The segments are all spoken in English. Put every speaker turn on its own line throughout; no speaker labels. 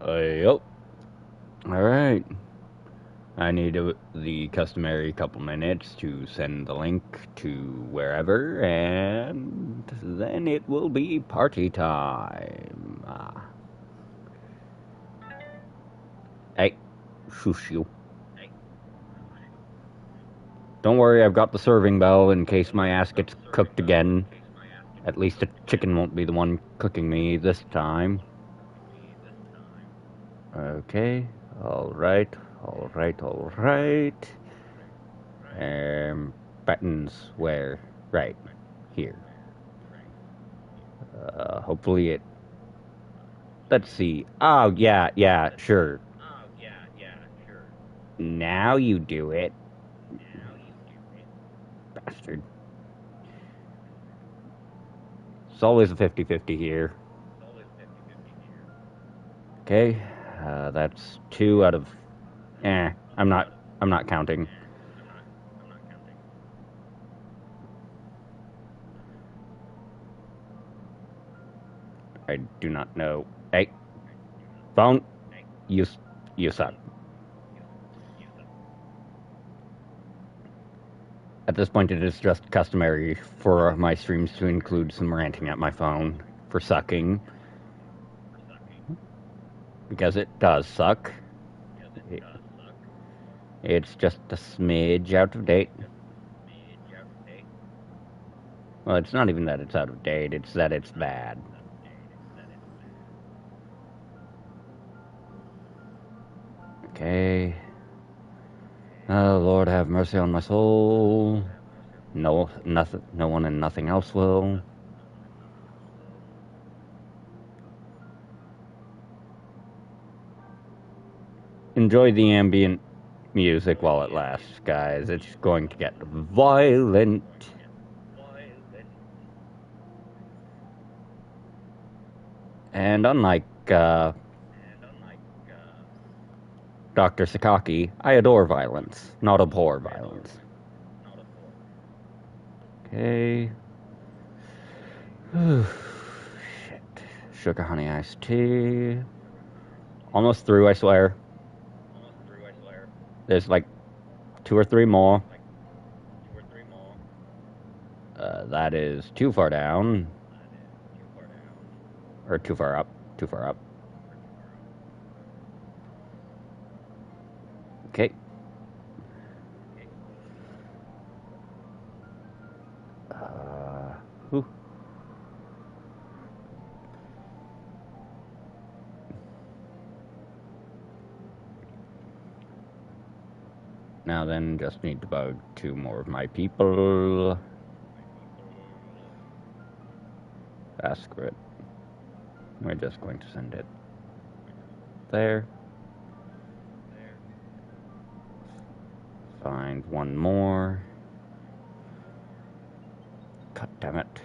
Yup. Alright. I need the customary couple minutes to send the link to wherever, and then it will be party time. Hey, shush you. Don't worry, I've got the serving bell in case my ass gets cooked again. At least the chicken won't be the one cooking me this time. Okay, alright, alright, alright. Buttons where? Right, here. Hopefully it... Let's see. Oh, yeah, sure. Now you do it. Bastard. It's always a 50-50 here. Okay, that's 2 out of... I'm not counting. I do not know. Hey, phone, you suck. At this point, it is just customary for my streams to include some ranting at my phone for sucking. Because it does suck. It's just a smidge out of date. Well, it's not even that it's out of date, it's that it's bad. Okay. Oh, Lord, have mercy on my soul. No one and nothing else will. Enjoy the ambient music while it lasts, guys. It's going to get violent. And unlike Dr. Sakaki, I adore violence, not abhor violence. Okay. Shit. Sugar honey iced tea. Almost through, I swear. There's like 2 or 3 more. That is too far down. Or too far up. Too far up. Okay. Whew. Now then, just need to bug 2 more of my people. Ask for it. We're just going to send it there. Find 1 more. God damn it.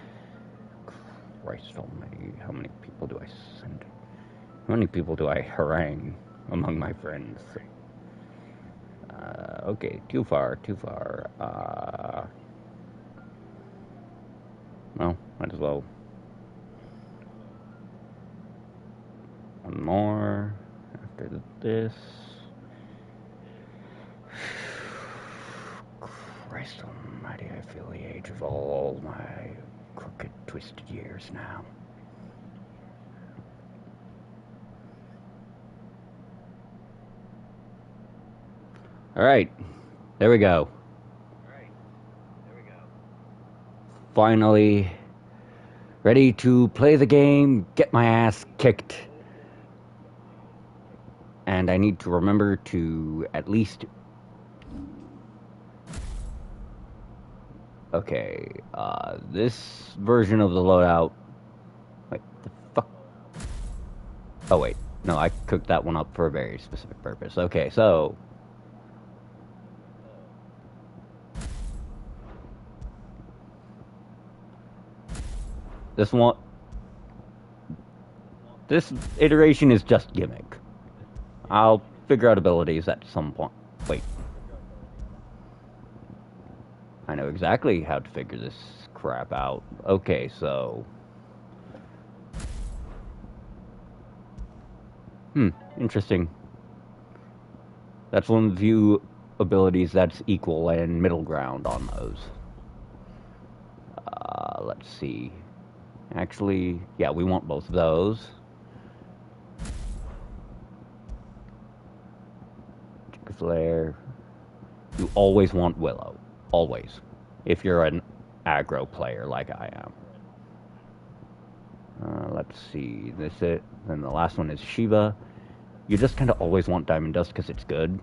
Christ almighty, how many people do I send? How many people do I harangue among my friends? Okay, too far. Well, might as well. 1 more after this. Christ almighty, I feel the age of all my crooked, twisted years now. Alright, there we go. Finally, ready to play the game, get my ass kicked. And I need to remember to at least... Okay, this version of the loadout... Wait, the fuck? Oh wait, no, I cooked that one up for a very specific purpose. Okay, so... This iteration is just gimmick. I'll figure out abilities at some point. Wait. I know exactly how to figure this crap out. Okay, so... Interesting. That's one of the few abilities that's equal and middle ground on those. Let's see. Actually, yeah, we want both of those. Flare. You always want Willow. Always. If you're an aggro player like I am. Let's see. This it. Then the last one is Shiva. You just kind of always want Diamond Dust because it's good.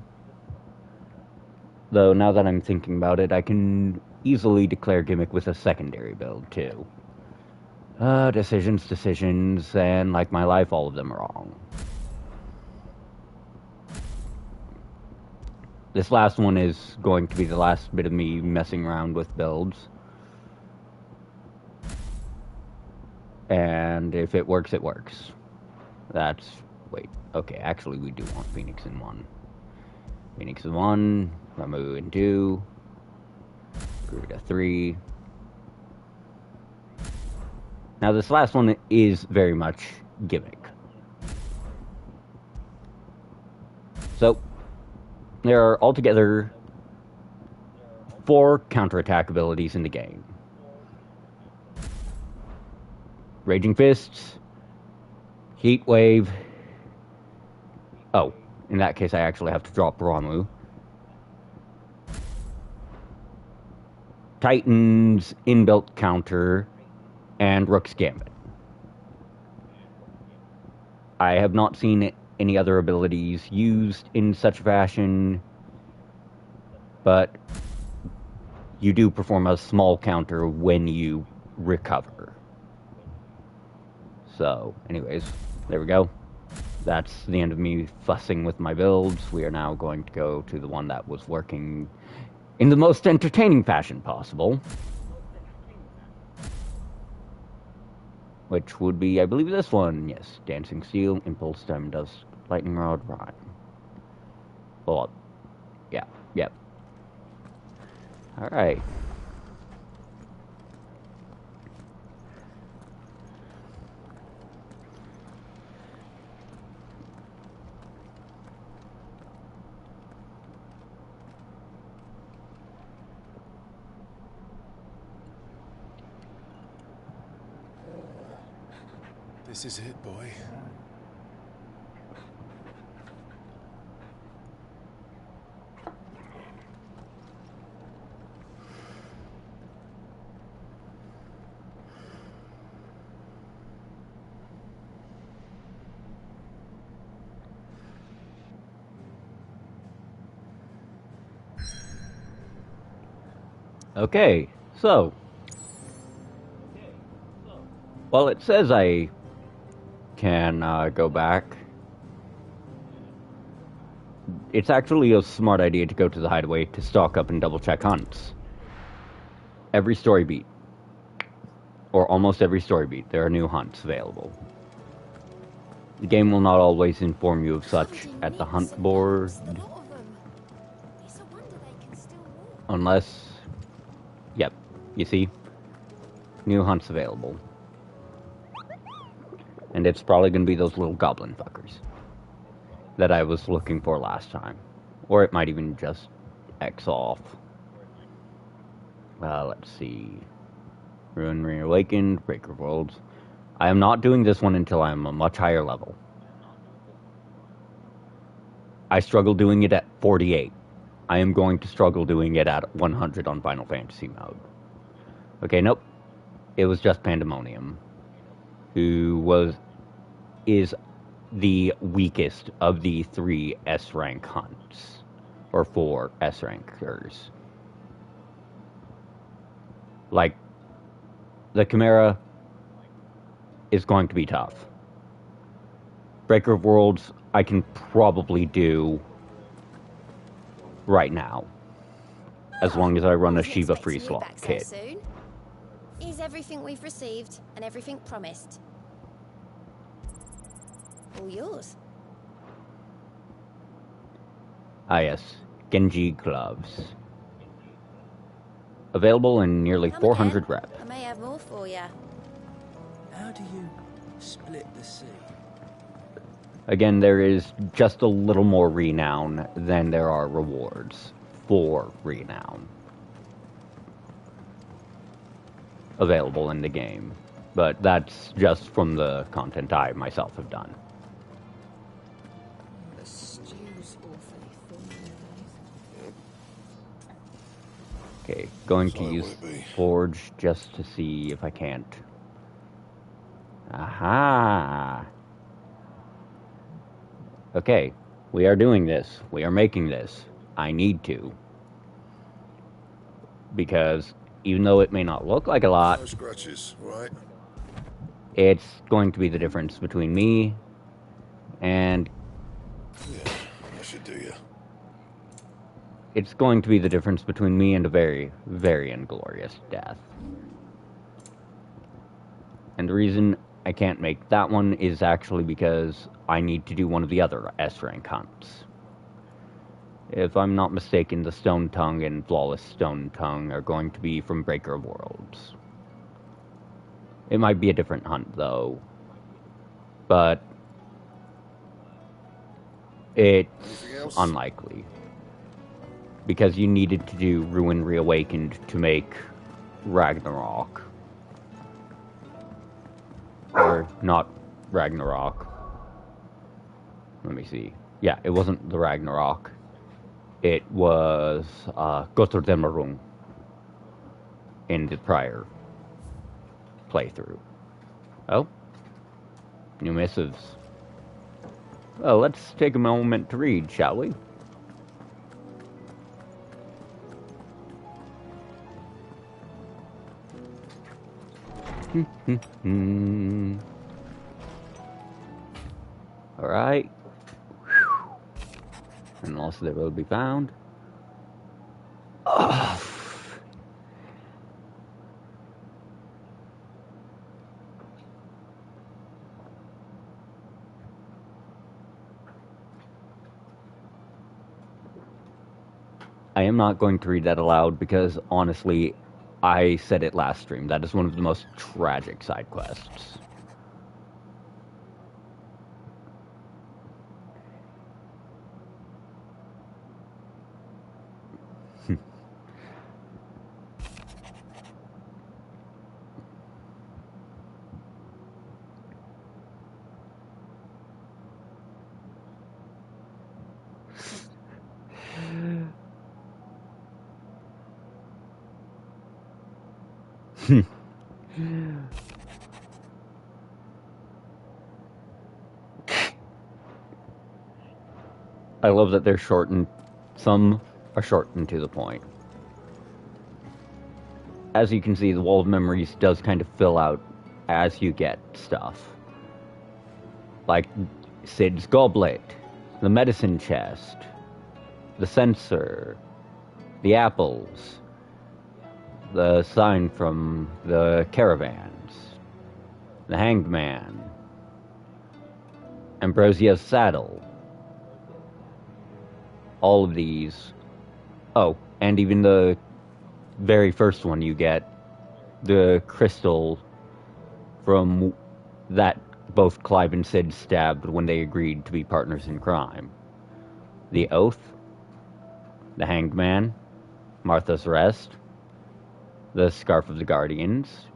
Though, now that I'm thinking about it, I can easily declare Gimmick with a secondary build, too. Decisions, and like my life, all of them are wrong. This last one is going to be the last bit of me messing around with builds. And if it works, it works. That's... Wait. Okay, actually we do want Phoenix in 1. Phoenix in 1, Ramu in 2, Garuda 3. Now this last one is very much Gimmick. So, there are altogether 4 counterattack abilities in the game. Raging Fists, Heat Wave. Oh, in that case I actually have to drop Ramu. Titan's inbuilt counter, and Rook's Gambit. I have not seen any other abilities used in such fashion, but you do perform a small counter when you recover. So, anyways, there we go. That's the end of me fussing with my builds. We are now going to go to the one that was working in the most entertaining fashion possible. Which would be, I believe, this one. Yes, Dancing Steel, Impulse, Diamond Dust, Lightning Rod, Rhyme. Well, yeah, yep. Alright.
This is it, boy.
Okay, so. Well, it says I can go back. It's actually a smart idea to go to the hideaway to stock up and double check hunts. Every story beat, or almost every story beat, there are new hunts available. The game will not always inform you of such at the hunt board, unless, yep, you see, new hunts available. And it's probably going to be those little goblin fuckers that I was looking for last time. Or it might even just X off. Let's see. Ruin Reawakened, Breaker of Worlds. I am not doing this one until I am a much higher level. I struggle doing it at 48. I am going to struggle doing it at 100 on Final Fantasy mode. Okay, nope. It was just Pandemonium, who is the weakest of the 3 S-rank hunts, or 4 S-rankers. Like, the Chimera is going to be tough. Breaker of Worlds, I can probably do right now, as long as I run a Shiva free slot kit.
Is everything we've received and everything promised? All yours.
Ah yes, Genji gloves. Available in nearly 400 reps.
I may have more for you.
How do you split the sea?
Again, there is just a little more renown than there are rewards for renown available in the game. But that's just from the content I myself have done.
The stew's awfully thin.
Okay, going to
Sorry,
use
won't be.
Forge just to see if I can't. Aha! Okay, we are doing this. We are making this. I need to. Because even though it may not look like a lot,
No scratches, right?
it's going to be the difference between me and...
Yeah, that should do you.
It's going to be the difference between me and a very, very inglorious death. And the reason I can't make that one is actually because I need to do one of the other S-rank hunts. If I'm not mistaken, the Stone Tongue and Flawless Stone Tongue are going to be from Breaker of Worlds. It might be a different hunt, though. But it's
Anything else?
unlikely. Because you needed to do Ruin Reawakened to make Ragnarok. Or not Ragnarok. Let me see. Yeah, it wasn't the Ragnarok. It was Götterdämmerung in the prior playthrough. Oh? New missives. Well, let's take a moment to read, shall we? Alright. Unless they will be found. Oh. I am not going to read that aloud because, honestly, I said it last stream. That is one of the most tragic side quests. I love that they're shortened. Some are shortened to the point. As you can see, the Wall of Memories does kind of fill out as you get stuff. Like Sid's Goblet, the Medicine Chest, the Censer, the Apples, the sign from the Caravans, the Hanged Man, Ambrosia's Saddle. All of these. Oh, and even the very first one you get, the crystal from that both Clive and Sid stabbed when they agreed to be partners in crime. The Oath, the Hanged Man, Martha's Rest, the Scarf of the Guardians,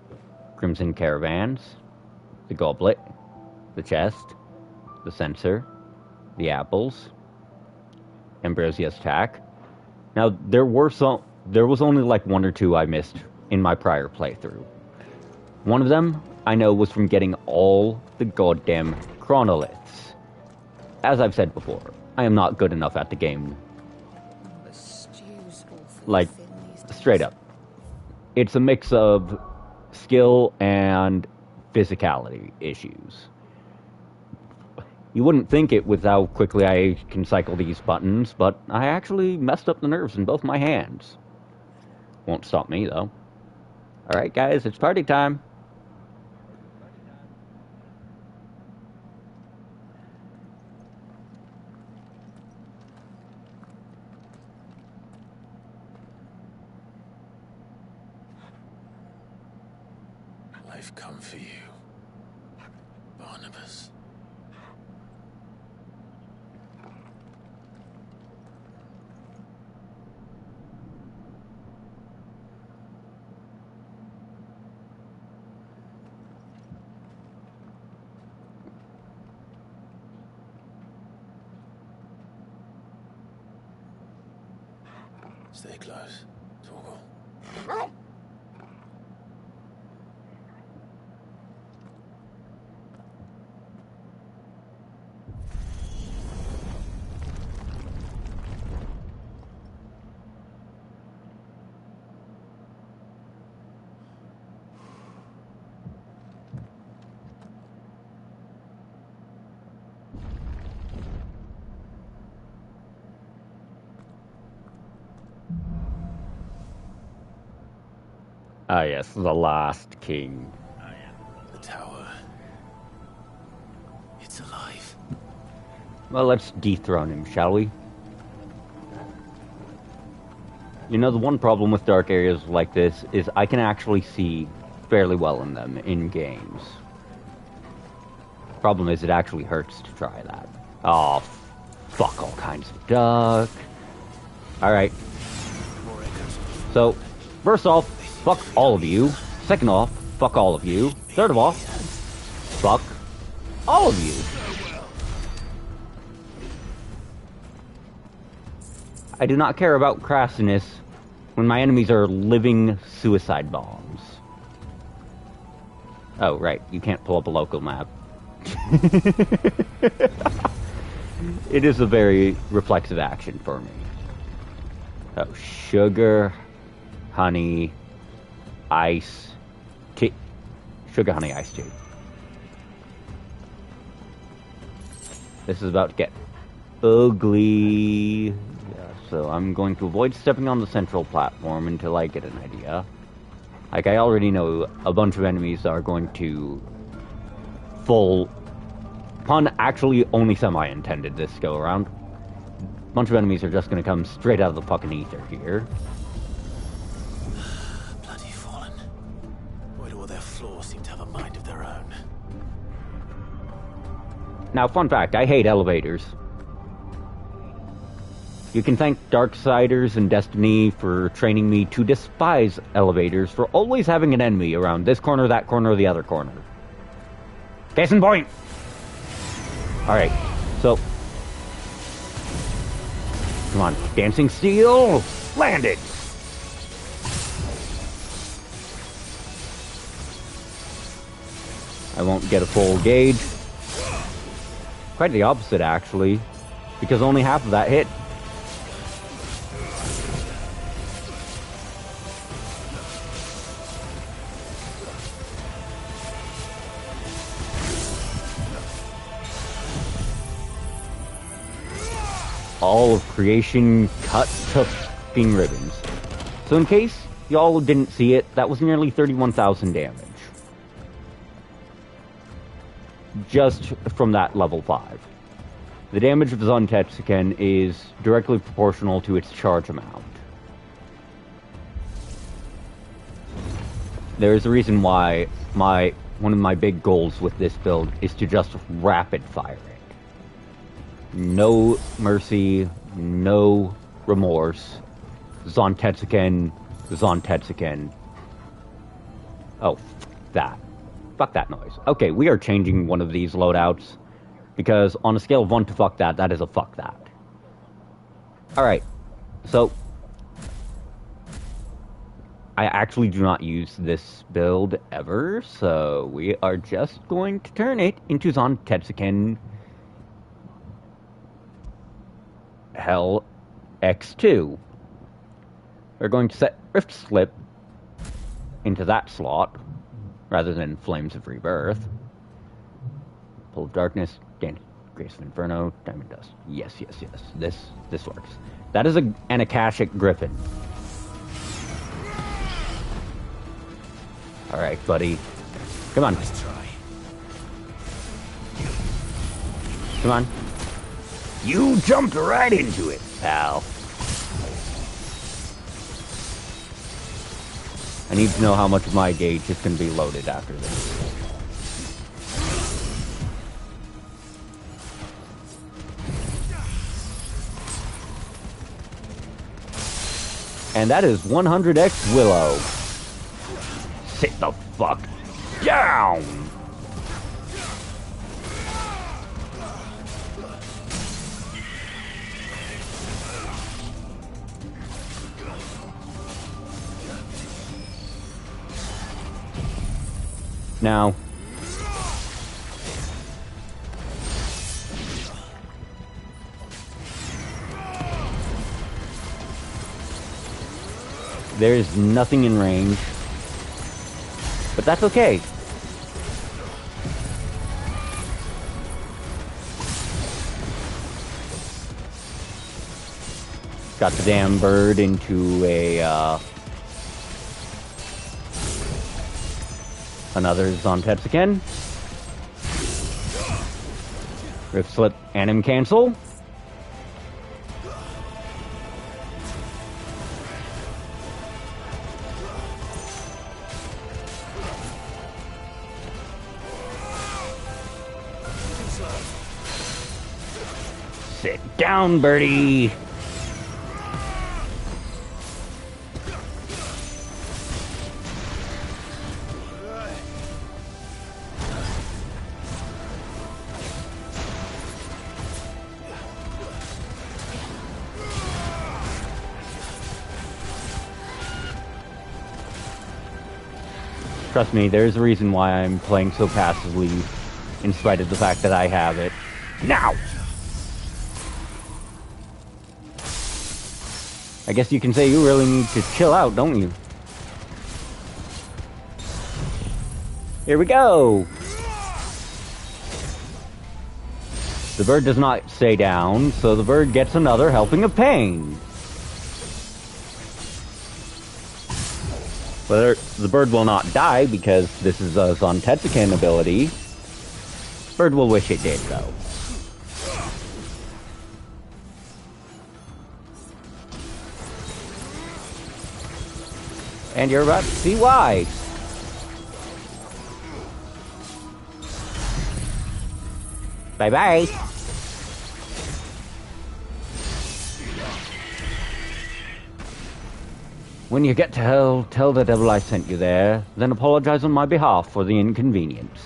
Crimson Caravans, the Goblet, the Chest, the Censer, the Apples, Ambrosia's Tack. Now, there was only like one or two I missed in my prior playthrough. One of them, I know, was from getting all the goddamn chronoliths. As I've said before, I am not good enough at the game.
The stew's awfully
Like,
thin these days.
straight up. It's a mix of skill and physicality issues. You wouldn't think it with how quickly I can cycle these buttons, but I actually messed up the nerves in both my hands. Won't stop me, though. Alright, guys, it's party time.
I've come for you, Barnabas. Stay close. Torgal.
Ah, yes, the last king.
The tower. It's alive.
Well, let's dethrone him, shall we? You know, the one problem with dark areas like this is I can actually see fairly well in them in games. Problem is, it actually hurts to try that. Oh, fuck all kinds of duck. Alright. So, first off, fuck all of you. Second off, fuck all of you. Third of all, fuck all of you. I do not care about crassness when my enemies are living suicide bombs. Oh, right, you can't pull up a local map. It is a very reflexive action for me. Oh, sugar, honey, ice, tea. Sugar, honey, ice tea. This is about to get ugly. Yeah, so I'm going to avoid stepping on the central platform until I get an idea. Like, I already know a bunch of enemies are going to full... Pun actually only semi-intended this go around. A bunch of enemies are just going to come straight out of the fucking ether here.
Bloody fallen. Why do all their floors seem to have a mind of their own?
Now, fun fact, I hate elevators. You can thank Darksiders and Destiny for training me to despise elevators for always having an enemy around this corner, that corner, or the other corner. Case in point! Alright, so... Come on, Dancing Steel! Land it! I won't get a full gauge. Quite the opposite, actually. Because only half of that hit. All of creation cut to fucking ribbons. So in case y'all didn't see it, that was nearly 31,000 damage. Just from that level 5. The damage of Zontetsuken is directly proportional to its charge amount. There is a reason why one of my big goals with this build is to just rapid fire it. No mercy, no remorse. Zontetsuken, Zontetsuken. Oh, that. Fuck that noise. Okay, we are changing one of these loadouts. Because on a scale of 1 to fuck that, that is a fuck that. Alright, so... I actually do not use this build ever, so we are just going to turn it into Zontetsuken Hell X2. We're going to set Rift Slip into that slot, rather than Flames of Rebirth. Pull of Darkness, Grace of Inferno, Diamond Dust. Yes, yes, yes. This works. That is an Akashic Griffin. Alright, buddy. Come on.
Let's try.
Come on. You jumped right into it, pal. I need to know how much of my gauge is going to be loaded after this. And that is 100x Willow. Sit the fuck down! Now, there's nothing in range, but that's okay. Got the damn bird into a, another Zontetsu again. Rift Slip, Anim Cancel. Sit down, birdie. Trust me, there's a reason why I'm playing so passively, in spite of the fact that I have it. Now! I guess you can say you really need to chill out, don't you? Here we go! The bird does not stay down, so the bird gets another helping of pain. Whether the bird will not die because this is a Zontetsuken ability, bird will wish it did, though. And you're about to see why. Bye-bye. When you get to hell, tell the devil I sent you there, then apologize on my behalf for the inconvenience.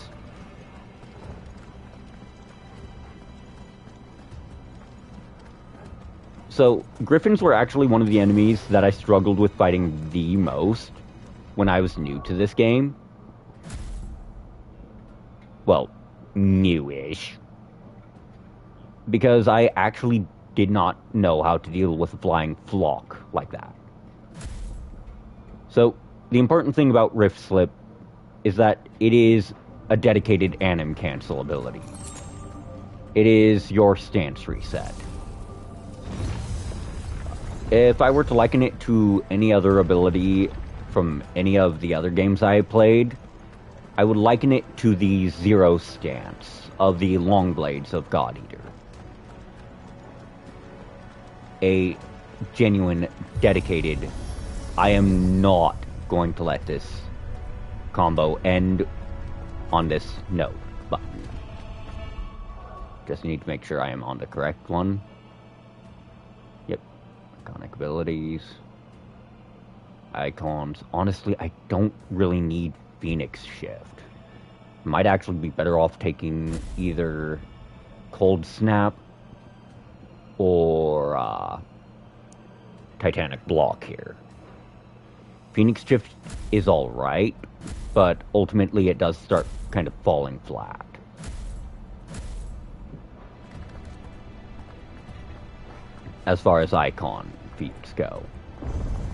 So, griffins were actually one of the enemies that I struggled with fighting the most when I was new to this game. Well, newish. Because I actually did not know how to deal with a flying flock like that. So, the important thing about Rift Slip is that it is a dedicated anim cancel ability. It is your stance reset. If I were to liken it to any other ability from any of the other games I played, I would liken it to the zero stance of the long blades of God Eater. A genuine, dedicated, I am not going to let this combo end on this note button. Just need to make sure I am on the correct one. Yep. Iconic abilities. Icons. Honestly, I don't really need Phoenix Shift. Might actually be better off taking either Cold Snap or Titanic Block here. Phoenix Shift is alright, but ultimately it does start kind of falling flat. As far as icon feats go.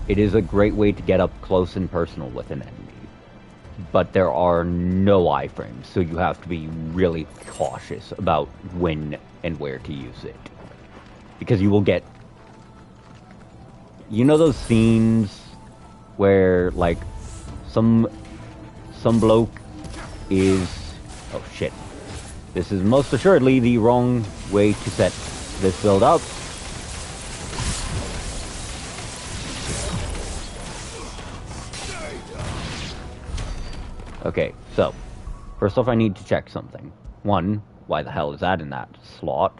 It is a great way to get up close and personal with an enemy. But there are no iframes, so you have to be really cautious about when and where to use it. Because you will get... You know those scenes where, like, some bloke is... Oh, shit. This is most assuredly the wrong way to set this build up. Okay, so, first off I need to check something. One, why the hell is that in that slot?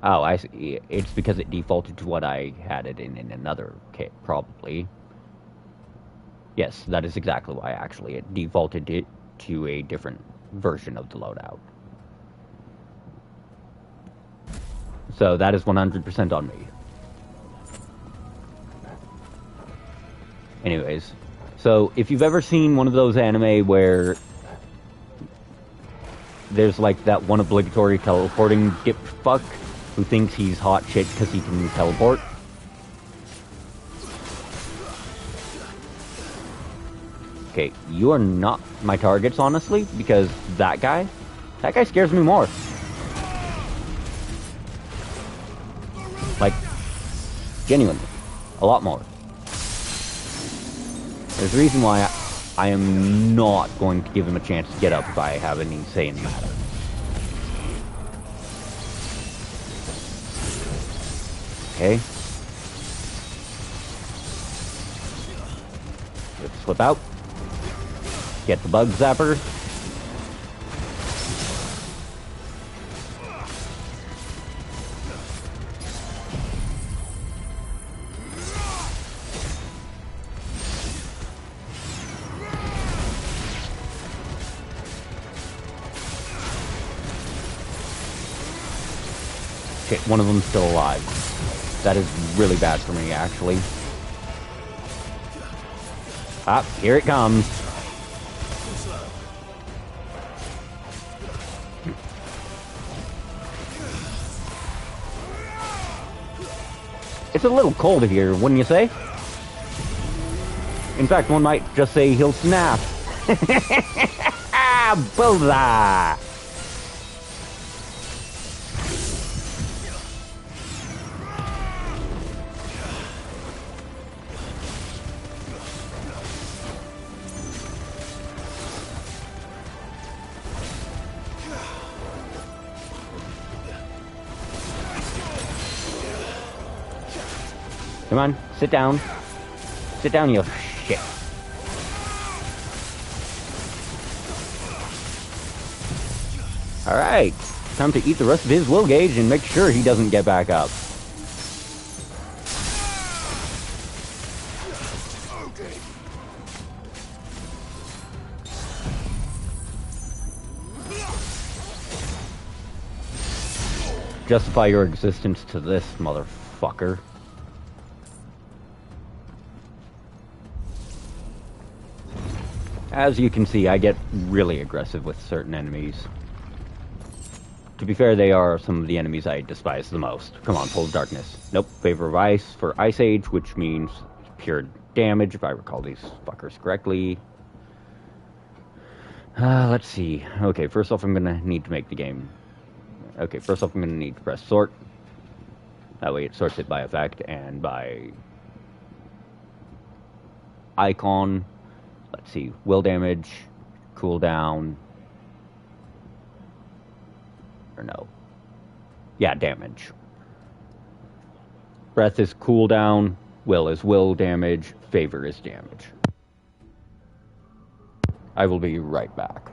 Oh, I see. It's because it defaulted to what I had it in another kit, probably. Yes, that is exactly why, actually. It defaulted it to a different version of the loadout. So that is 100% on me. Anyways, So, if you've ever seen one of those anime where there's like that one obligatory teleporting dip fuck who thinks he's hot shit because he can teleport. Okay, you are not my targets, honestly, because that guy scares me more. Like, genuinely, a lot more. There's a reason why I am not going to give him a chance to get up if I have any say in the matter. Okay. Let's slip out. Get the bug zapper. Okay, one of them's still alive. That is really bad for me, actually. Ah, here it comes. It's a little cold here, wouldn't you say? In fact, one might just say he'll snap. Bullseye! Come on, sit down. Sit down, you shit. Alright, time to eat the rest of his will gauge and make sure he doesn't get back up. Justify your existence to this motherfucker. As you can see, I get really aggressive with certain enemies. To be fair, they are some of the enemies I despise the most. Come on, Pull of Darkness. Nope, Favor of Ice for Ice Age, which means pure damage, if I recall these fuckers correctly. Let's see. Okay, first off, I'm gonna need to make the game. Okay, first off, I'm gonna need to press sort. That way it sorts it by effect and by icon. Let's see, will damage, cooldown, or no. Yeah, damage. Breath is cooldown, will is will damage, favor is damage. I will be right back.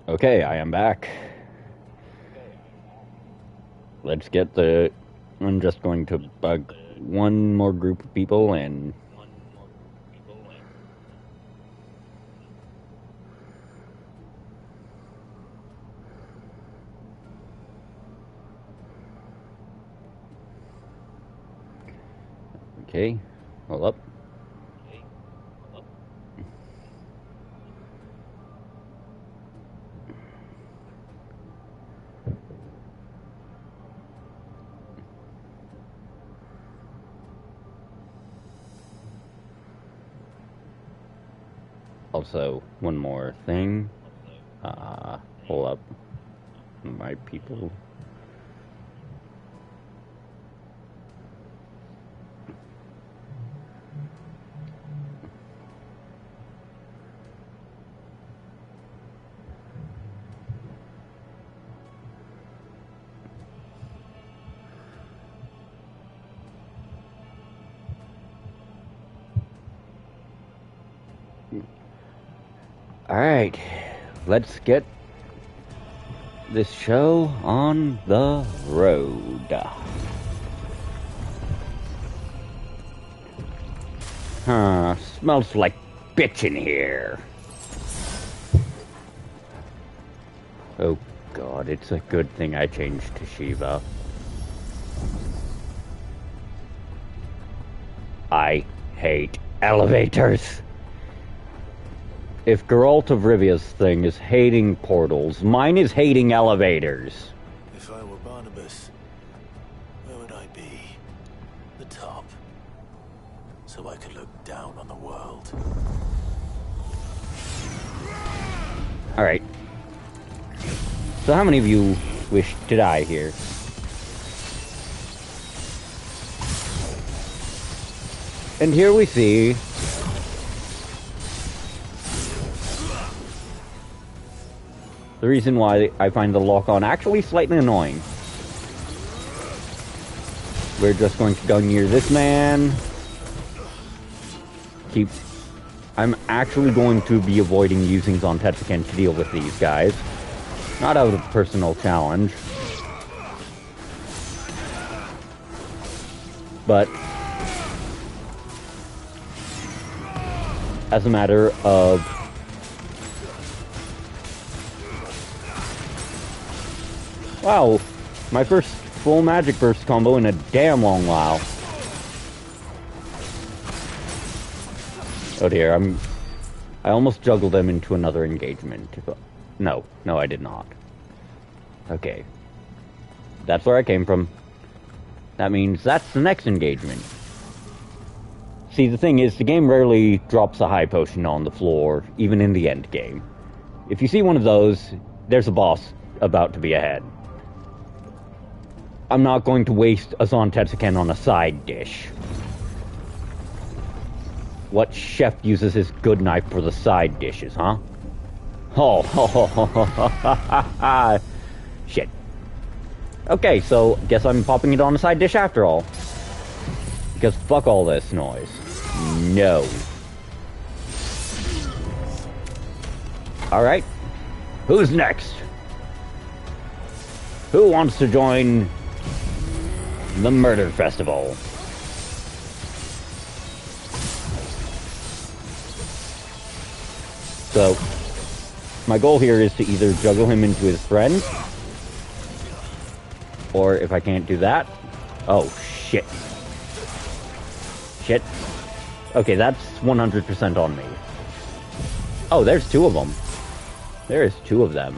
Okay, I am back. Let's get the... I'm just going to bug one more group of people and... Okay, hold up. Also, one more thing. Hold up. My people. Alright, let's get this show on the road. Smells like bitch in here. Oh god, it's a good thing I changed to Shiva. I hate elevators. If Geralt of Rivia's thing is hating portals, mine is hating elevators.
If I were Barnabas, where would I be? The top. So I could look down on the world.
Alright. So how many of you wish to die here? And here we see... the reason why I find the lock-on actually slightly annoying. We're just going to go near this man. I'm actually going to be avoiding using Zontetsuken to deal with these guys. Not out of personal challenge. But as a matter of wow, my first full magic burst combo in a damn long while. Oh dear, I almost juggled them into another engagement. No, I did not. Okay. That's where I came from. That means that's the next engagement. See, the thing is, the game rarely drops a high potion on the floor, even in the end game. If you see one of those, there's a boss about to be ahead. I'm not going to waste a Zontetsuken on a side dish. What chef uses his good knife for the side dishes, huh? Oh, shit. Okay, so guess I'm popping it on a side dish after all. Because fuck all this noise. No. Alright. Who's next? Who wants to join the murder festival? So, my goal here is to either juggle him into his friend, or if I can't do that... oh, shit. Shit. Okay, that's 100% on me. Oh, there's two of them. There's two of them.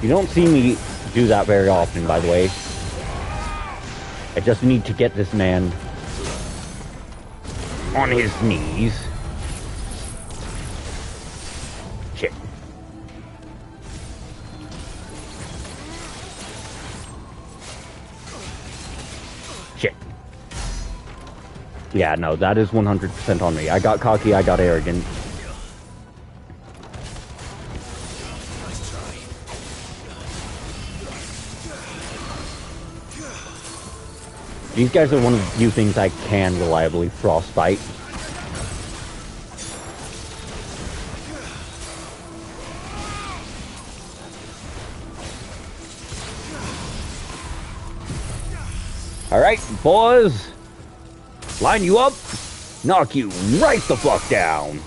You don't see me do that very often, by the way. I just need to get this man on his knees. Shit. Shit. Yeah, no, that is 100% on me. I got cocky, I got arrogant.
Nice try.
These guys are one of the few things I can reliably frostbite. Alright, boys. Line you up. Knock you right the fuck down.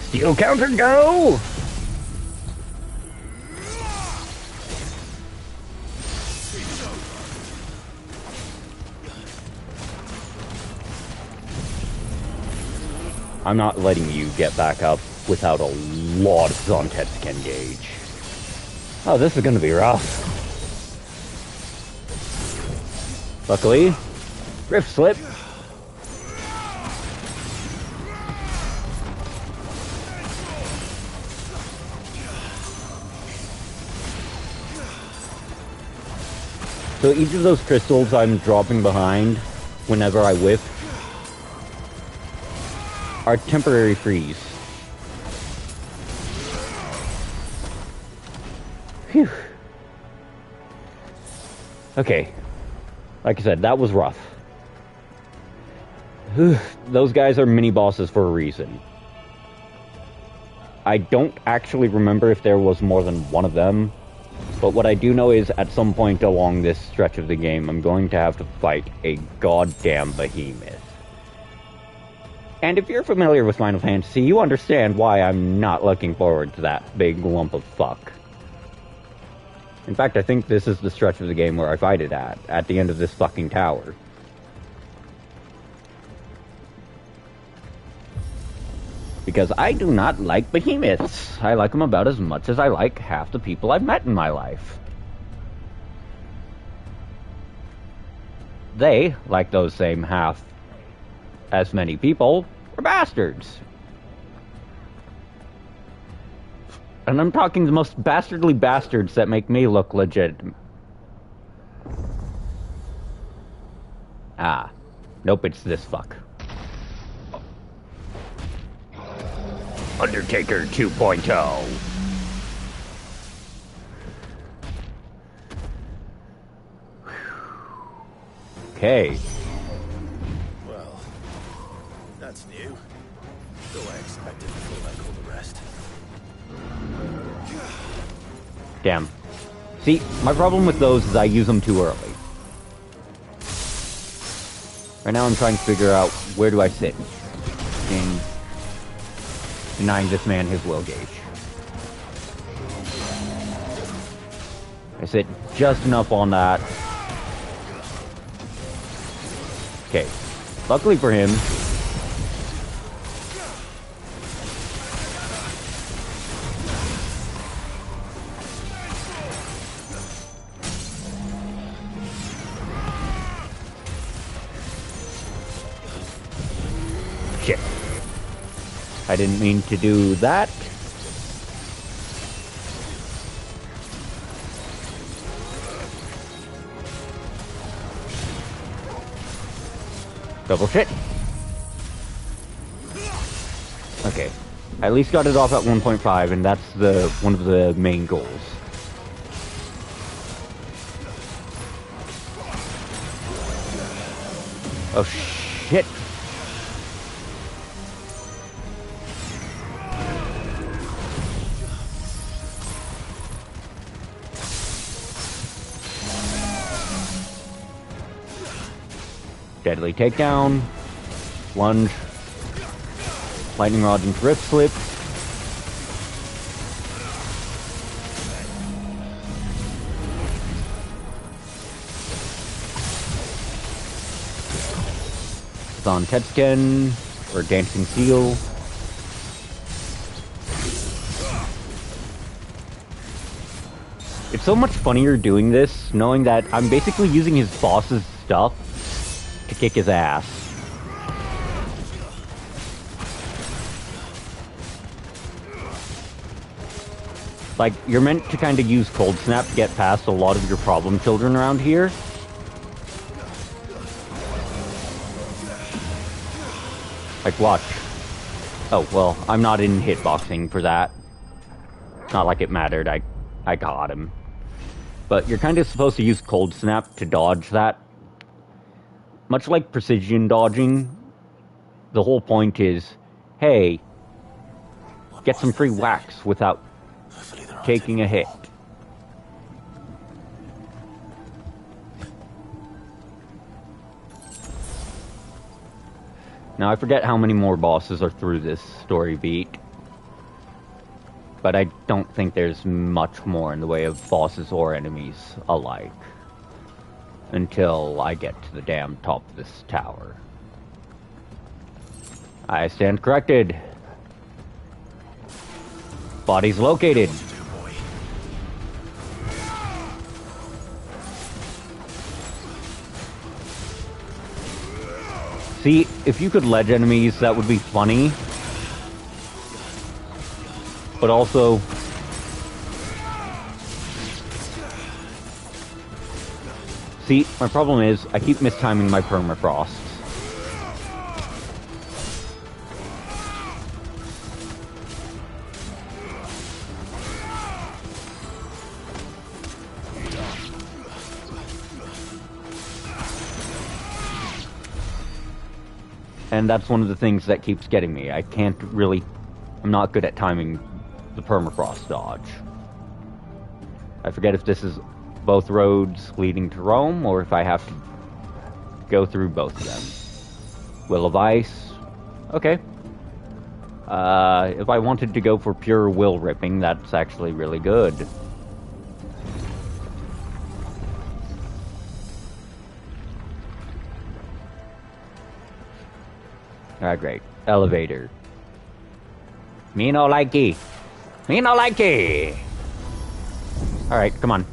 Steel counter, go! I'm not letting you get back up without a lot of Zontets to engage. Oh, this is gonna be rough. Luckily, Rift Slip. So each of those crystals I'm dropping behind whenever I whiff are temporary freeze. Phew. Okay. Like I said, that was rough. Those guys are mini bosses for a reason. I don't actually remember if there was more than one of them, but what I do know is at some point along this stretch of the game, I'm going to have to fight a goddamn behemoth. And if you're familiar with Final Fantasy, you understand why I'm not looking forward to that big lump of fuck. In fact, I think this is the stretch of the game where I fight it at the end of this fucking tower. Because I do not like behemoths. I like them about as much as I like half the people I've met in my life. They, like those same half as many people, are bastards. And I'm talking the most bastardly bastards that make me look legit. Ah. Nope, it's this fuck. Undertaker 2.0. Okay.
Well, that's new. Though I expected before like all the rest.
Damn. See, my problem with those is I use them too early. Right now I'm trying to figure out where do I sit in denying this man his will gauge. I sit just enough on that. Okay. Luckily for him, shit. I didn't mean to do that. Double shit. Okay. I at least got it off at 1.5, and that's one of the main goals. Oh shit. Deadly takedown, lunge, lightning rod into Rift Slip. On Tetsken, or Dancing Seal. It's so much funnier doing this, knowing that I'm basically using his boss's stuff to kick his ass. Like, you're meant to kind of use Cold Snap to get past a lot of your problem children around here. Like, watch. Oh, well, I'm not in hitboxing for that. Not like it mattered, I got him. But you're kind of supposed to use Cold Snap to dodge that. Much like precision dodging, the whole point is, hey, get some free whacks without taking a hit. Now, I forget how many more bosses are through this story beat. But I don't think there's much more in the way of bosses or enemies alike. Until I get to the damn top of this tower. I stand corrected. Body's located. See, if you could ledge enemies, that would be funny. But also... See, my problem is, I keep mistiming my permafrosts. And that's one of the things that keeps getting me. I can't really... I'm not good at timing the permafrost dodge. I forget if this is both roads leading to Rome, or if I have to go through both of them. Will of Ice. Okay. If I wanted to go for pure will ripping, that's actually really good. Alright, great. Elevator. Me no likey. Me no likey. Alright, come on.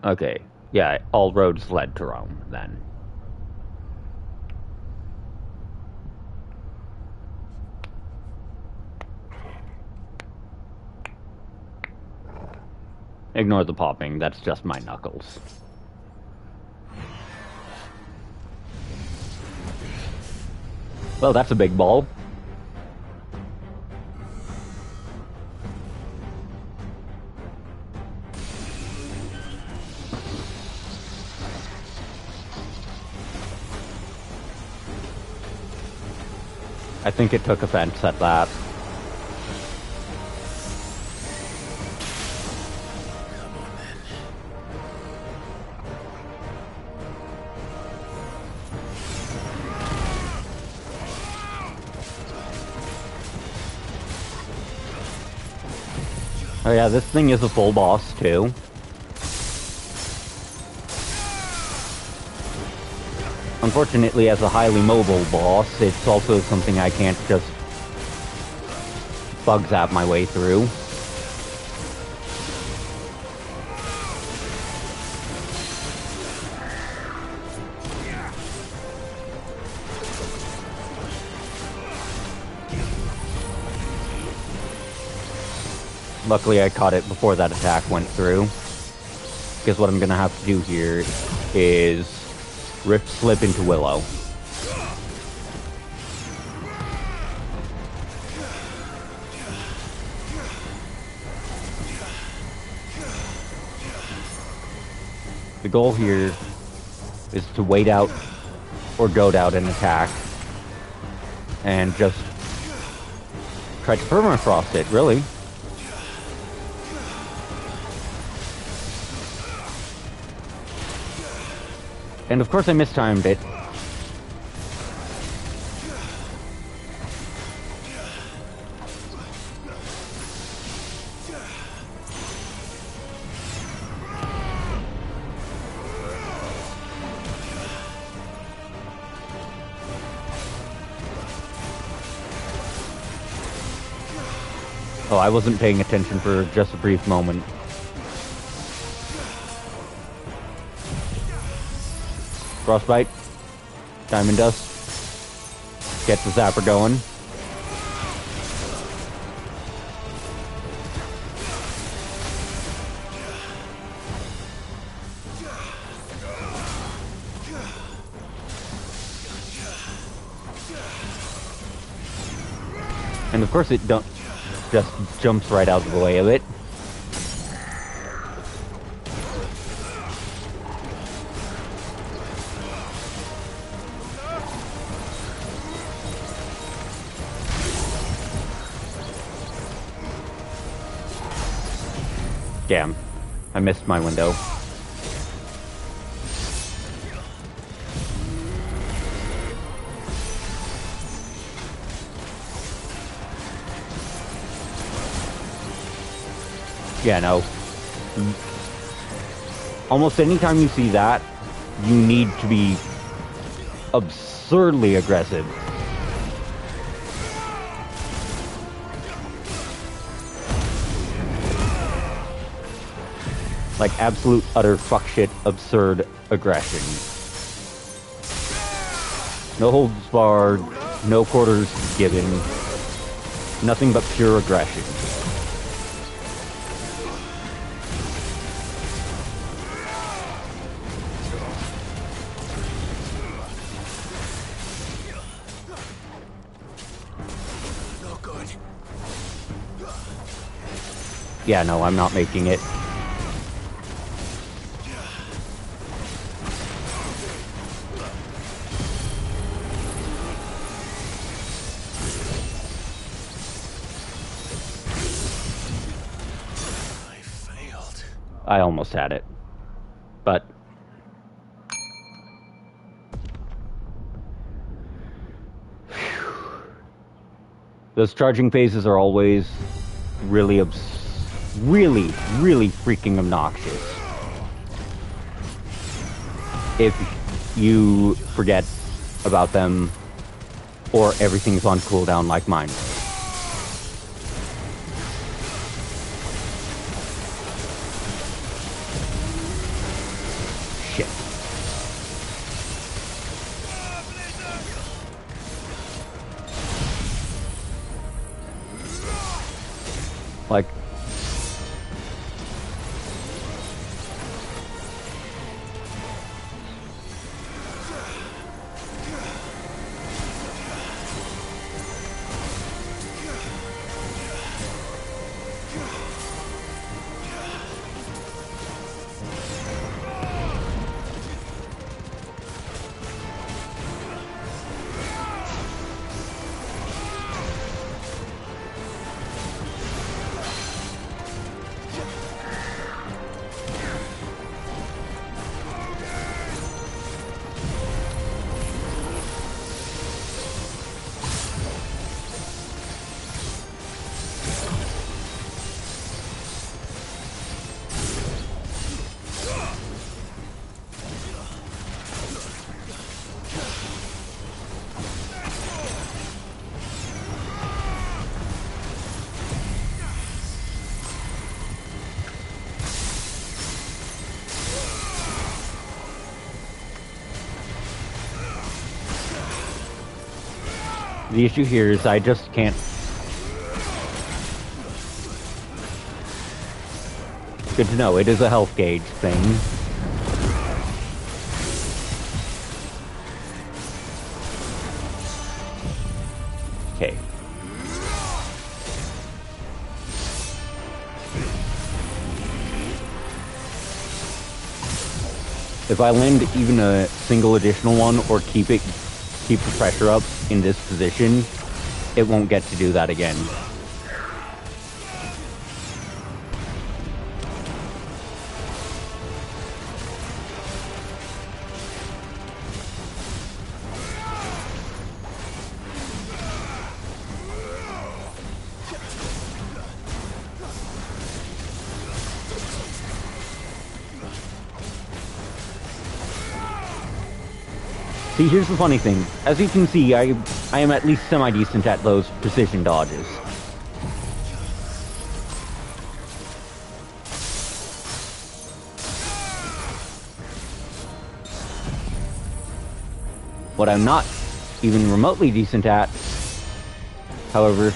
Okay. Yeah, all roads led to Rome, then. Ignore the popping, that's just my knuckles. Well, that's a big ball. I think it took offense at that. Oh yeah, this thing is a full boss too. Unfortunately, as a highly mobile boss, it's also something I can't just bug zap my way through. Luckily, I caught it before that attack went through. Because what I'm gonna have to do here is Rift Slip into Willow. The goal here is to wait out or goad out an attack and just try to permafrost it, really. And of course I mistimed it. Oh, I wasn't paying attention for just a brief moment. Frostbite. Diamond Dust. Get the zapper going. And of course it just jumps right out of the way of it. Damn, I missed my window. Yeah, no. Almost anytime you see that, you need to be absurdly aggressive. Like absolute, utter fuckshit, absurd aggression. No holds barred, no quarters given, nothing but pure aggression. Yeah, no, I'm not making it.
I failed.
I almost had it. But... those charging phases are always really really freaking obnoxious. If you forget about them, or everything's on cooldown like mine. Shit. Like, the issue here is I just can't... Good to know, it is a health gauge thing. Okay. If I land even a single additional one, or keep the pressure up in this position, it won't get to do that again. See, here's the funny thing. As you can see, I am at least semi-decent at those precision dodges. What I'm not even remotely decent at, however,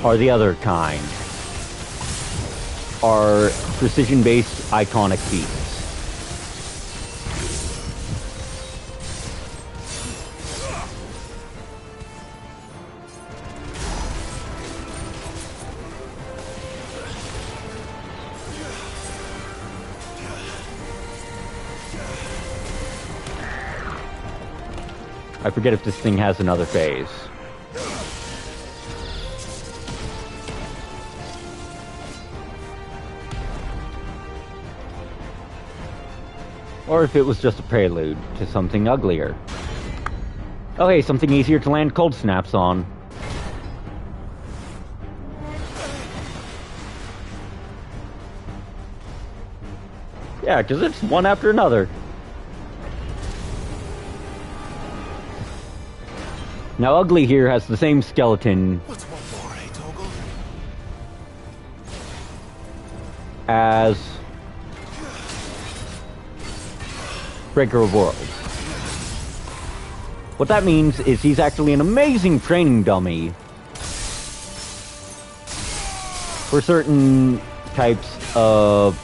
are the other kind. Are precision-based iconic feats. I forget if this thing has another phase. Or if it was just a prelude to something uglier. Oh hey, something easier to land cold snaps on. Yeah, because it's one after another. Now Ugly here has the same skeleton
What's one more, eh, Toggle?
as Breaker of Worlds. What that means is he's actually an amazing training dummy for certain types of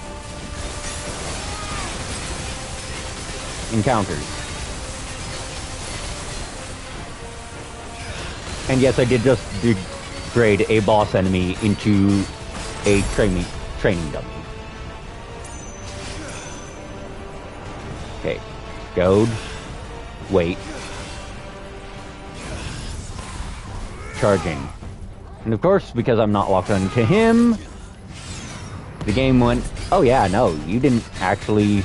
encounters. And yes, I did just degrade a boss enemy into a training dummy. Okay, goad, wait, charging. And of course, because I'm not locked onto him, the game went, oh yeah, no, you didn't actually...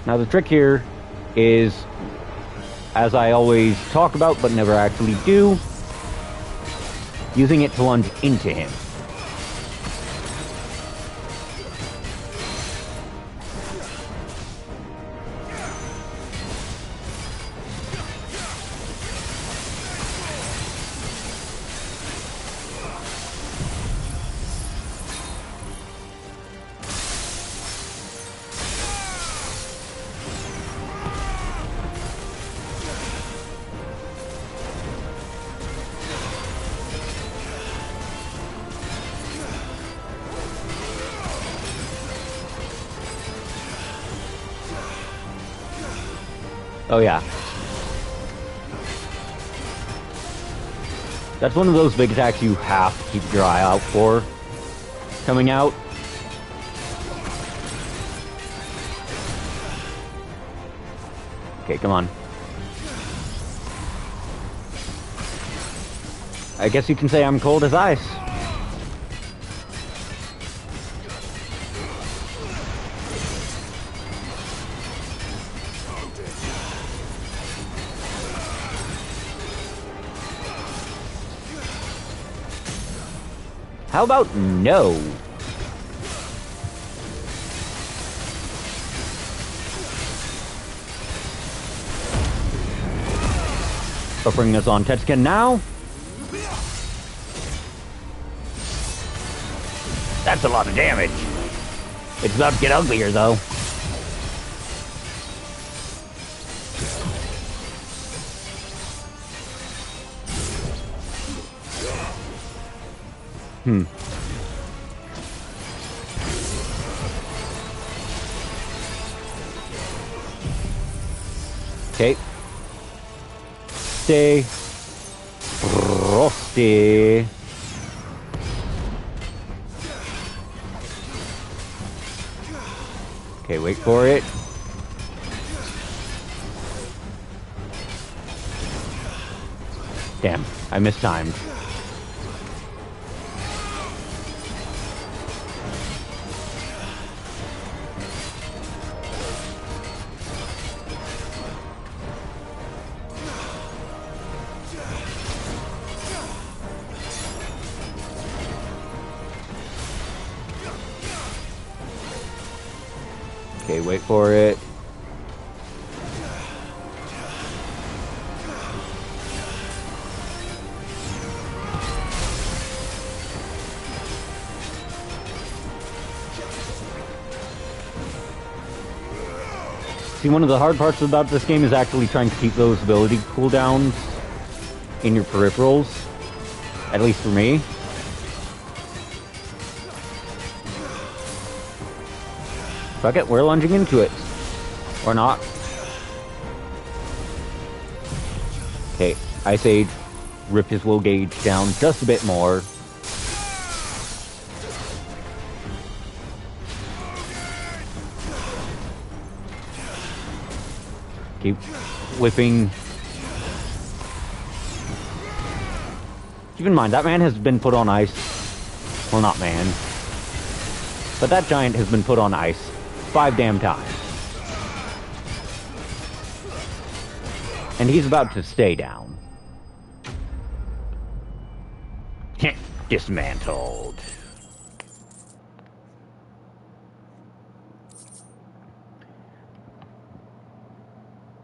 Now the trick here is, as I always talk about but never actually do, using it to lunge into him. Oh yeah. That's one of those big attacks you have to keep your eye out for coming out. Okay, come on. I guess you can say I'm cold as ice. How about no? Buffering us on Tetsuken now. That's a lot of damage. It's about to get uglier though. Okay. Stay frosty. Okay, wait for it. Damn, I mistimed. Okay, wait for it. See, one of the hard parts about this game is actually trying to keep those ability cooldowns in your peripherals. At least for me. Fuck it, we're lunging into it. Or not. Okay, Ice Age. Rip his will gauge down just a bit more. Keep whipping. Keep in mind, that man has been put on ice. Well, not man. But that giant has been put on ice 5 damn times. And he's about to stay down. Dismantled.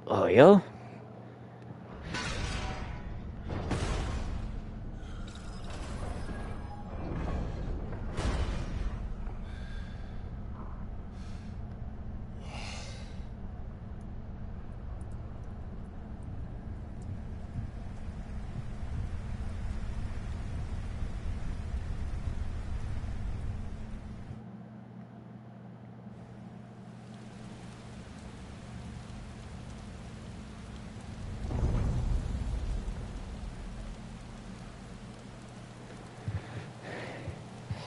Oh, yeah?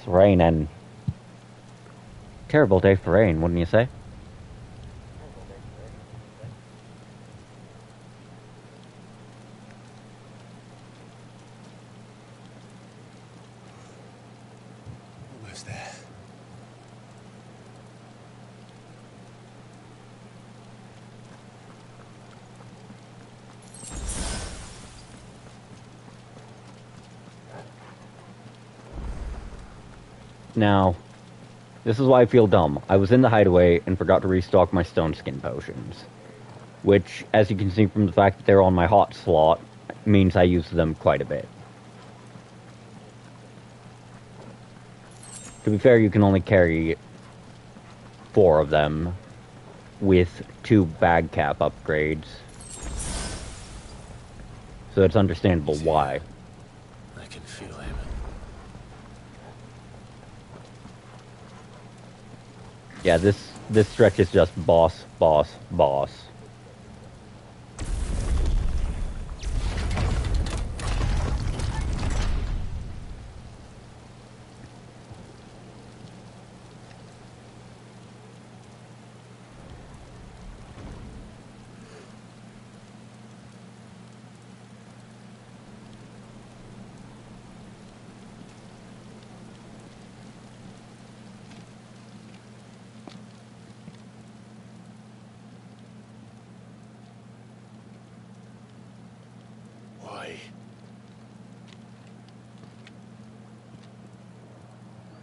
Rain, and terrible day for rain, wouldn't you say?
Almost there.
Now, this is why I feel dumb. I was in the hideaway and forgot to restock my stone skin potions. Which, as you can see from the fact that they're on my hot slot, means I use them quite a bit. To be fair, you can only carry 4 of them with 2 bag cap upgrades. So it's understandable why.
I can feel him.
Yeah, this stretch is just boss, boss, boss.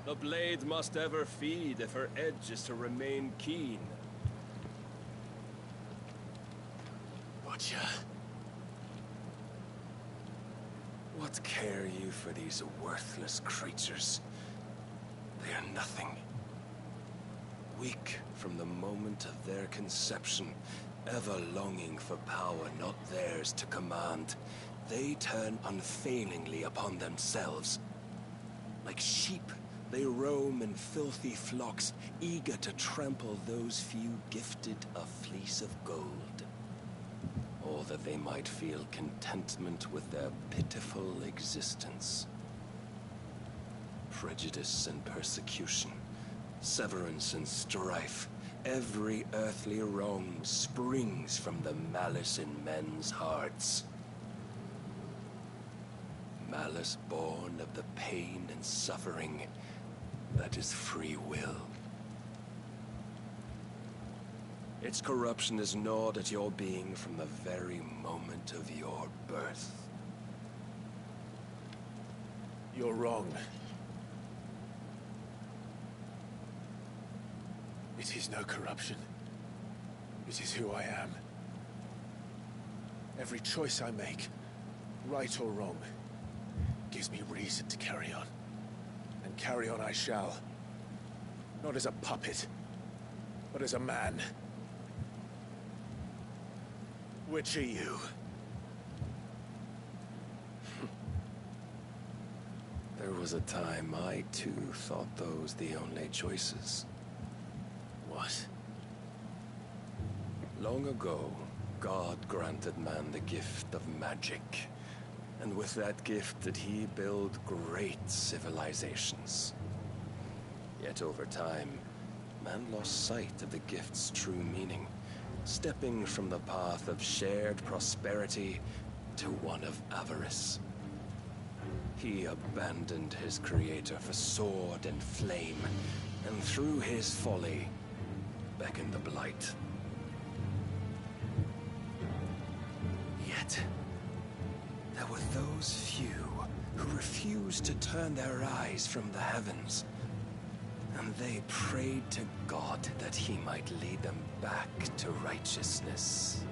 The blade must ever feed if her edge is to remain keen.
Watcha.
What care you for these worthless creatures? They are nothing. Weak from the moment of their conception, ever longing for power not theirs to command, they turn unfailingly upon themselves. Like sheep, they roam in filthy flocks, eager to trample those few gifted a fleece of gold. Or that they might feel contentment with their pitiful existence. Prejudice and persecution, severance and strife, every earthly wrong springs from the malice in men's hearts. Malice born of the pain and suffering that is free will. Its corruption is gnawed at your being from the very moment of your birth.
You're wrong. It is no corruption. It is who I am. Every choice I make, right or wrong, gives me reason to carry on. And carry on I shall. Not as a puppet, but as a man. Which are you?
There was a time I too thought those the only choices.
What?
Long ago, God granted man the gift of magic. And with that gift did he build great civilizations. Yet over time, man lost sight of the gift's true meaning, stepping from the path of shared prosperity to one of avarice. He abandoned his creator for sword and flame, and through his folly, beckoned the blight. Yet, there were those few who refused to turn their eyes from the heavens, and they prayed to God that he might lead them back to righteousness.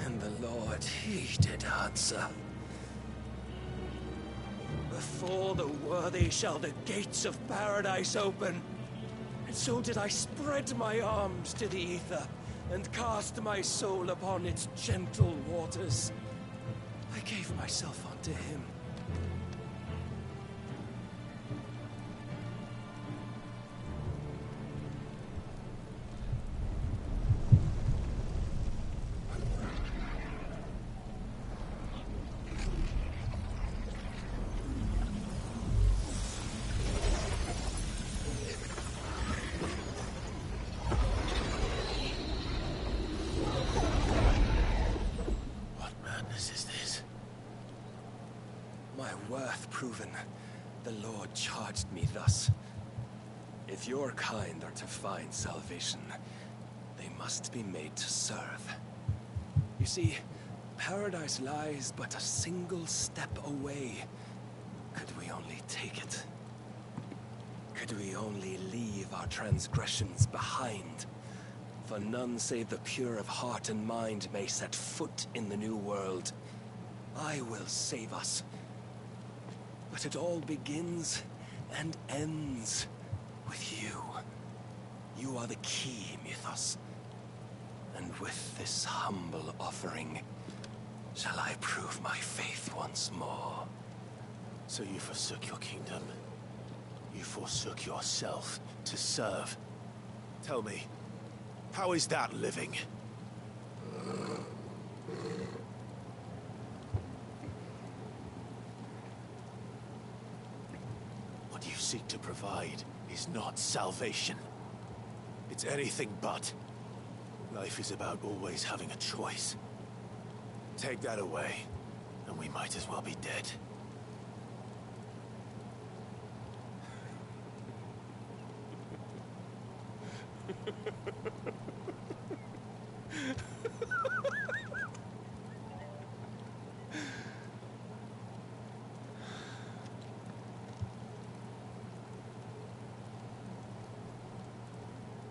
And the Lord, he did answer. Before the worthy shall the gates of paradise open. And so did I spread my arms to the ether, and cast my soul upon its gentle waters. I gave myself unto him. Worth proven, the Lord charged me thus. If your kind are to find salvation, they must be made to serve. You see, paradise lies but a single step away. Could we only take it? Could we only leave our transgressions behind? For none save the pure of heart and mind may set foot in the new world. I will save us. But it all begins and ends with you. You are the key, Mythos. And with this humble offering, shall I prove my faith once more.
So you forsook your kingdom. You forsook yourself to serve. Tell me, how is that living? What you seek to provide is not salvation. It's anything but. Life is about always having a choice. Take that away, and we might as well be dead.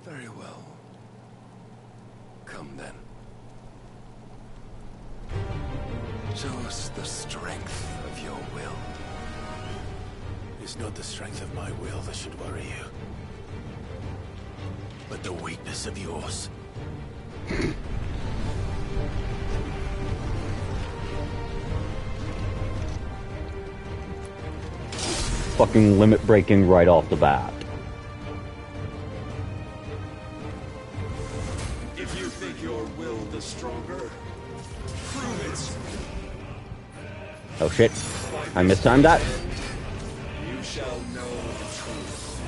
Very well. Come then. Show us the strength of your will.
It's not the strength of my will that should worry you, but the weakness of yours.
Fucking limit breaking right off the bat.
If you think your will the stronger, prove it.
Oh shit. I mistimed that.
You shall know the truth.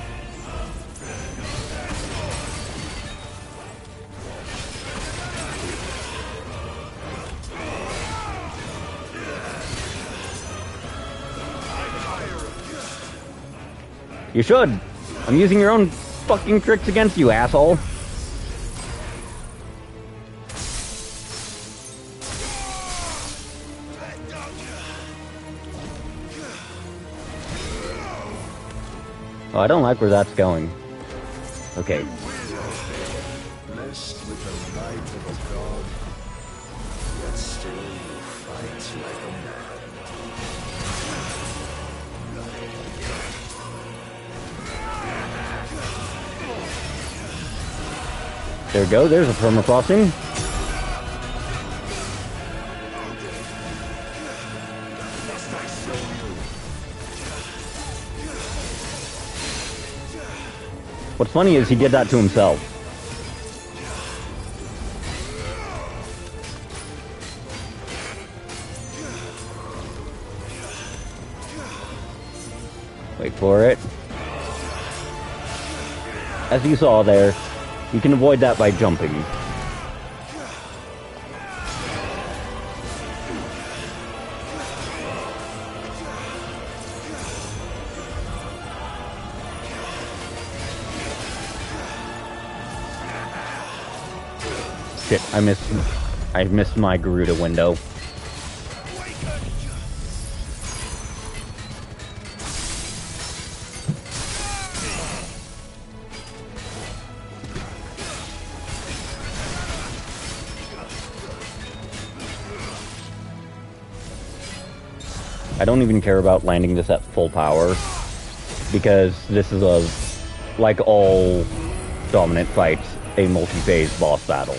You should. I'm using your own fucking tricks against you, asshole. Oh, I don't like where that's going. Okay.
Blessed with the light of a god, yet still you fight like a man.
There we go, there's a permafrosting. What's funny is he did that to himself. Wait for it. As you saw there, you can avoid that by jumping. Shit, I missed my Garuda window. I don't even care about landing this at full power, because this is like all dominant fights, a multi-phase boss battle.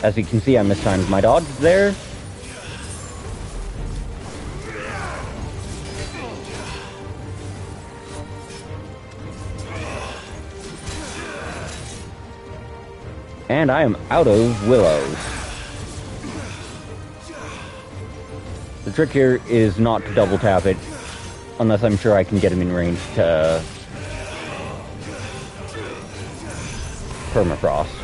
As you can see, I mistimed my dodge there. And I am out of willows. The trick here is not to double tap it, unless I'm sure I can get him in range to permafrost.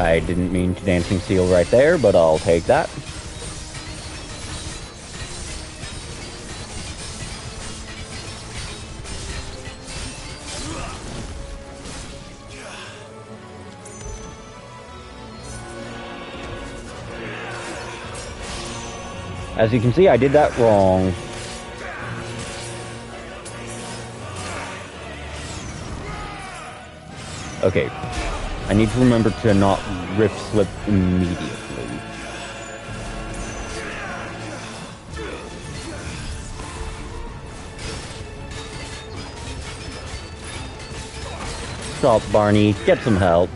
I didn't mean to dancing seal right there, but I'll take that. As you can see, I did that wrong. Okay. I need to remember to not rip slip immediately. Stop, Barney. Get some help.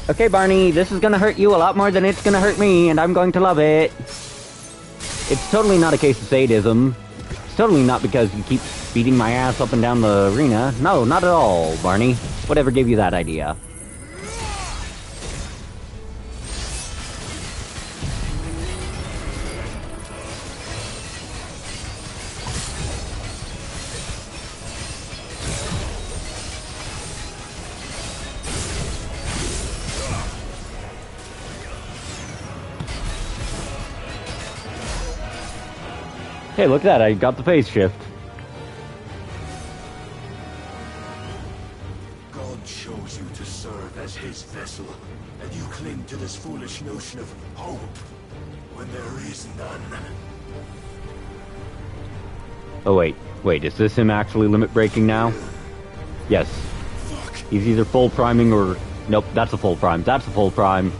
Okay, Barney, this is gonna hurt you a lot more than it's gonna hurt me, and I'm going to love it. It's totally not a case of sadism. It's totally not because you keep beating my ass up and down the arena. No, not at all, Barney. Whatever gave you that idea? Hey, look at that, I got the phase shift.
God chose you to serve as his vessel, and you cling to this foolish notion of hope when there is none.
Oh wait, is this him actually limit breaking now? Yes.
Fuck.
He's either full priming or... Nope, that's a full prime. That's a full prime.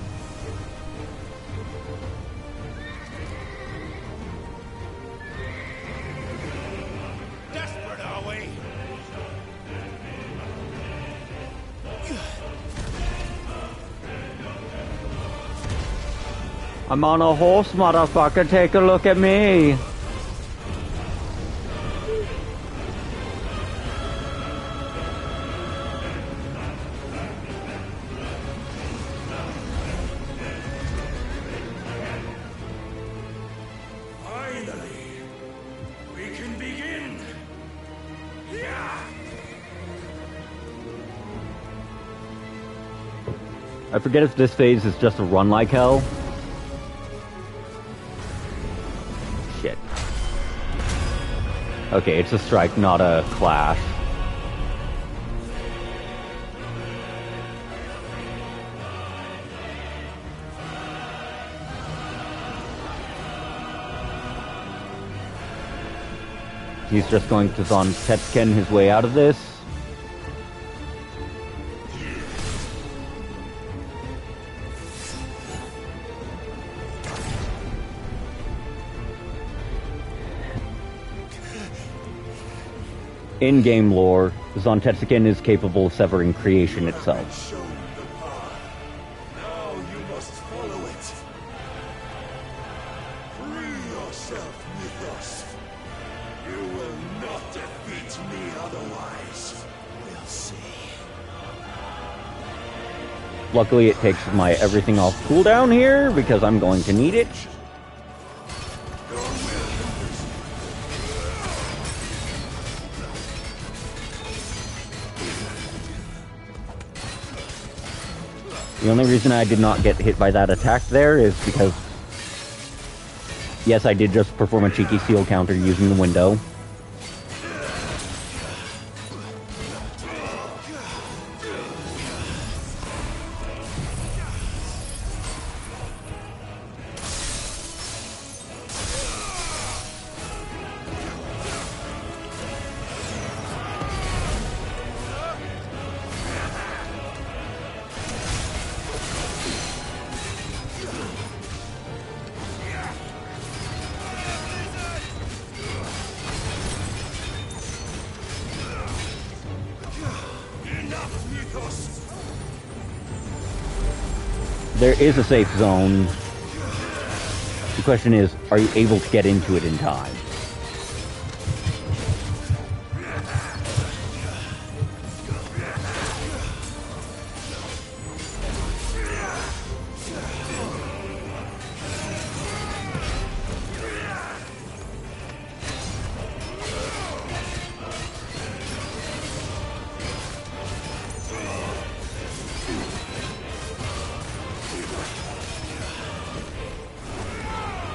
I'm on a horse, motherfucker. Take a look at me.
Finally, we can begin. Yeah.
I forget if this phase is just a run like hell. Shit. Okay, it's a strike, not a clash. He's just going to Zon Tetsken his way out of this. In-game lore, Zon Tetsken is capable of severing creation itself.
Shown the path. Now you must follow it. Free yourself, Mythos. You will not defeat me otherwise. We'll see.
Luckily, it takes my everything off cooldown here, because I'm going to need it. The only reason I did not get hit by that attack there is because, yes, I did just perform a cheeky seal counter using the window. There is a safe zone. The question is, are you able to get into it in time?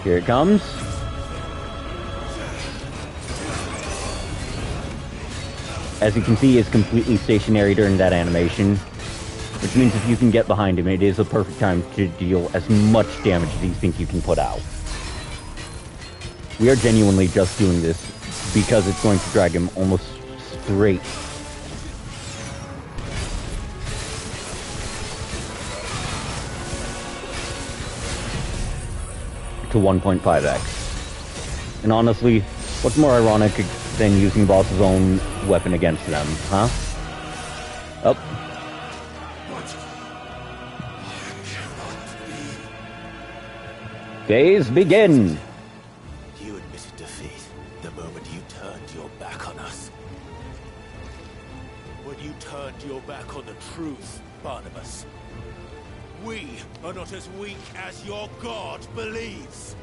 Here it comes. As you can see, it's completely stationary during that animation, which means if you can get behind him, it is a perfect time to deal as much damage as you think you can put out. We are genuinely just doing this because it's going to drag him almost straight to 1.5x. And honestly, what's more ironic than using the boss's own weapon against them, huh? Oh. Phase begin!
You admitted defeat the moment you turned your back on us. When you turned your back on the truth, Barnabas. We are not as weak as your god believes.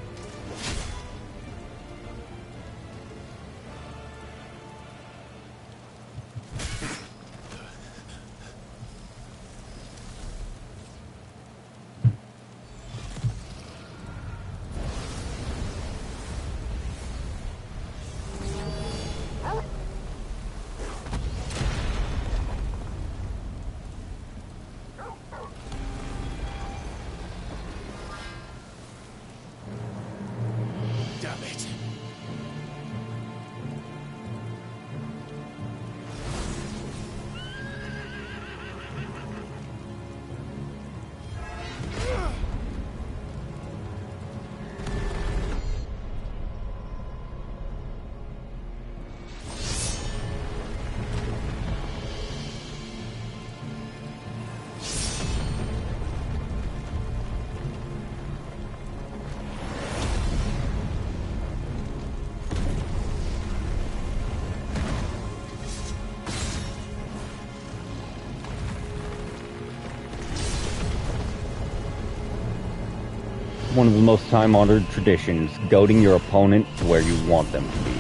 one of the most time-honored traditions, goading your opponent to where you want them to be.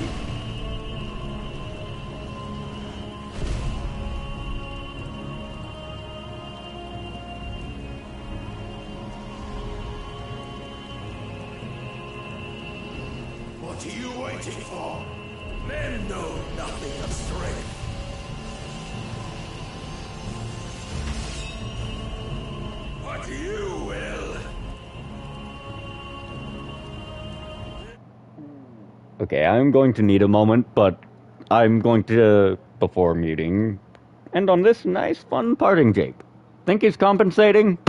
What are you waiting for? Men know nothing of strength. What you will.
Okay, I'm going to need a moment, but I'm going to, before muting, end on this nice, fun parting Jake. Think he's compensating?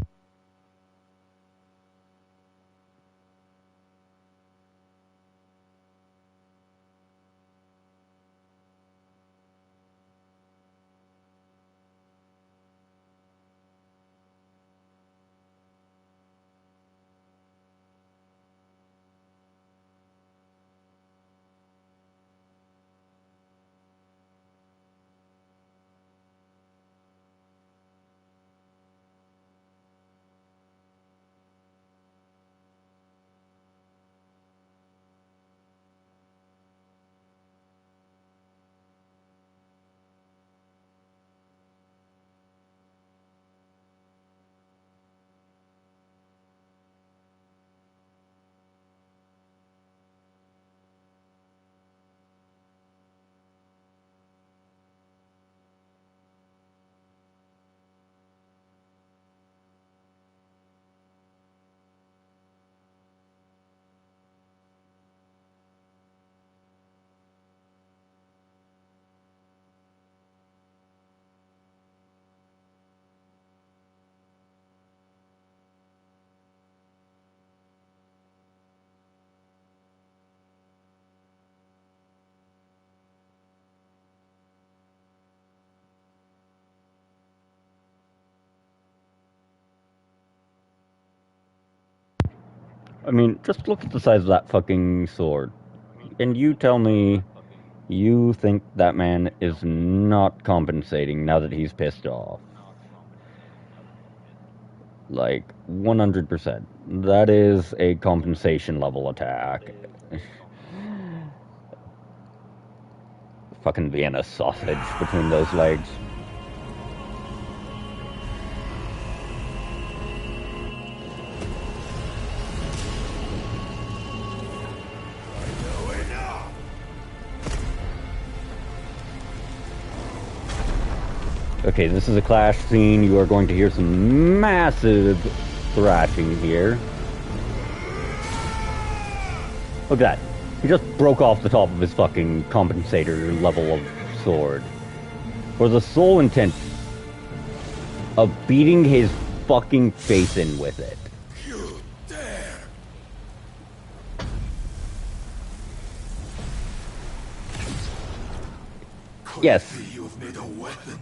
I mean, just look at the size of that fucking sword. And you tell me you think that man is not compensating now that he's pissed off. Like, 100%. That is a compensation level attack. Fucking Vienna sausage between those legs. Okay, this is a clash scene. You are going to hear some massive thrashing here. Look at that. He just broke off the top of his fucking compensator level of sword. For the sole intent of beating his fucking face in with it.
You dare!
Yes.
You've made a weapon.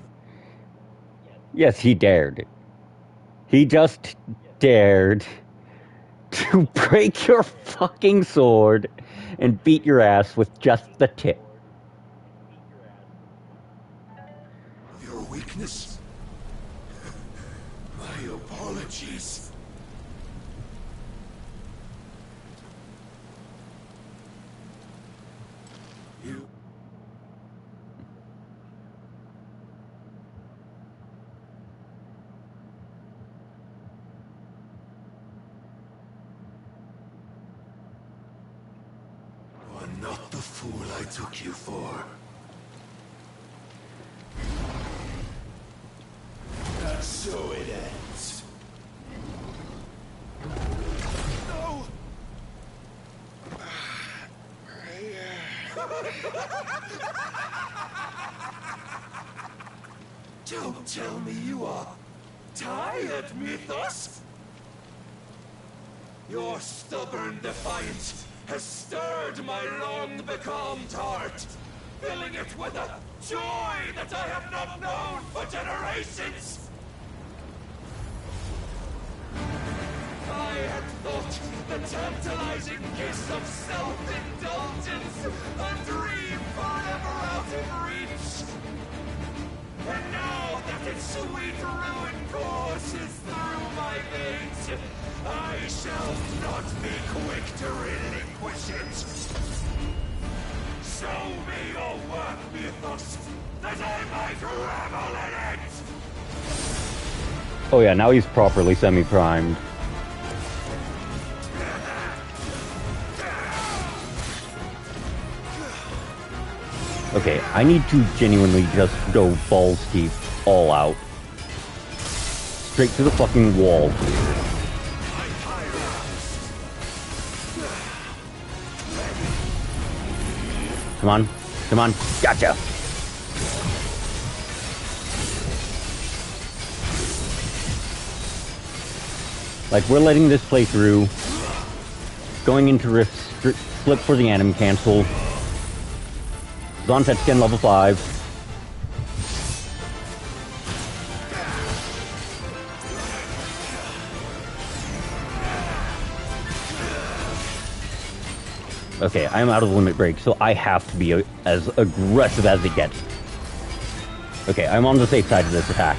Yes, he dared. He just dared to break your fucking sword and beat your ass with just the tip.
Your weakness? My apologies. You... are not the fool I took you for. And so it ends. No! Don't tell me you are tired, Mythos! Your stubborn defiance has stirred my long-becalmed heart, filling it with a joy that I have not known for generations! I had thought the tantalizing kiss of self-indulgence a dream forever out of reach. And now that its sweet ruin courses through my veins, I shall not be quick to relinquish it. Show me your work, Mythos, that I might revel in it!
Oh yeah, now he's properly semi-primed. Okay, I need to genuinely just go balls deep, all out. Straight to the fucking wall. Come on, come on, gotcha! Like, we're letting this play through, going into Rift, flip for the anim cancel, Zontet skin level 5. Okay, I am out of limit break, so I have to be as aggressive as it gets. Okay, I'm on the safe side of this attack.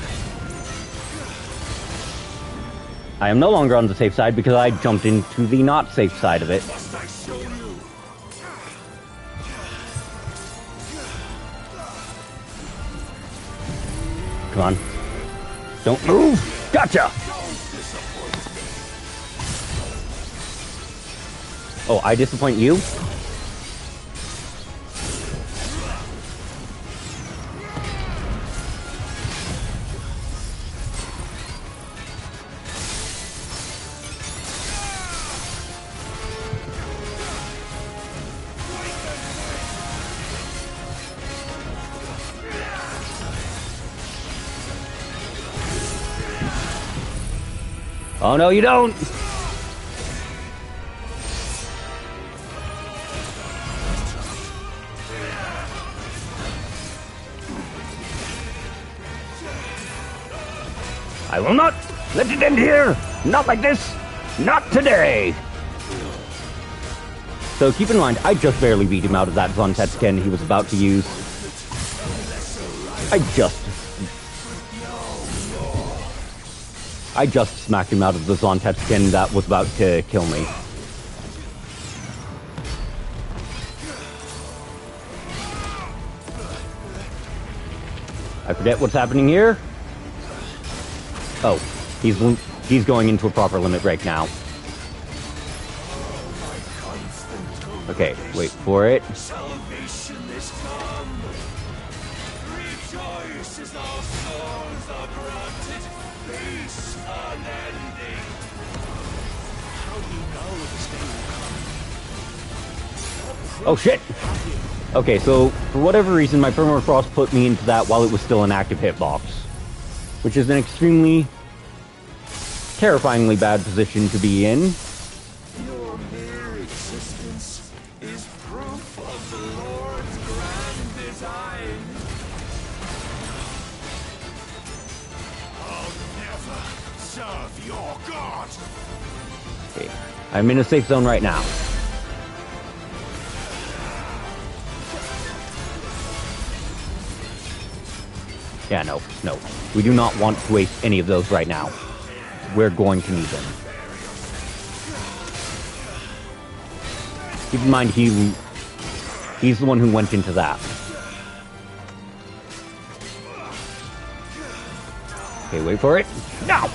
I am no longer on the safe side because I jumped into the not safe side of it. Come on. Don't move! Gotcha! Oh, I disappoint you? Oh no, you don't! I will not let it end here! Not like this! Not today! So keep in mind, I just barely beat him out of that Zontet skin he was about to use. I just smacked him out of the Zontet skin that was about to kill me. I forget what's happening here. Oh, he's going into a proper limit break now. Okay, wait for it.
Salvation is come. Rejoice as our souls are granted peace unending. How do you know this day will come?
Oh shit! Okay, so for whatever reason, my permafrost put me into that while it was still an active hitbox, which is an extremely terrifyingly bad position to be in.
Your mere existence is proof of the Lord's grand design. I'll never serve your God.
Okay, I'm in a safe zone right now. Yeah, no. We do not want to waste any of those right now. We're going to need them. Keep in mind, he's the one who went into that. Okay, wait for it. Now!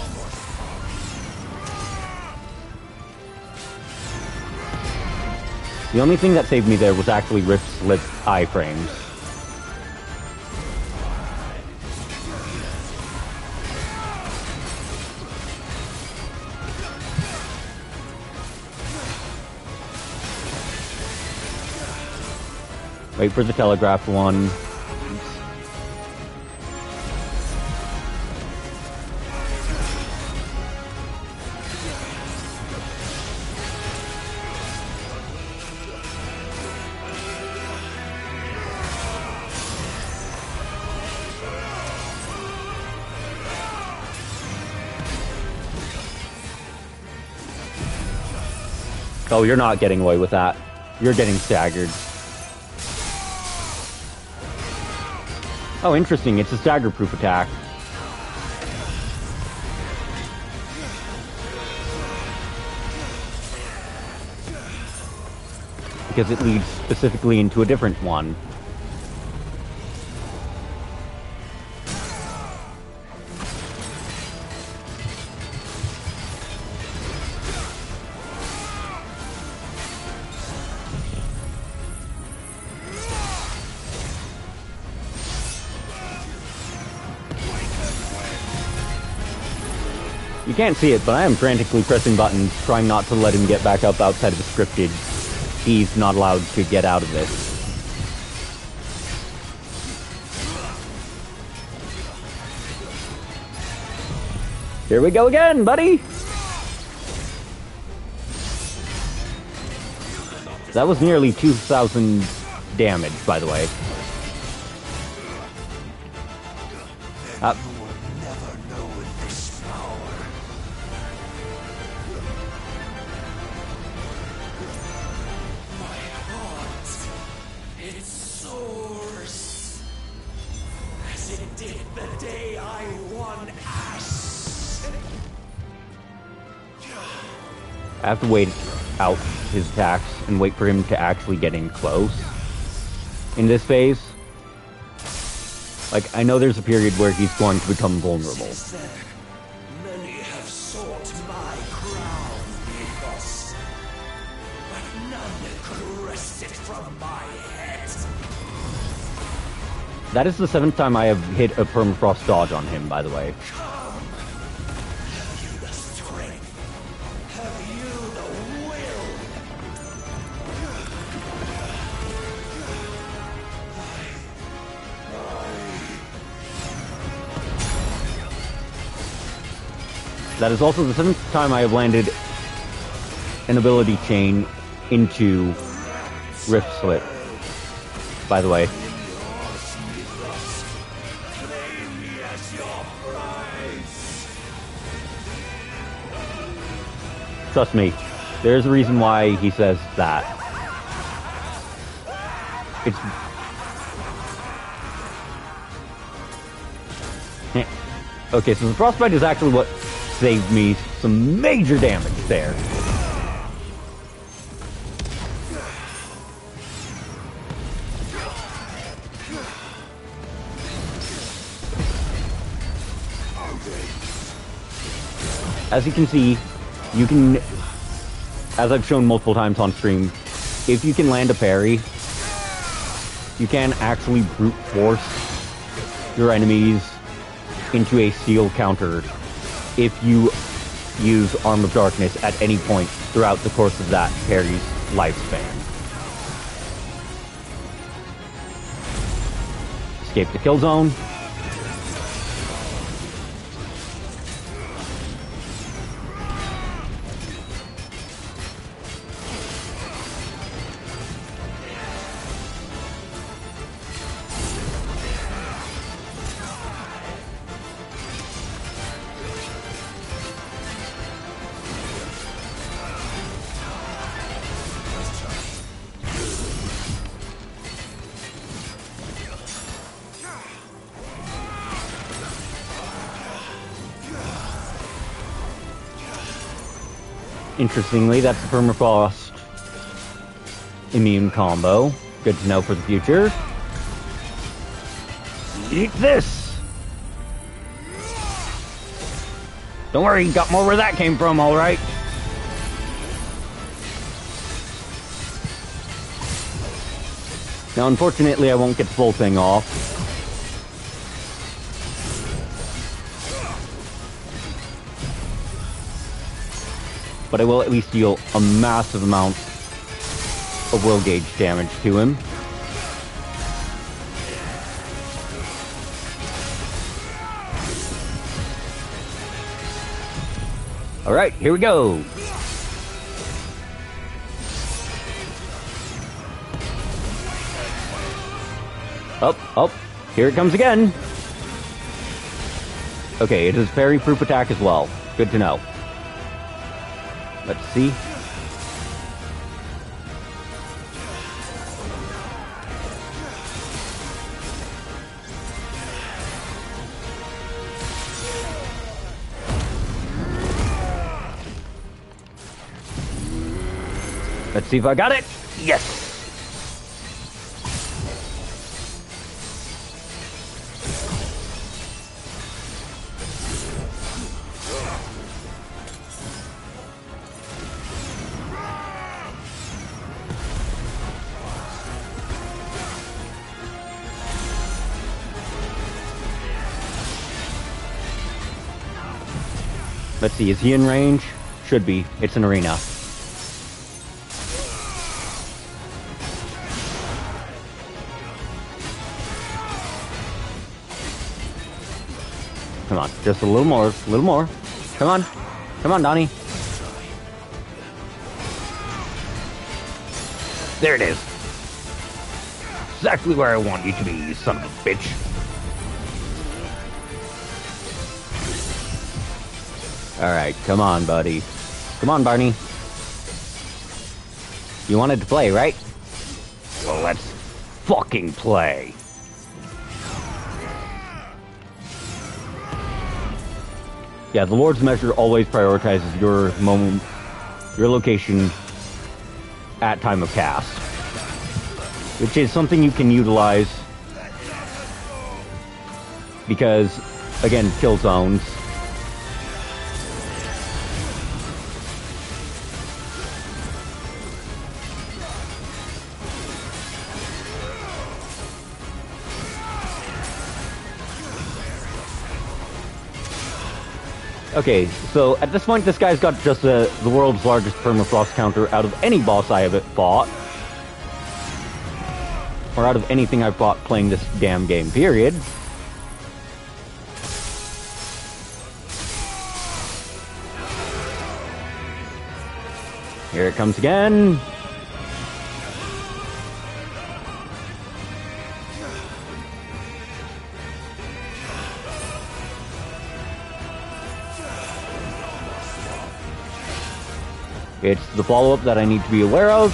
The only thing that saved me there was actually Rift's lip iframes. Wait for the telegraph one. Oh, you're not getting away with that. You're getting staggered. Oh, interesting. It's a stagger-proof attack. because it leads specifically into a different one. You can't see it, but I am frantically pressing buttons, trying not to let him get back up outside of the scripted. He's not allowed to get out of this. Here we go again, buddy! That was nearly 2,000 damage, by the way. I have to wait out his attacks and wait for him to actually get in close in this phase. Like, I know there's a period where he's going to become vulnerable.
Many have sought my crown, Mythos, but none could wrest it from my head.
That is the 7th time I have hit a permafrost dodge on him, by the way. That is also the 7th time I have landed an ability chain into Rift Slip, by the way. Trust me, there's a reason why he says that. It's... Okay, so the frostbite is actually what saved me some major damage there. As you can see, you can, as I've shown multiple times on stream, if you can land a parry, you can actually brute force your enemies into a steel counter if you use Arm of Darkness at any point throughout the course of that parry's lifespan. Escape the kill zone. Interestingly, that's the permafrost immune combo. Good to know for the future. Eat this! Don't worry, got more where that came from, alright? Now, unfortunately, I won't get the full thing off. But I will at least deal a massive amount of will gauge damage to him. Alright, here we go! Up, here it comes again! Okay, it is parry-proof attack as well. Good to know. Let's see. Let's see if I got it. Yes. Let's see, is he in range? Should be. It's an arena. Come on, just a little more, a little more. Come on. Come on, Donnie. There it is. Exactly where I want you to be, you son of a bitch. Alright, come on, buddy. Come on, Barney. You wanted to play, right? Well, let's fucking play. Yeah, the Lord's Measure always prioritizes your moment, your location at time of cast, which is something you can utilize because, again, kill zones. Okay, so at this point, this guy's got just the world's largest permafrost counter out of any boss I have fought. Or out of anything I've fought playing this damn game, period. Here it comes again. It's the follow-up that I need to be aware of.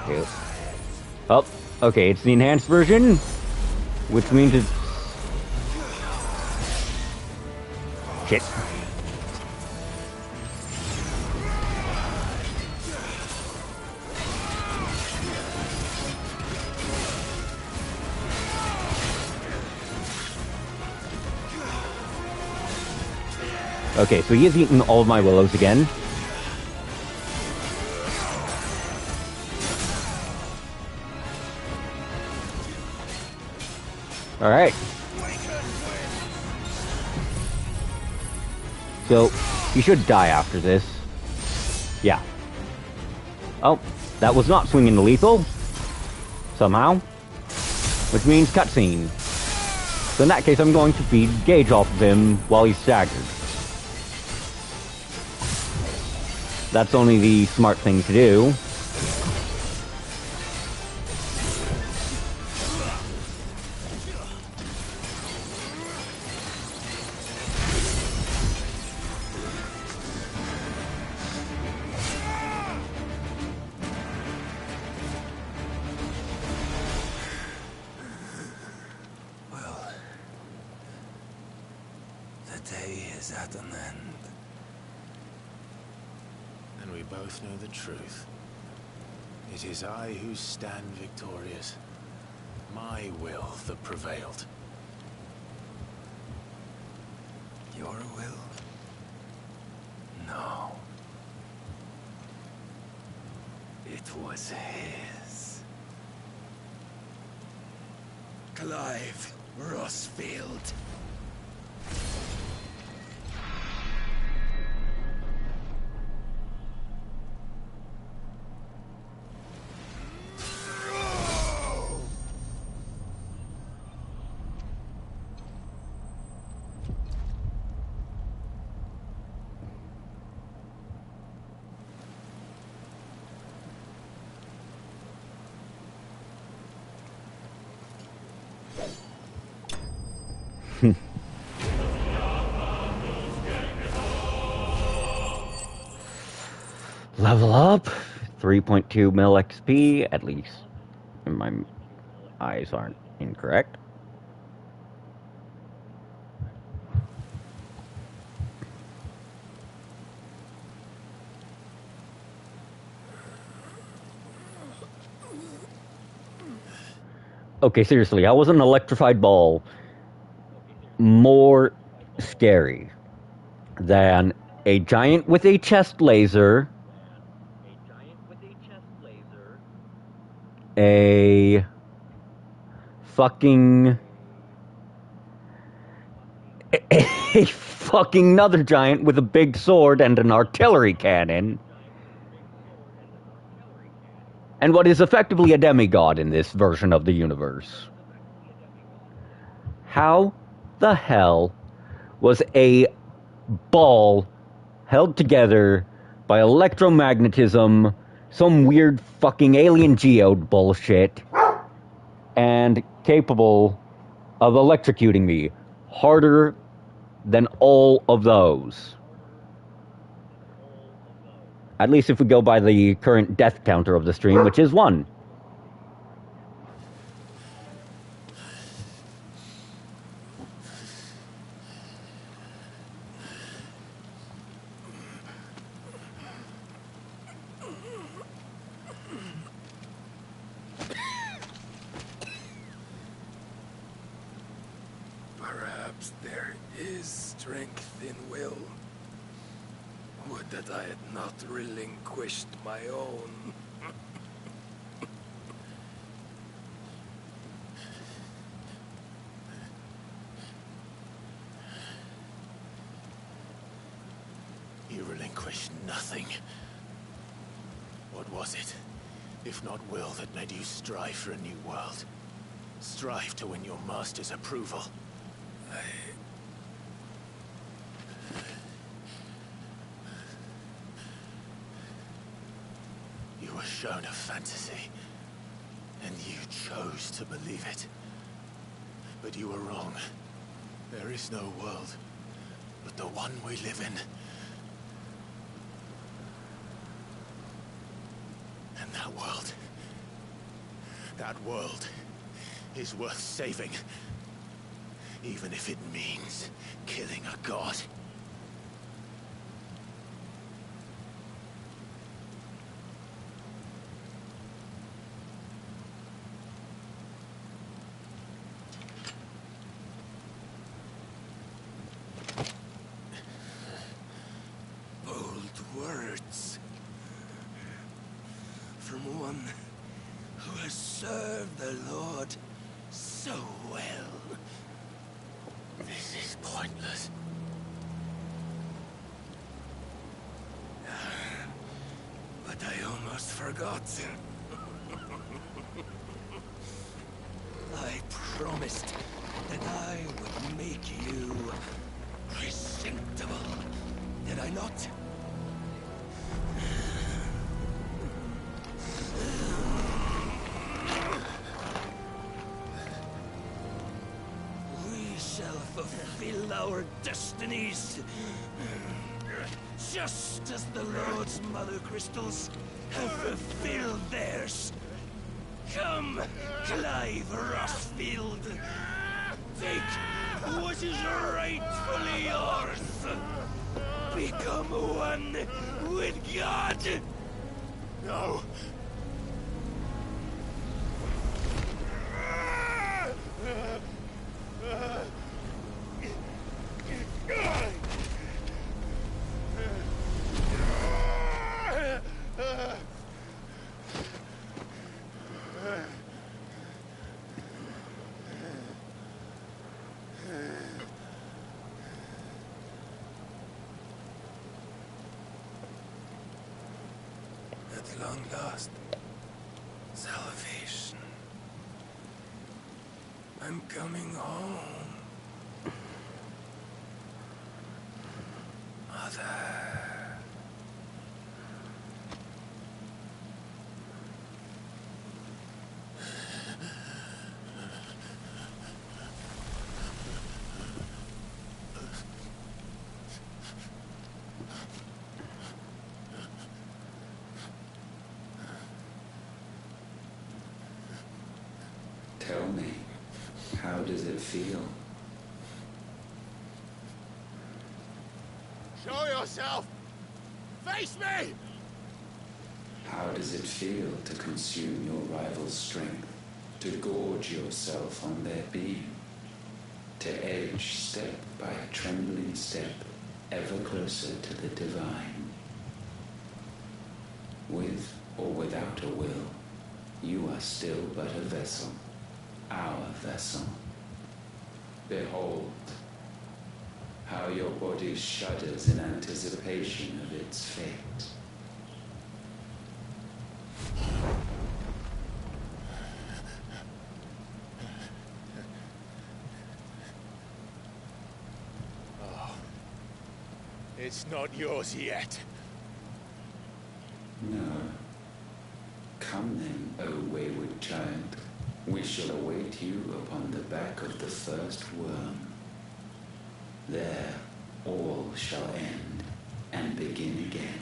Okay. Oh, okay, it's the enhanced version, which means it's... Shit. Okay, so he has eaten all of my willows again. Alright. So, he should die after this. Yeah. Oh, that was not swinging to lethal. Somehow. Which means cutscene. So in that case, I'm going to feed Gage off of him while he's staggered. That's only the smart thing to do.
Well, the day is at an end.
And we both know the truth. It is I who stand victorious. My will that prevailed.
Your will? No. It was his. Clive Rossfield.
Level up. 3.2 mil XP, at least. My eyes aren't incorrect. Okay, seriously, how was an electrified ball more scary than a giant with a chest laser, a fucking a fucking another giant with a big sword and an artillery cannon, and what is effectively a demigod in this version of the universe? How the hell was a ball held together by electromagnetism, some weird fucking alien geode bullshit, and capable of electrocuting me harder than all of those? At least if we go by the current death counter of the stream, which is 1.
Perhaps there is strength in will. Would that I had not relinquished my own.
You relinquished nothing. What was it, if not will, that made you strive for a new world? Strive to win your master's approval? You were shown a fantasy, and you chose to believe it. But you were wrong. There is no world but the one we live in. And that world is worth saving. Even if it means killing a god.
Bold words. From one who has served the Lord so well.
This is pointless.
But I almost forgot. I promised that I would make you presentable. Did I not? We shall fulfill our destinies. Just as the Lord's Mother Crystals have fulfilled theirs. Come, Clive Rossfield. Take what is rightfully yours. Become one with God.
No!
At long last, salvation. I'm coming home. Mother.
Tell me, how does it feel?
Show yourself! Face me!
How does it feel to consume your rival's strength? to gorge yourself on their beam, to edge step by trembling step ever closer to the divine. With or without a will, you are still but a vessel, our vessel. Behold, how your body shudders in anticipation of its fate.
It's not yours yet.
No. Come then, O wayward child. We shall await you upon the back of the first worm. There all shall end and begin again.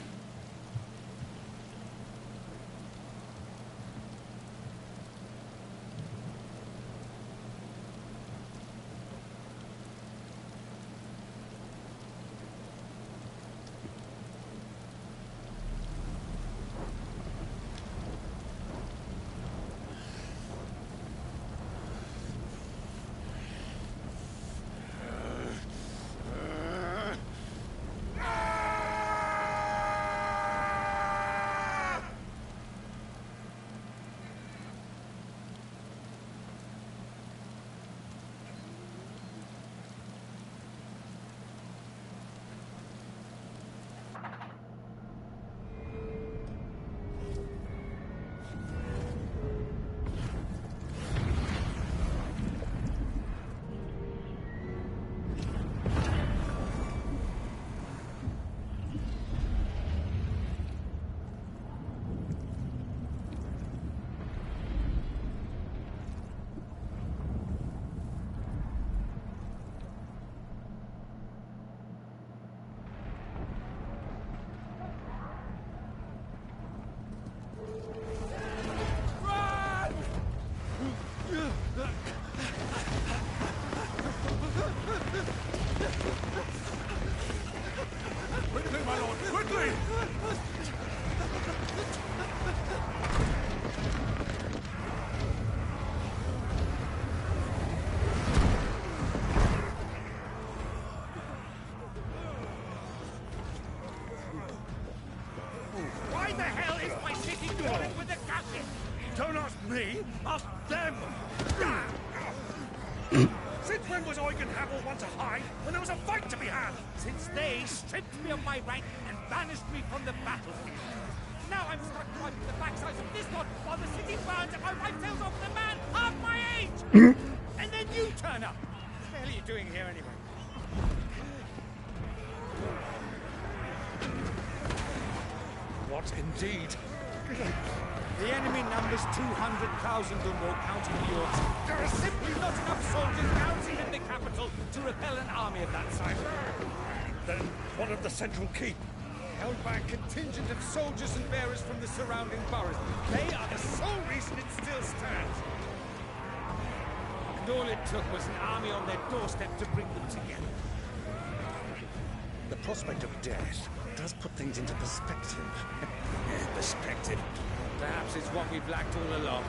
Don't ask me, ask them! Since when was Eugenhabel one to hide when there was a fight to be had?
Since they stripped me of my rank and banished me from the battlefield. Now I'm stuck wiping the backsides of this lot while the city burns and my wife tells off the man half my age! And then you turn up! What the hell are you doing here anyway?
What indeed?
The enemy numbers 200,000 or more, counting the Orcs. There are simply not enough soldiers garrisoned in the capital to repel an army of that size.
Then what of the central keep?
Held by a contingent of soldiers and bearers from the surrounding boroughs. They are the sole reason it still stands. And all it took was an army on their doorstep to bring them together.
The prospect of death does put things into perspective.
Perspective. Perhaps it's what we've lacked all along.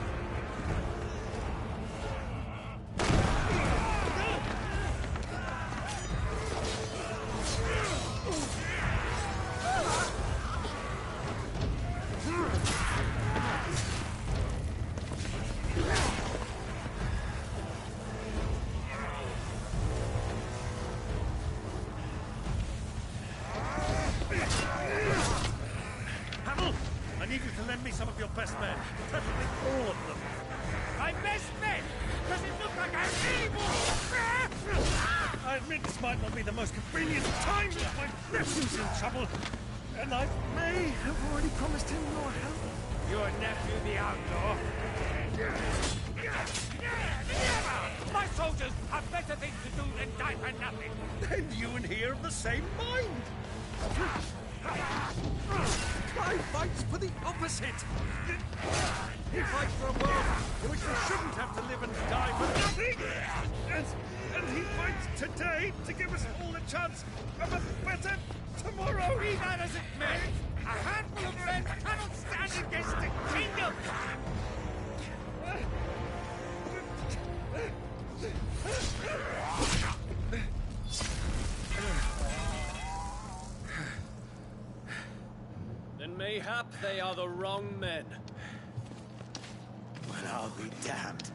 Some of your best men. Preferably all of them.
My best men? Does it look like I'm evil?
I admit this might not be the most convenient time, but my nephew's in trouble. And I may have already promised him your help.
Your nephew, the outlaw? Never! My soldiers have better things to do than die for nothing.
Then you and he are of the same mind. Clive fights for the opposite. He fights for a world in which we shouldn't have to live and die for nothing. And he fights today to give us all a chance of a better tomorrow.
Be that as it may, a handful of men cannot stand against a kingdom.
Then mayhap they are the wrong men.
Well, I'll be damned.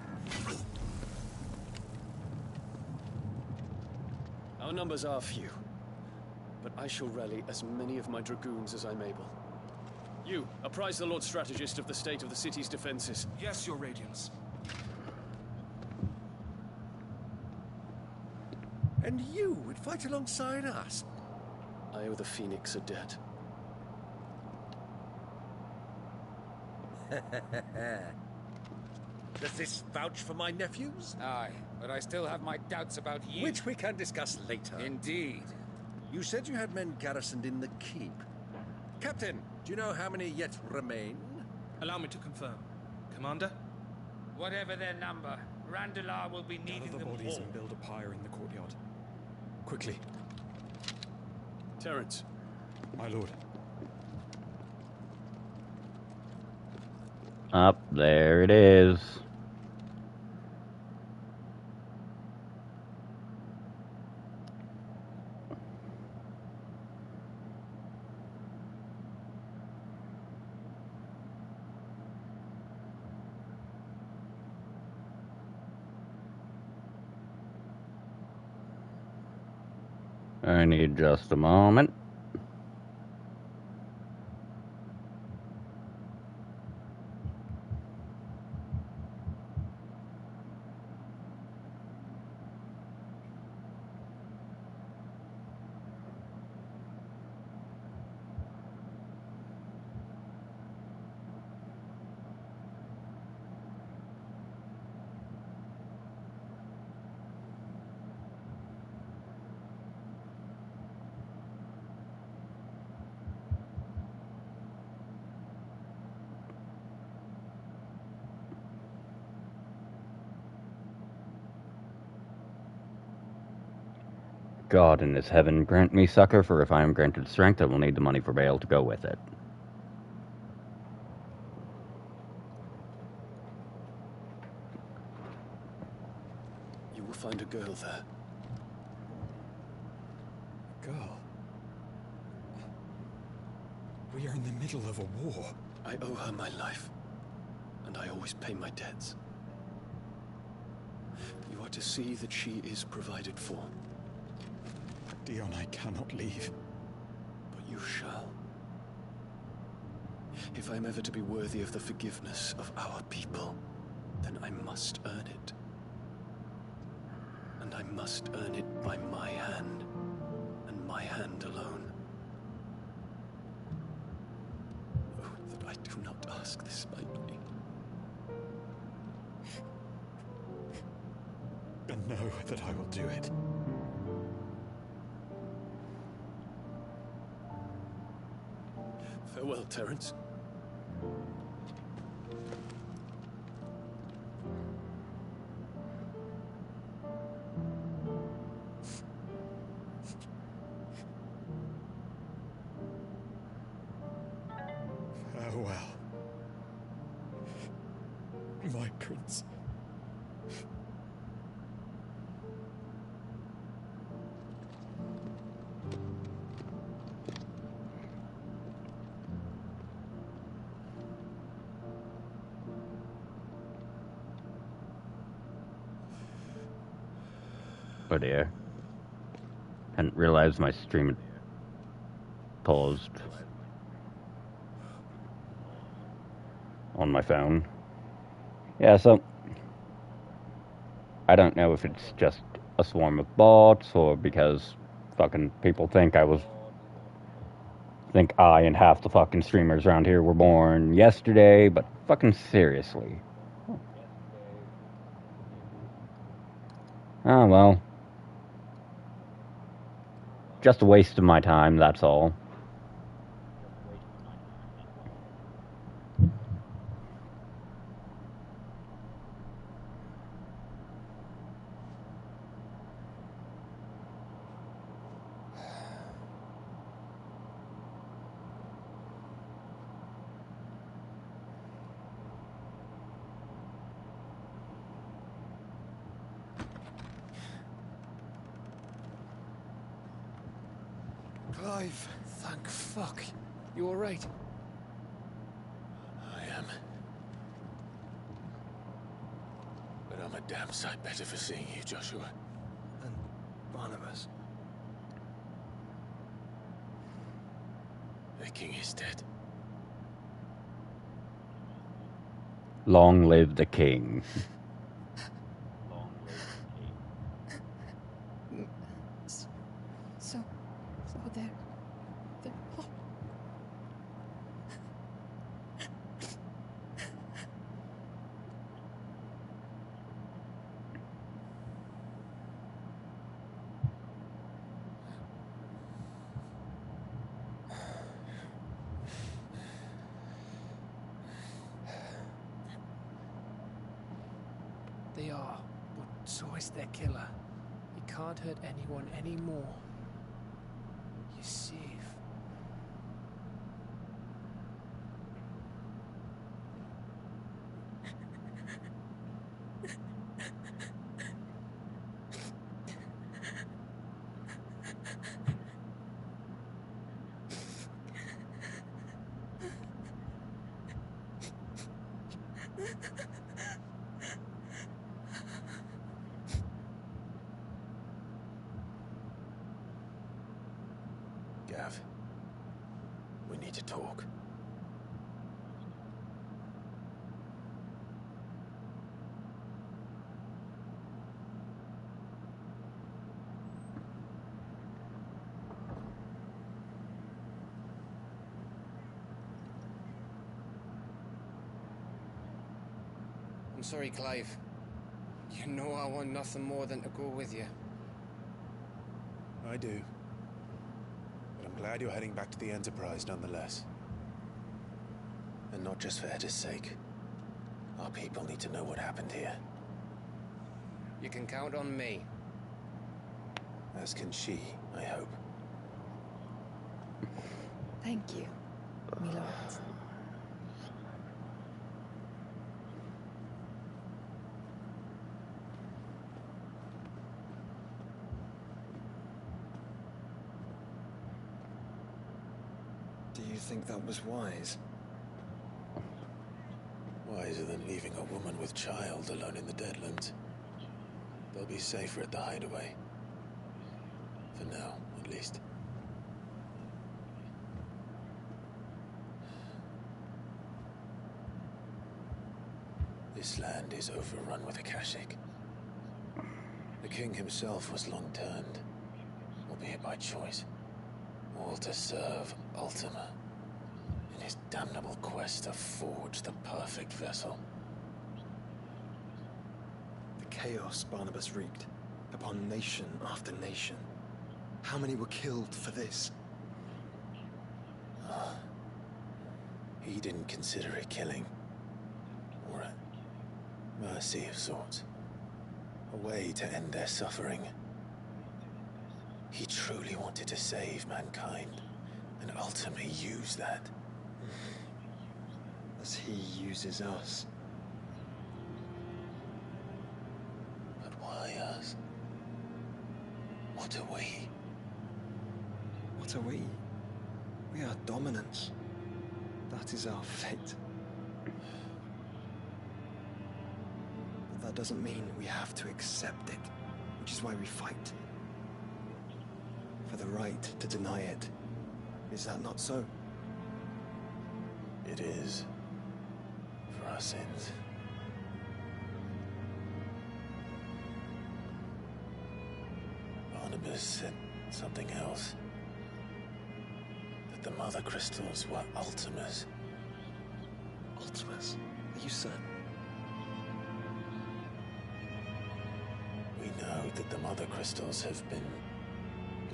Our numbers are few, but I shall rally as many of my dragoons as I'm able. You, apprise the Lord Strategist of the state of the city's defenses.
Yes, Your Radiance.
And you would fight alongside us?
I owe the Phoenix a debt.
Does this vouch for my nephews?
Aye, but I still have my doubts about you.
Which we can discuss later.
Indeed.
You said you had men garrisoned in the keep. Captain, do you know how many yet remain?
Allow me to confirm. Commander?
Whatever their number, Randalar will be needing
Gather the
them
bodies
all.
and build a pyre in the courtyard. Quickly.
Terence,
My lord.
Up there it is. I need just a moment. God in his heaven, grant me succor, for if I am granted strength, I will need the money for bail to go with it.
you will find a girl there.
Girl. We are in the middle of a war.
I owe her my life, and I always pay my debts. You are to see that she is provided for,
Dion, I cannot leave.
but you shall. If I'm ever to be worthy of the forgiveness of our people, then I must earn it. And I must earn it by my hand, and my hand alone. Oh, that I do not ask this lightly.
And know that I will do it.
Farewell, Terence.
Farewell. My prince.
Oh dear. Hadn't realized my stream had paused on my phone. Yeah, so I don't know if it's just a swarm of bots or because fucking people think I and half the fucking streamers around here were born yesterday, but fucking seriously. Oh well. Just a waste of my time, that's all.
Clive, thank fuck. You alright?
I am. But I'm a damn sight better for seeing you, Joshua.
And Barnabas.
The king is dead.
Long live the king.
So they're all...
They are, but so is their killer. He can't hurt anyone anymore. You're safe.
Gav, we need to talk.
I'm sorry, Clive. You know I want nothing more than to go with you.
I do. But I'm glad you're heading back to the Enterprise nonetheless. And not just for Edda's sake. Our people need to know what happened here.
You can count on me.
As can she, I hope.
Thank you, Milord.
Do you think that was wise?
Wiser than leaving a woman with child alone in the Deadlands. They'll be safer at the hideaway. For now, at least. This land is overrun with Akashic. The king himself was long turned, albeit by choice, all to serve Ultima in his damnable quest to forge the perfect vessel.
The chaos Barnabas wreaked upon nation after nation. How many were killed for this?
He didn't consider it killing. Or a mercy of sorts. A way to end their suffering. He truly wanted to save mankind, and ultimately use that.
As he uses us.
But why us? What are we?
What are we? We are dominance. That is our fate. But that doesn't mean we have to accept it, which is why we fight. For the right to deny it. Is that not so?
It is. For our sins. Barnabas said something else. That the Mother Crystals were Ultimas.
Ultimas? Are you certain?
We know that the Mother Crystals have been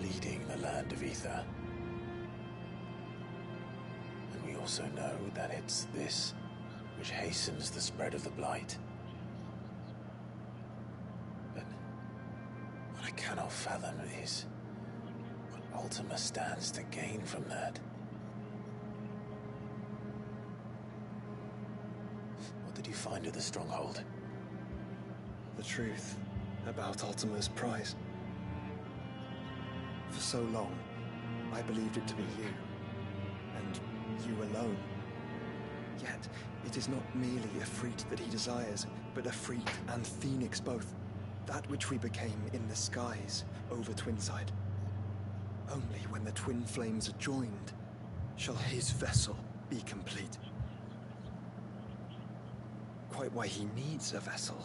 leading the land of Ether. And we also know that it's this which hastens the spread of the Blight. But what I cannot fathom is what Ultima stands to gain from that. What did you find at the Stronghold?
The truth about Ultima's prize. For so long,
I believed it to be you, and you alone. Yet, it is not merely a Efreet that he desires, but Efreet and Phoenix both. That which we became in the skies over Twinside. Only when the twin flames are joined shall his vessel be complete. Quite why he needs a vessel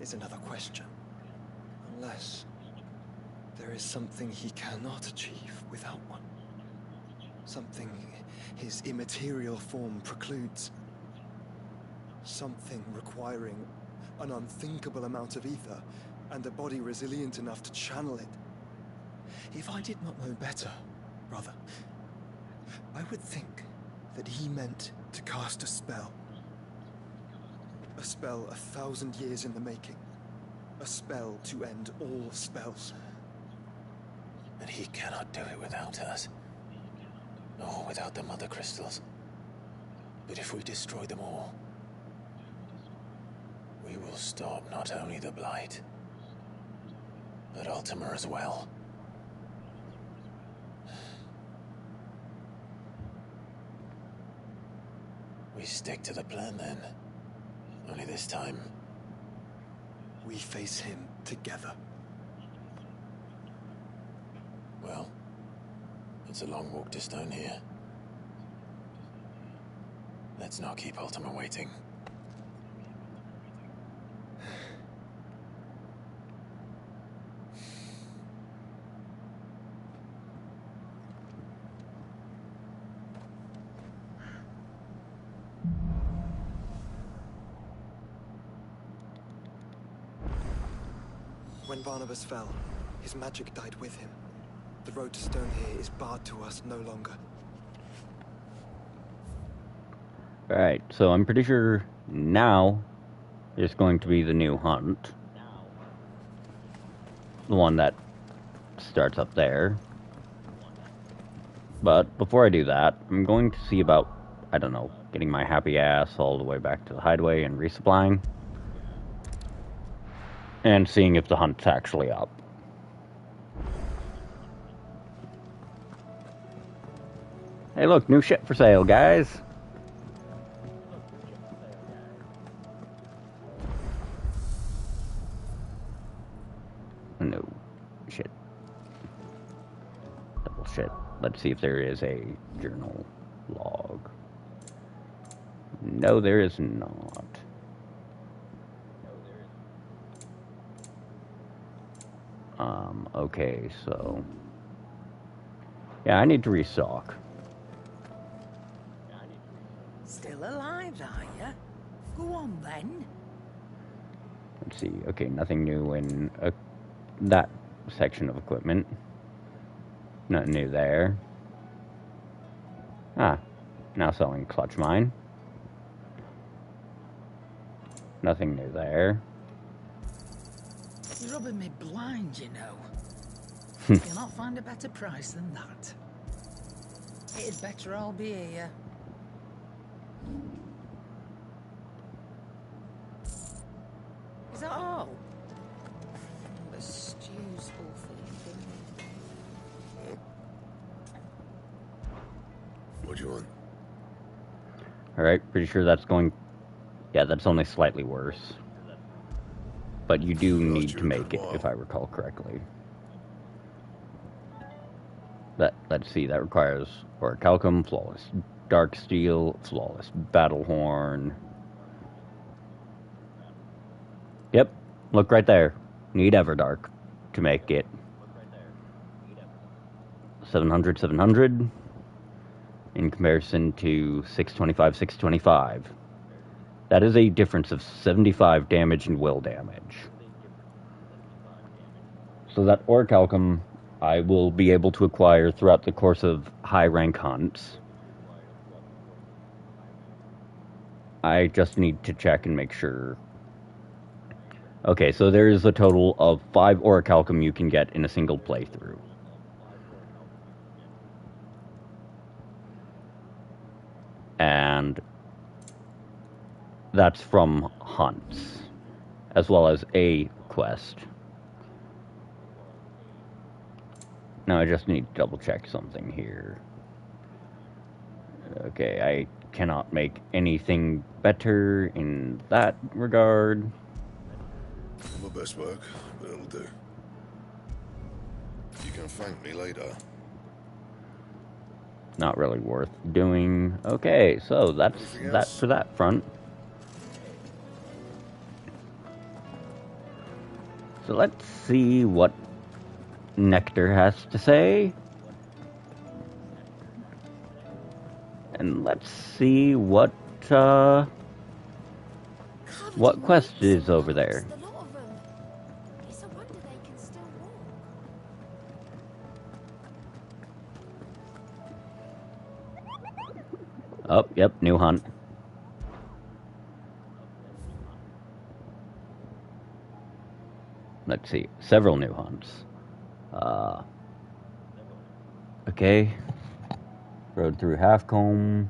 is another question. Unless there is something he cannot achieve without one. Something his immaterial form precludes. Something requiring an unthinkable amount of ether and a body resilient enough to channel it. If I did not know better, brother, I would think that he meant to cast a spell. A spell 1,000 years in the making. A spell to end all spells.
And he cannot do it without us. Or without the Mother Crystals. But if we destroy them all, we will stop not only the Blight, but Ultima as well. We stick to the plan then. Only this time,
we face him together.
Well, it's a long walk to Stone here. Let's not keep Ultima waiting.
When Barnabas fell, his magic died with him. The road to Stone here is barred to us no longer.
Alright, so I'm pretty sure now is going to be the new hunt. The one that starts up there. But before I do that, I'm going to see about, I don't know, getting my happy ass all the way back to the hideaway and resupplying. And seeing if the hunt's actually up. Hey look, new shit for sale, guys! No. Shit. Double shit. Let's see if there is a journal log. No, there is not. Okay, so... yeah, I need to restock.
Still alive, are ya? Go on, then.
Let's see. Okay, nothing new in that section of equipment. Nothing new there. Ah, now selling clutch mine. Nothing new there.
You're rubbing me blind, you know. You'll not find a better price than that. It'd better all be here. Is that all? The stew's awfully thin.
What do you want?
Alright, pretty sure that's going... yeah, that's only slightly worse. But you do need to make it, if I recall correctly. Let's see, that requires Orichalcum, Flawless Dark Steel, Flawless Battlehorn. Yep, look right there. Need Everdark to make it. 700, 700. In comparison to 625, 625. That is a difference of 75 damage and will damage. So that Orichalcum I will be able to acquire throughout the course of high rank hunts. I just need to check and make sure. Okay, so there is a total of 5 Orichalcum you can get in a single playthrough. And that's from hunts, as well as a quest. No, I just need to double check something here. Okay, I cannot make anything better in that regard.
My best work, but it'll do. You can thank me later.
Not really worth doing. Okay, so that's that for that front. So let's see what Nectar has to say. And let's see what quest is over there. Oh, yep, new hunt. Let's see, several new hunts. Okay. Rode through Halfcombe.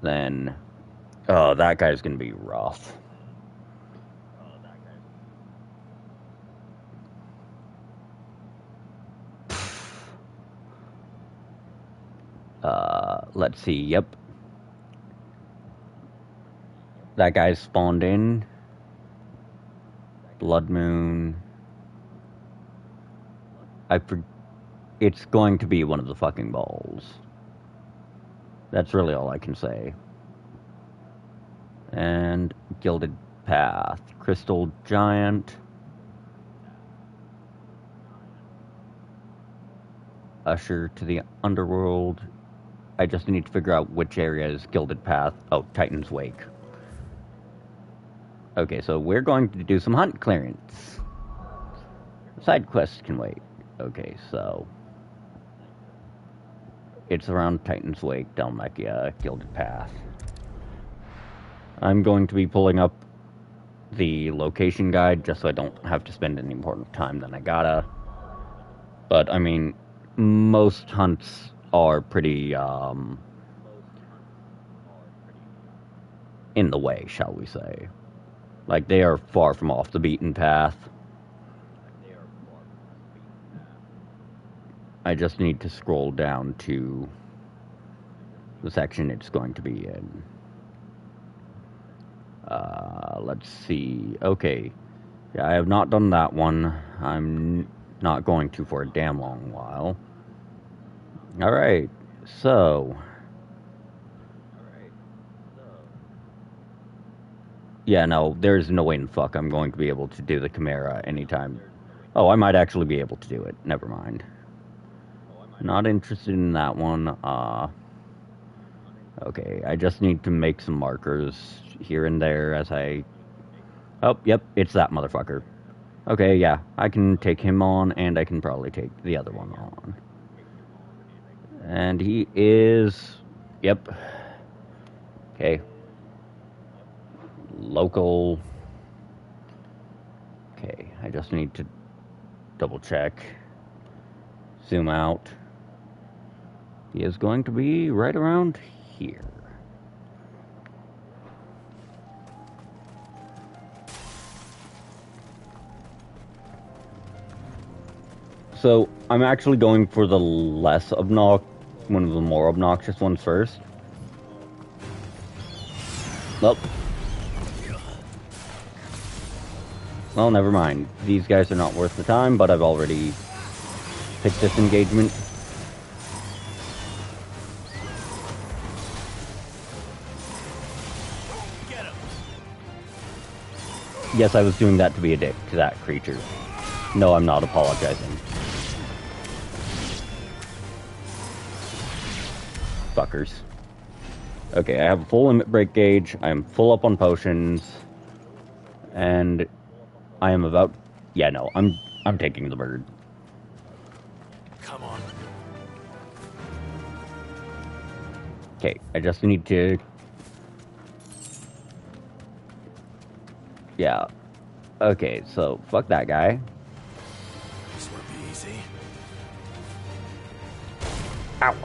Then, oh, that guy's gonna be rough. Let's see, yep. That guy's spawned in. Blood Moon. It's going to be one of the fucking balls. That's really all I can say. And Gilded Path. Crystal Giant. Usher to the Underworld. I just need to figure out which area is Gilded Path. Oh, Titan's Wake. Okay, so we're going to do some hunt clearance. Side quests can wait. Okay, so it's around Titan's Wake, Dalmekia, Gilded Path. I'm going to be pulling up the location guide just so I don't have to spend any more time than I gotta. But, I mean, most hunts are pretty, in the way, shall we say. Like, they are far from off the beaten path. I just need to scroll down to the section it's going to be in. Let's see. Okay. Yeah, I have not done that one. I'm not going to for a damn long while. Alright, so... Yeah, no, there's no way in fuck I'm going to be able to do the Chimera anytime. Oh, I might actually be able to do it. Never mind. Not interested in that one. Okay, I just need to make some markers here and there as I... Oh, yep, it's that motherfucker. Okay, yeah, I can take him on, and I can probably take the other one on. And he is... Yep. Okay. Local... Okay, I just need to double check. Zoom out. He is going to be right around here. So, I'm actually going for the less one of the more obnoxious ones first. Well, never mind. These guys are not worth the time, but I've already picked this engagement. Yes, I was doing that to be a dick to that creature. No, I'm not apologizing. Fuckers. Okay, I have a full limit break gauge, I am full up on potions, and I am about... Yeah, no, I'm taking the bird.
Come on.
Okay, I just need to... Yeah. Okay, so fuck that guy.
This won't be easy.
Ow.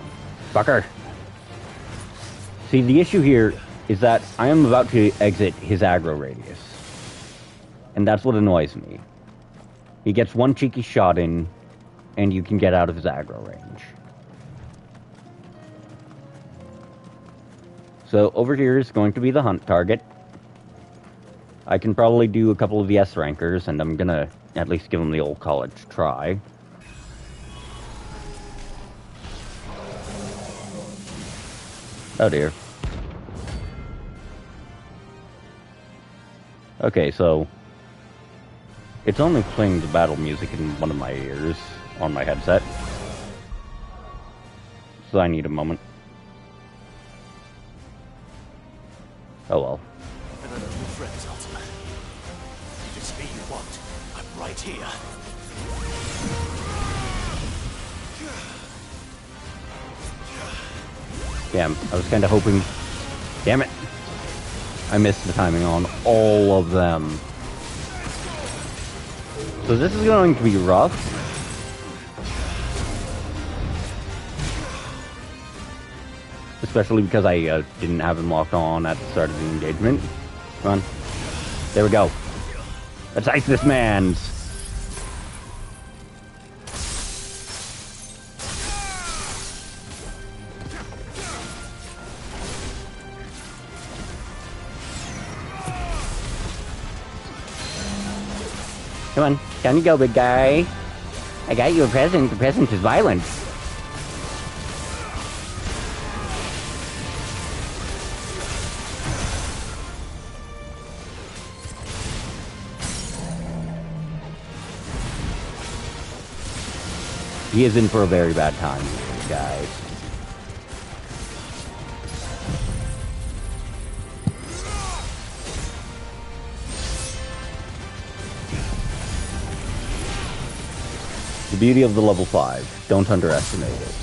Fucker. See, the issue here is that I am about to exit his aggro radius. And that's what annoys me. He gets one cheeky shot in, and you can get out of his aggro range. So over here is going to be the hunt target. I can probably do a couple of the S rankers, and I'm gonna at least give him the old college try. Oh dear. Okay, so it's only playing the battle music in one of my ears on my headset. So I need a moment. Oh well.
And I know your friends, Ultima. If it's me you want, I'm right here.
Damn, I was kind of hoping... Damn it! I missed the timing on all of them. So this is going to be rough. Especially because I didn't have him locked on at the start of the engagement. Come on. There we go. Let's ice this man's. Come on, down you go, big guy. I got you a present. The present is violence. He is in for a very bad time, guys. The beauty of the level 5. Don't underestimate it.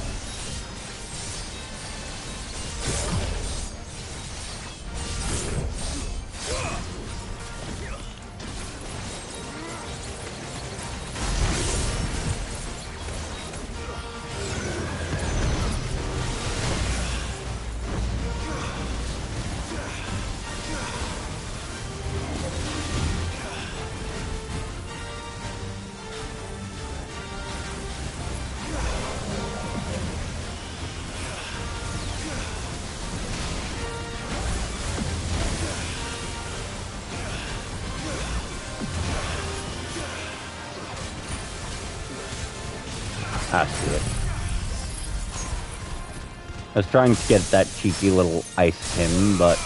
I was trying to get that cheeky little ice him, but...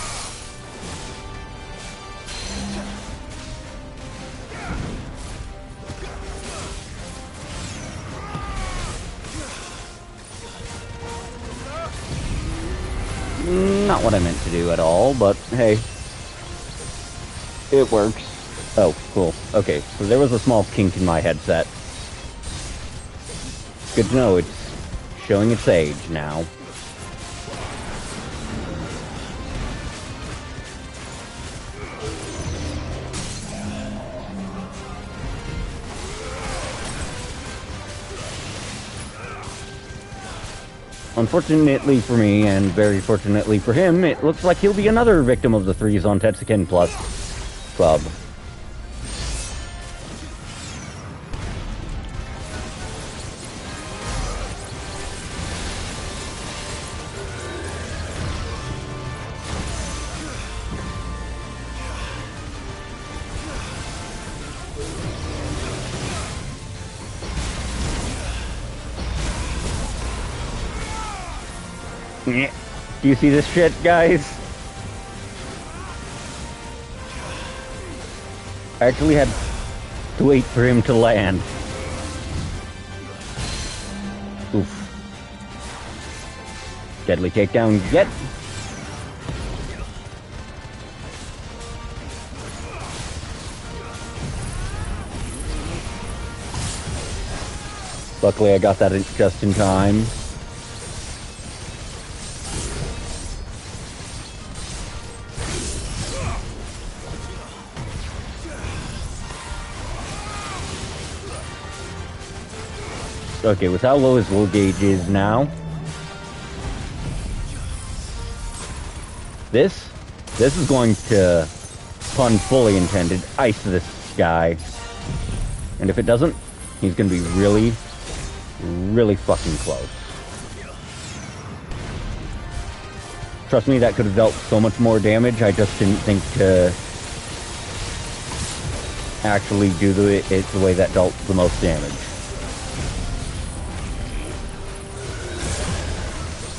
Not what I meant to do at all, but hey. It works. Oh, cool. Okay, so there was a small kink in my headset. Good to know it's showing its age now. Unfortunately for me, and very fortunately for him, it looks like he'll be another victim of the Threes on Tetsuken Plus Club. Do you see this shit, guys? I actually had to wait for him to land. Oof. Deadly takedown yet. Luckily I got that just in time. Okay, with how low his will gauge is now, this is going to, pun fully intended, ice this guy. And if it doesn't, he's gonna be really, really fucking close. Trust me, that could have dealt so much more damage. I just didn't think to actually do it the way that dealt the most damage.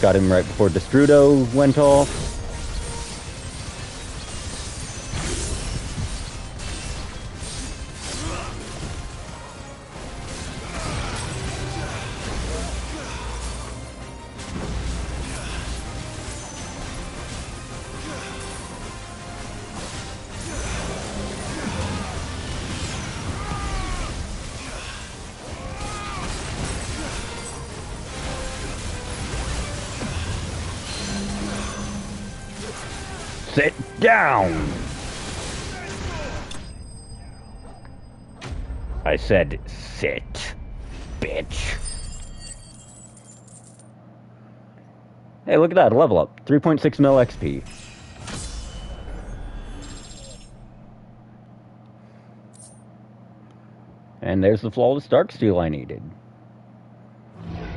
Got him right before Destrudo went off. Sit down! I said sit, bitch. Hey, look at that, level up. 3.6 mil XP. And there's the flawless Darksteel I needed.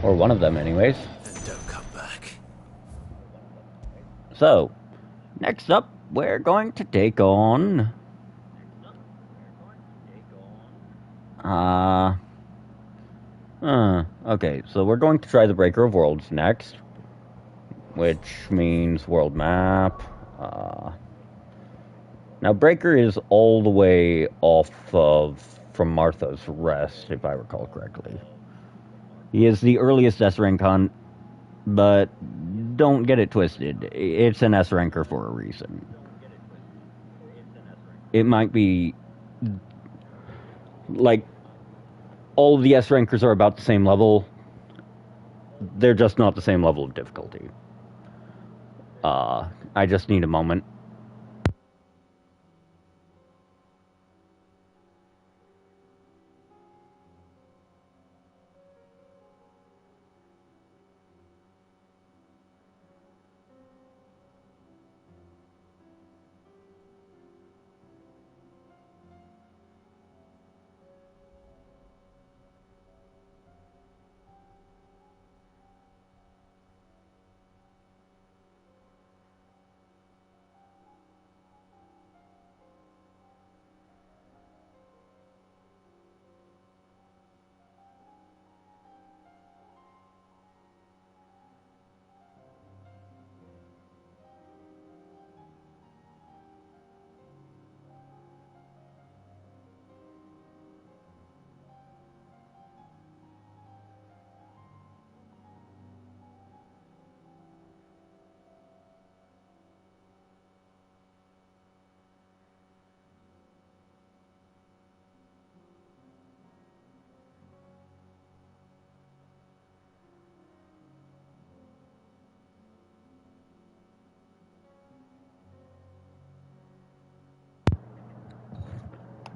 Or one of them, anyways.
And don't come back.
So, next up, we're going to take on... okay, so we're going to try the Breaker of Worlds next. Which means world map. Now, Breaker is all the way off of... from Martha's Rest, if I recall correctly. He is the earliest S-rank hunt, but don't get it twisted. It's an S-ranker for a reason. It might be... like, all of the S-rankers are about the same level. They're just not the same level of difficulty. I just need a moment.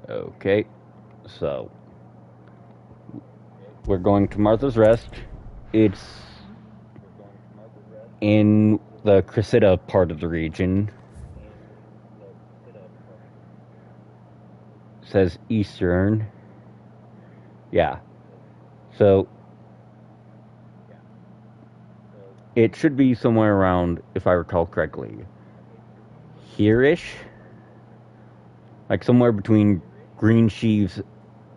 Okay, so we're going to Martha's Rest. It's in the Cressida part of the region. It says Eastern. Yeah. So it should be somewhere around, if I recall correctly, here-ish. Like somewhere between Green Sheaves,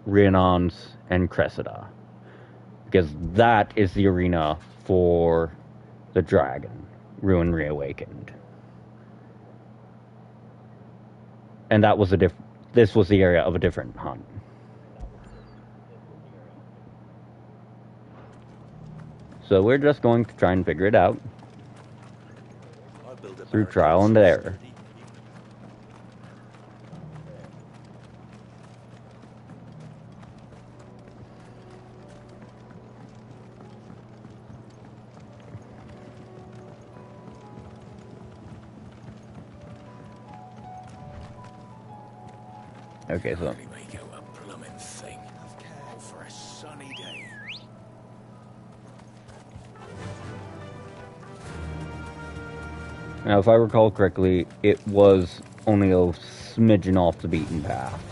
Rhiannon's, and Cressida. Because that is the arena for the dragon, Ruin Reawakened. And that was this was the area of a different hunt. So we're just going to try and figure it out through trial and error. Okay, so
Make out a blooming thing. All for a sunny day.
now, if I recall correctly, it was only a smidgen off the beaten path.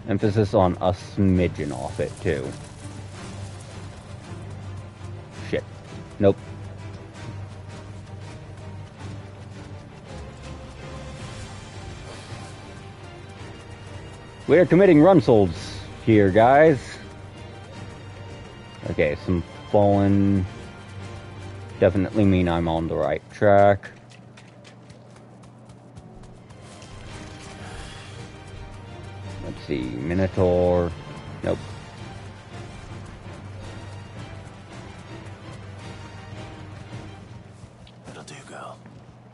Emphasis on a smidgen off it, too. Shit. Nope. We're committing runsolds here, guys. Okay, some fallen definitely mean I'm on the right track. Let's see, Minotaur. Nope.
That'll do, girl.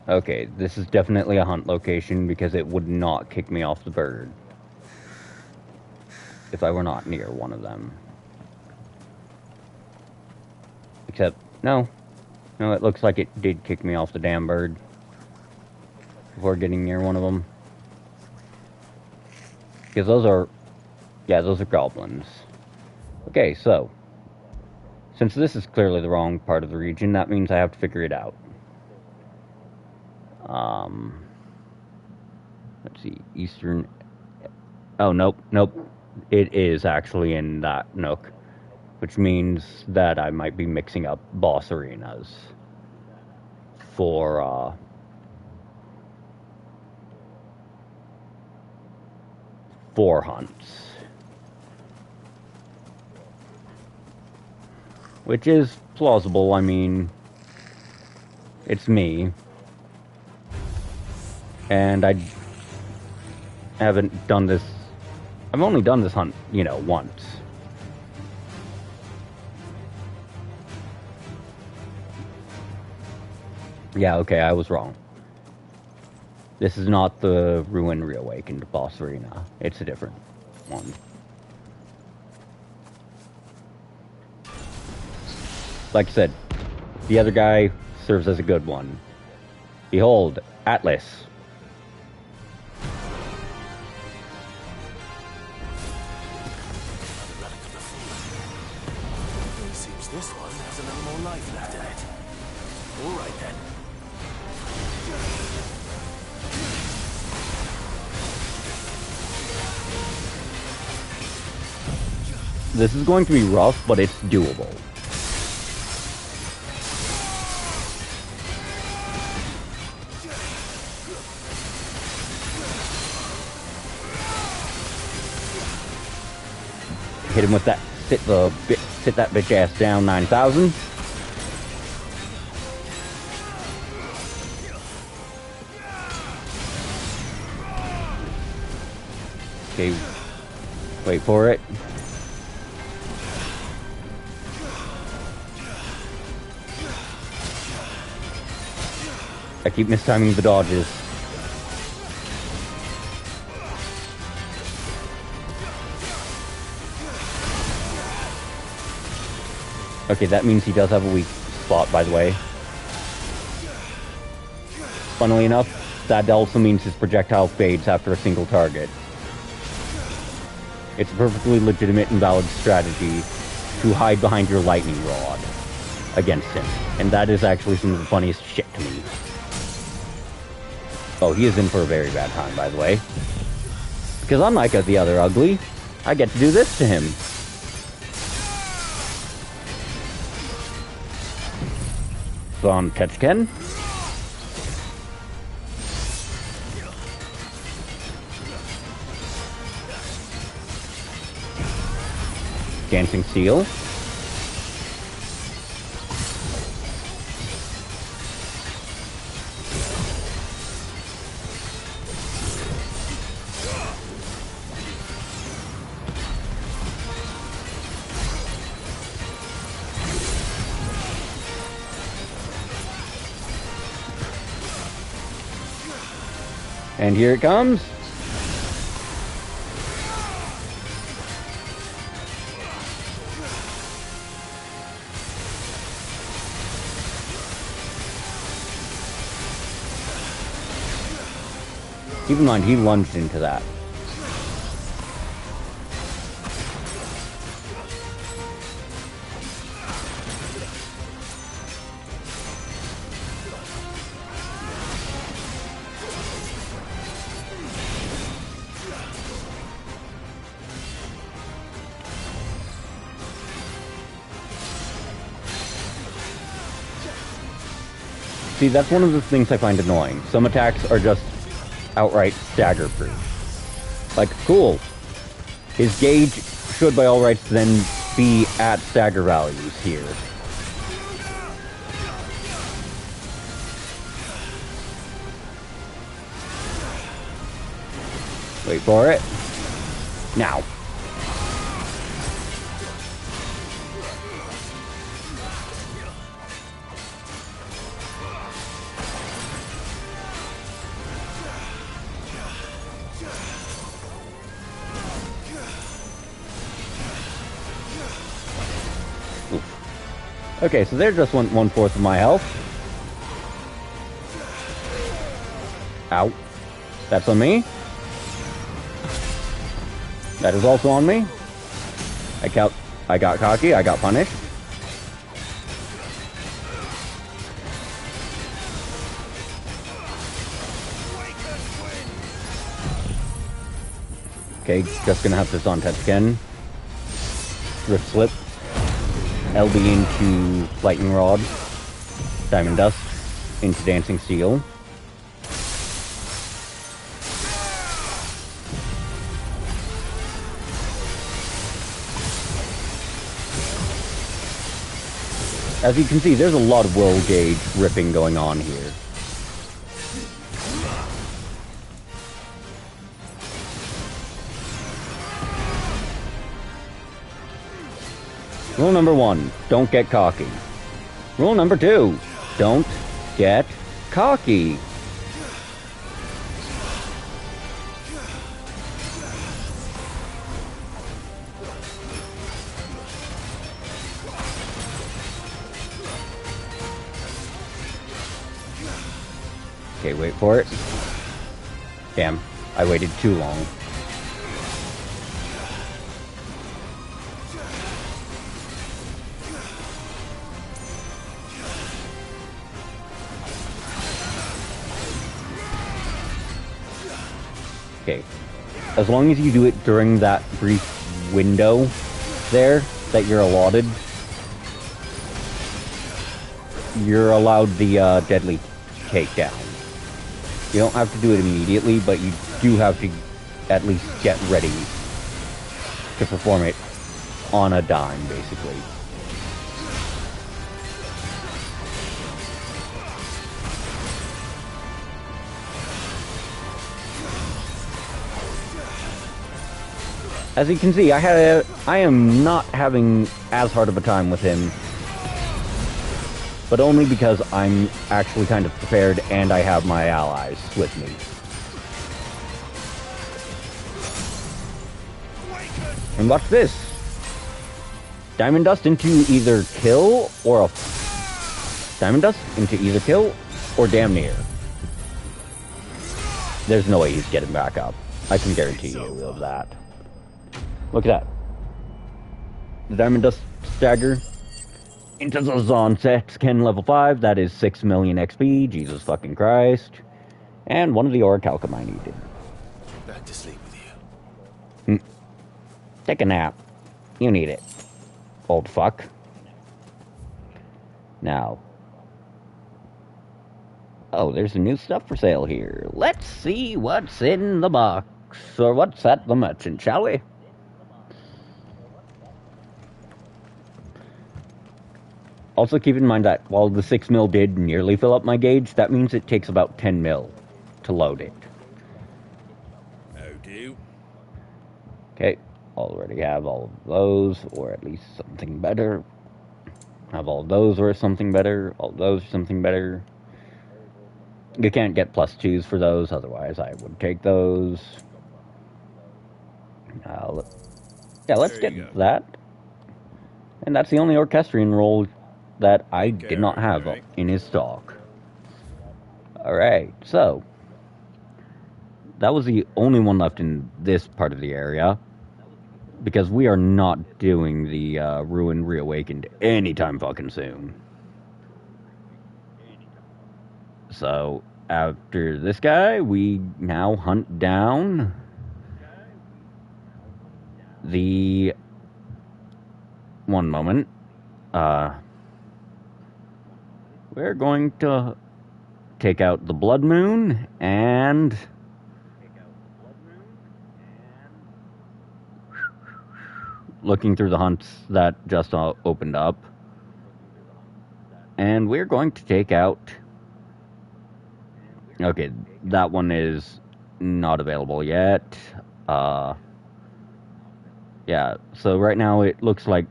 Okay, this is definitely a hunt location because it would not kick me off the bird if I were not near one of them. Except, no. No, it looks like it did kick me off the damn bird before getting near one of them. Because those are, yeah, those are goblins. Okay, so, since this is clearly the wrong part of the region, that means I have to figure it out. Let's see, eastern, oh, nope, nope. It is actually in that nook, which means that I might be mixing up boss arenas for hunts. Which is plausible, I mean, it's me. And I haven't done this, I've only done this hunt, you know, once. Yeah, okay, I was wrong. This is not the Ruin Reawakened boss arena. It's a different one. Like I said, the other guy serves as a good one. Behold, Atlas.
Seems this one has a little more life left in it. All right then.
This is going to be rough, but it's doable. Hit him with that, sit that bitch ass down, 9,000. Okay, wait for it. I keep mistiming the dodges. Okay, that means he does have a weak spot, by the way. Funnily enough, that also means his projectile fades after a single target. It's a perfectly legitimate and valid strategy to hide behind your lightning rod against him. And that is actually some of the funniest shit to me. Oh, he is in for a very bad time, by the way. Because unlike the other ugly, I get to do this to him. Von Ketchken. Dancing Seal. And here it comes. Keep in mind, he lunged into that. See, that's one of the things I find annoying. Some attacks are just outright stagger-proof. Like, cool. His gauge should by all rights then be at stagger values here. Wait for it. Now. Okay, so there just went 1/4 of my health. Ow. That's on me. That is also on me. I got cocky, I got punished. Okay, just gonna have this on touch again. Rift Slip. LB into Lightning Rod, Diamond Dust into Dancing Steel. As you can see, there's a lot of will gauge ripping going on here. Rule number 1, don't get cocky. Rule number 2, don't get cocky. Okay, wait for it. Damn, I waited too long. Okay, as long as you do it during that brief window there that you're allotted, you're allowed the deadly takedown. You don't have to do it immediately, but you do have to at least get ready to perform it on a dime, basically. As you can see, I am not having as hard of a time with him, but only because I'm actually kind of prepared and I have my allies with me. And watch this. Diamond Dust into either kill or Diamond Dust into either kill or damn near. There's no way he's getting back up. I can guarantee you of that. Look at that. The Diamond Dust Stagger into the Zonset Ken level 5. That is 6 million XP. Jesus fucking Christ. And one of the Orc Alchemy needed.
Back to sleep with you.
Take a nap. You need it. Old fuck. Now. Oh, there's some new stuff for sale here. Let's see what's in the box. Or what's at the merchant, shall we? Also keep in mind that while the 6 mil did nearly fill up my gauge, that means it takes about 10 mil to load it.
How do?
Okay, already have all of those, or at least something better. Have all of those or something better, all of those or something better. You can't get +2s for those, otherwise I would take those. Yeah, let's get that. And that's the only Orchestrion roll that I did not have in his stock. Alright, so that was the only one left in this part of the area, because we are not doing the Ruin Reawakened anytime fucking soon. So after this guy, we now hunt down the... One moment. We're going to take out the Blood Moon, and looking through the hunts that just opened up. And we're going to take out... Okay, that one is not available yet. Yeah, so right now it looks like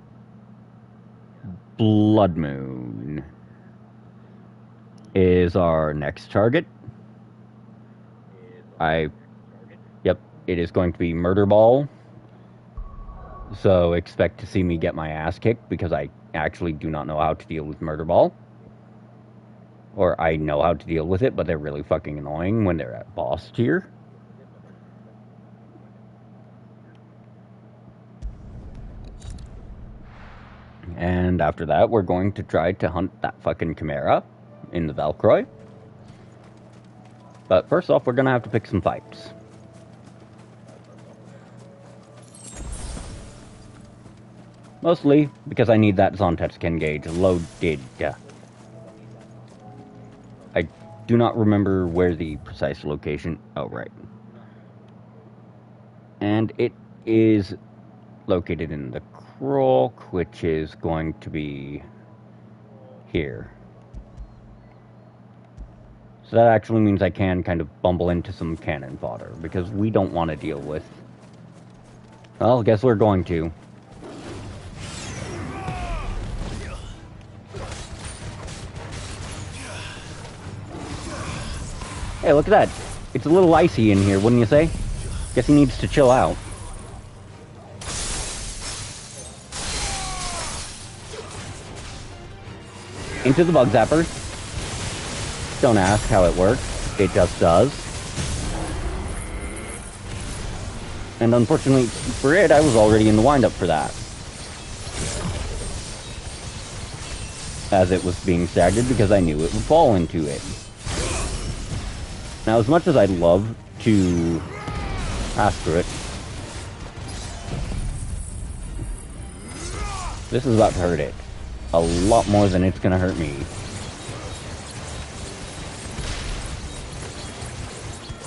Blood Moon is our next target. Yep, it is going to be Murder Ball. So expect to see me get my ass kicked because I actually do not know how to deal with Murder Ball. Or I know how to deal with it, but they're really fucking annoying when they're at boss tier. And after that, we're going to try to hunt that fucking Chimera in the Valkyrie. But first off, we're going to have to pick some fights. Mostly because I need that Zontetsuken gauge loaded. I do not remember where the precise location... Oh, right. And it is located in the Croak, which is going to be here. So that actually means I can kind of bumble into some cannon fodder, because we don't want to deal with... Well, I guess we're going to. Hey, look at that. It's a little icy in here, wouldn't you say? Guess he needs to chill out. Into the bug zapper. Don't ask how it works. It just does. And unfortunately for it, I was already in the windup for that. As it was being staggered because I knew it would fall into it. Now, as much as I'd love to ask for it, this is about to hurt it. A lot more than it's gonna hurt me.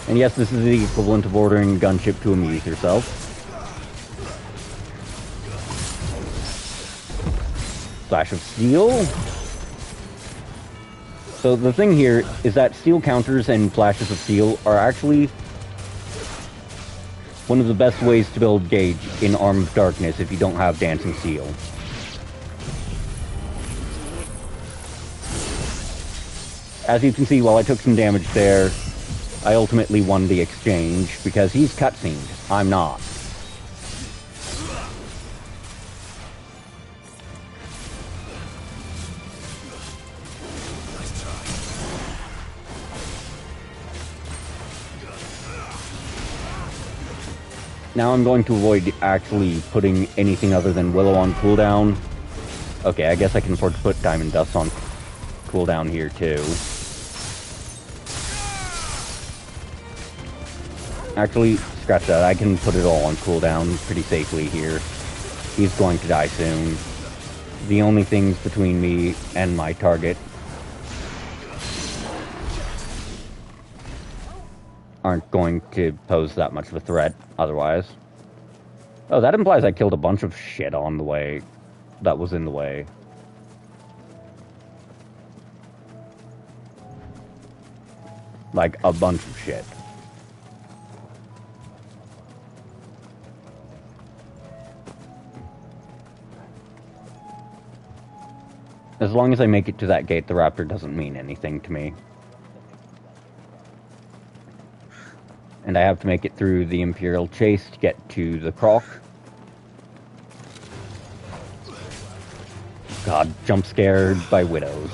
And yes, this is the equivalent of ordering a gunship to amuse yourself. Flash of Steel. So the thing here is that steel counters and flashes of steel are actually one of the best ways to build gauge in Arm of Darkness if you don't have Dancing Steel. As you can see, while I took some damage there, I ultimately won the exchange because he's cutscened. I'm not. Now I'm going to avoid actually putting anything other than Willow on cooldown. Okay, I guess I can afford to put Diamond Dust on cooldown here too. Actually, scratch that. I can put it all on cooldown pretty safely here. He's going to die soon. The only things between me and my target aren't going to pose that much of a threat otherwise. Oh, that implies I killed a bunch of shit on the way. That was in the way. Like, a bunch of shit. As long as I make it to that gate, the raptor doesn't mean anything to me. And I have to make it through the Imperial Chase to get to the Croak. God, jump scared by widows.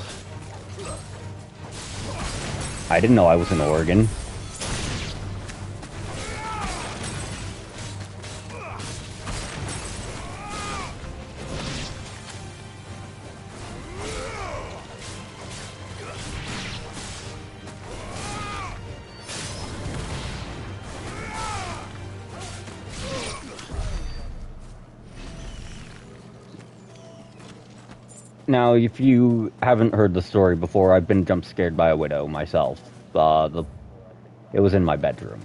I didn't know I was in Oregon. Now, if you haven't heard the story before, I've been jump scared by a widow myself. It was in my bedroom.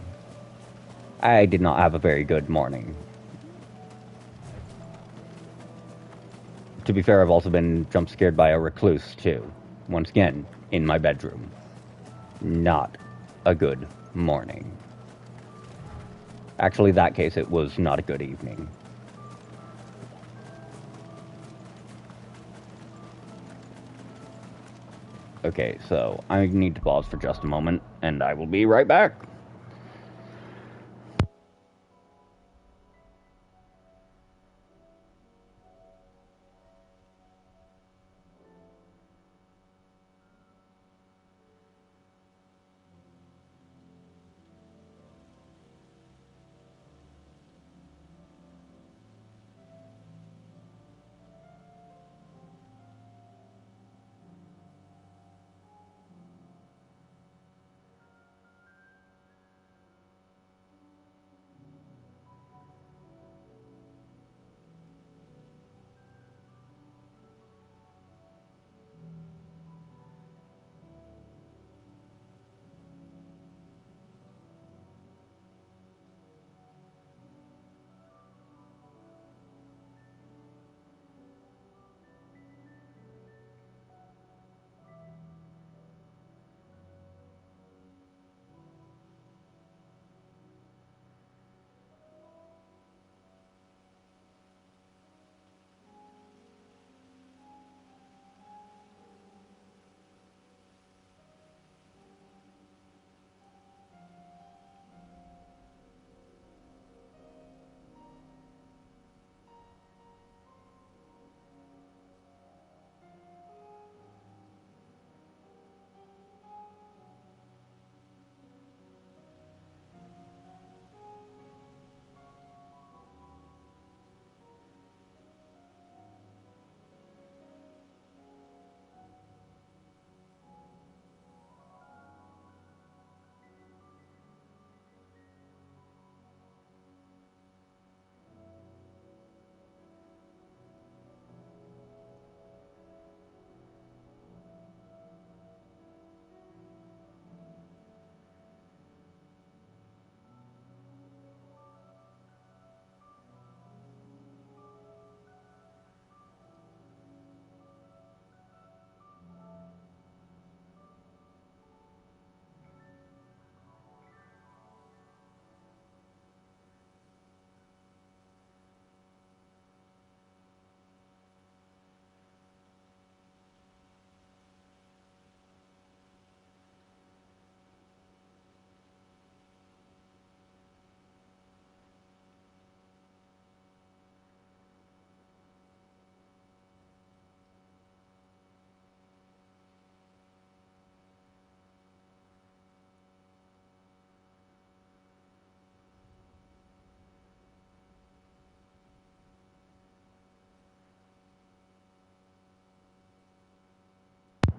I did not have a very good morning. To be fair, I've also been jump scared by a recluse, too. Once again, in my bedroom. Not a good morning. Actually, that case, it was not a good evening. Okay, so I need to pause for just a moment, and I will be right back.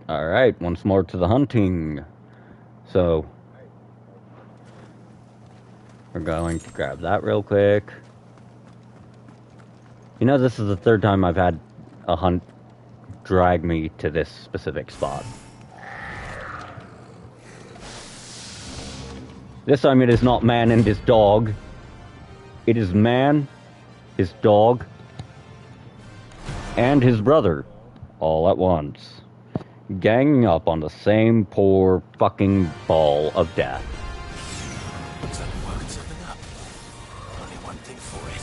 Alright, once more to the hunting. So, we're going to grab that real quick. You know, this is the third time I've had a hunt drag me to this specific spot. This time it is not man and his dog. It is man, his dog, and his brother, all at once, ganging up on the same poor fucking ball of death.
Looks like we're working something up. Only one thing for it.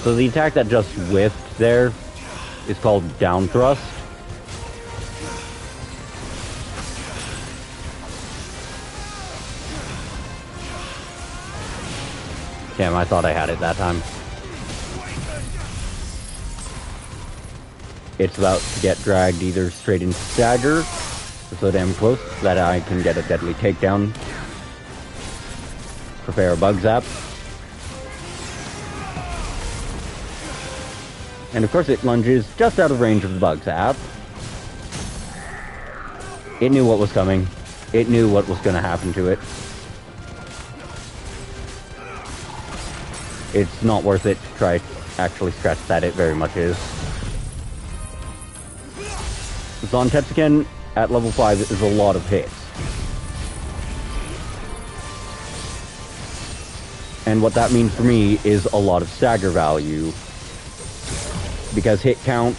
So the attack that just whiffed there is called down thrust. Damn, I thought I had it that time. It's about to get dragged either straight into stagger, or so damn close that I can get a deadly takedown. Prepare a bug zap. And of course it lunges just out of range of the bug zap. It knew what was coming. It knew what was going to happen to it. it's not worth it to try actually scratch that. It very much is. Zon Tetsuken at level 5 is a lot of hits. And what that means for me is a lot of stagger value. Because hit count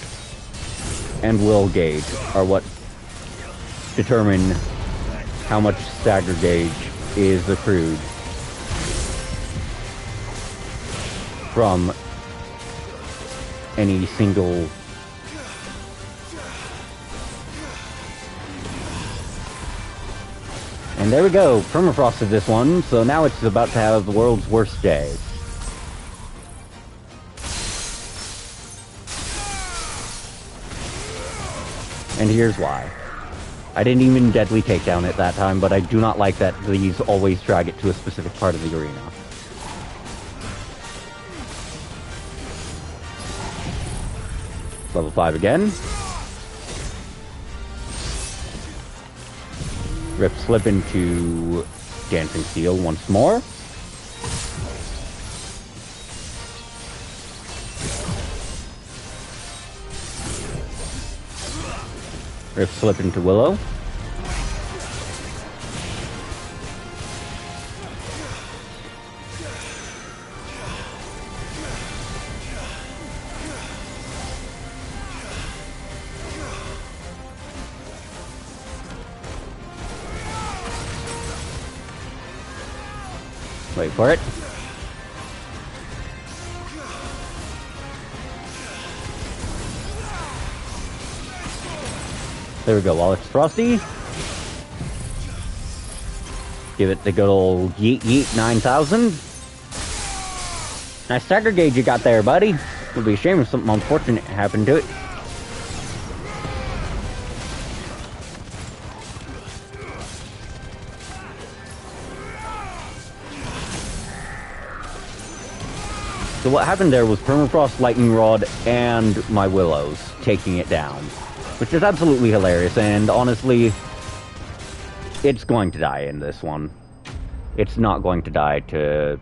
and will gauge are what determine how much stagger gauge is accrued from any single and there we go, permafrosted this one, so now it's about to have the world's worst day. And here's why. I didn't even deadly takedown it that time, but I do not like that these always drag it to a specific part of the arena. Level 5 again. Rip slip into Dancing Steel once more. Rip slip into Willow. Wait for it. There we go, while it's frosty. Give it the good old yeet yeet 9000. Nice stagger gauge you got there, buddy. It would be a shame if something unfortunate happened to it. So what happened there was Permafrost, Lightning Rod, and my Willows taking it down. Which is absolutely hilarious, and honestly, it's going to die in this one. It's not going to die to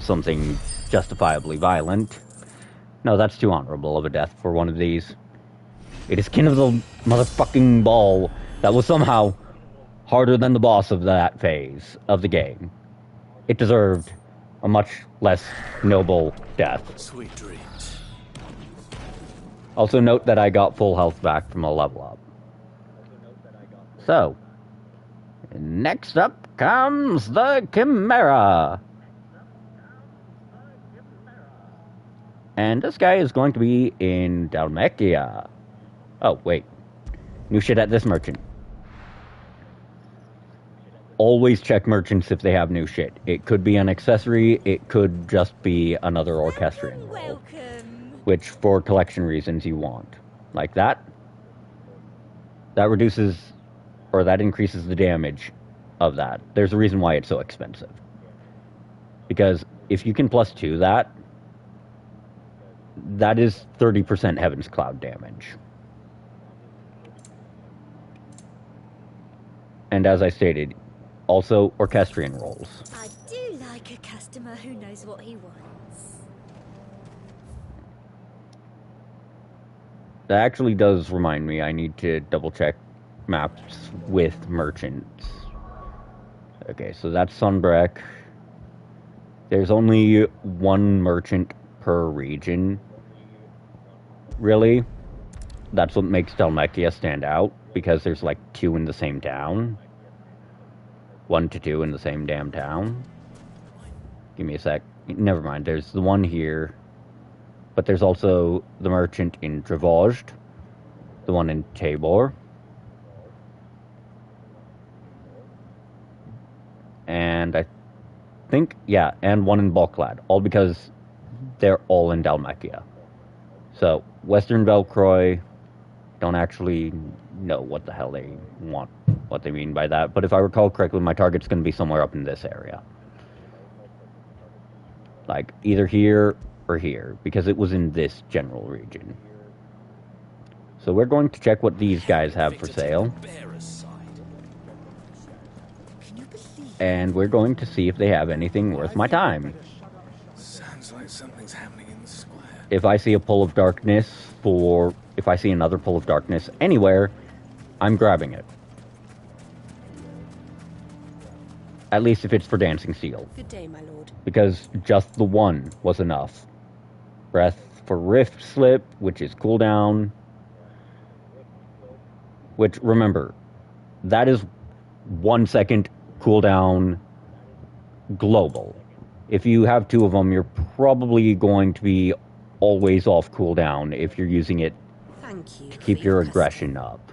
something justifiably violent. No, that's too honorable of a death for one of these. It is Kin of the motherfucking Ball that was somehow harder than the boss of that phase of the game. It deserved a much less noble death.
Sweet dreams.
Also note that I got full health back from a level up. So, next up comes the Chimera. And this guy is going to be in Dalmatia. Oh, wait. New shit at this merchant. Always check merchants if they have new shit. It could be an accessory, it could just be another orchestrion role. Which, for collection reasons, you want. Like that. That reduces, or that increases the damage of that. There's a reason why it's so expensive. Because if you can +2 that, that is 30% Heaven's Cloud damage. And as I stated, also orchestrion rolls.
I do like a customer who knows what he wants.
That actually does remind me, I need to double check maps with merchants. Okay, so that's Sunbreck. There's only one merchant per region. Really? That's what makes Dalmatia stand out, because there's like 2 in the same town. 1 to 2 in the same damn town. Give me a sec. Never mind, there's the one here. But there's also the merchant in Trevozd, the one in Tabor, and I think, yeah, and one in Balklad, all because they're all in Dalmatia. So, Western Velcroy, don't actually know what the hell they want, what they mean by that, but if I recall correctly, my target's going to be somewhere up in this area. Like, either here or here, because it was in this general region. So we're going to check what these guys have for sale. And we're going to see if they have anything worth my time.
Sounds like Something's happening in the square.
If I see a pull of darkness if I see another pull of darkness anywhere, I'm grabbing it. At least if it's for Dancing Steel.
Good day, my lord.
Because just the one was enough. Breath for Rift Slip, which is cooldown. Which, remember, that is 1 second cooldown global. If you have two of them, you're probably going to be always off cooldown if you're using it to keep your aggression up.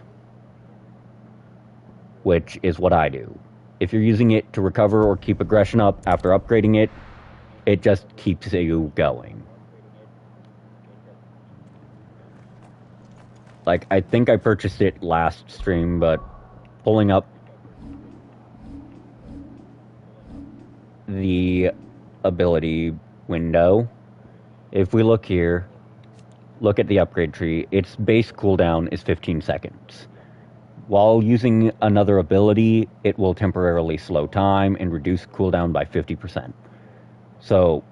Which is what I do. If you're using it to recover or keep aggression up after upgrading it, it just keeps you going. Like, I think I purchased it last stream, but pulling up the ability window, if we look here, look at the upgrade tree, its base cooldown is 15 seconds. While using another ability, it will temporarily slow time and reduce cooldown by 50%. So,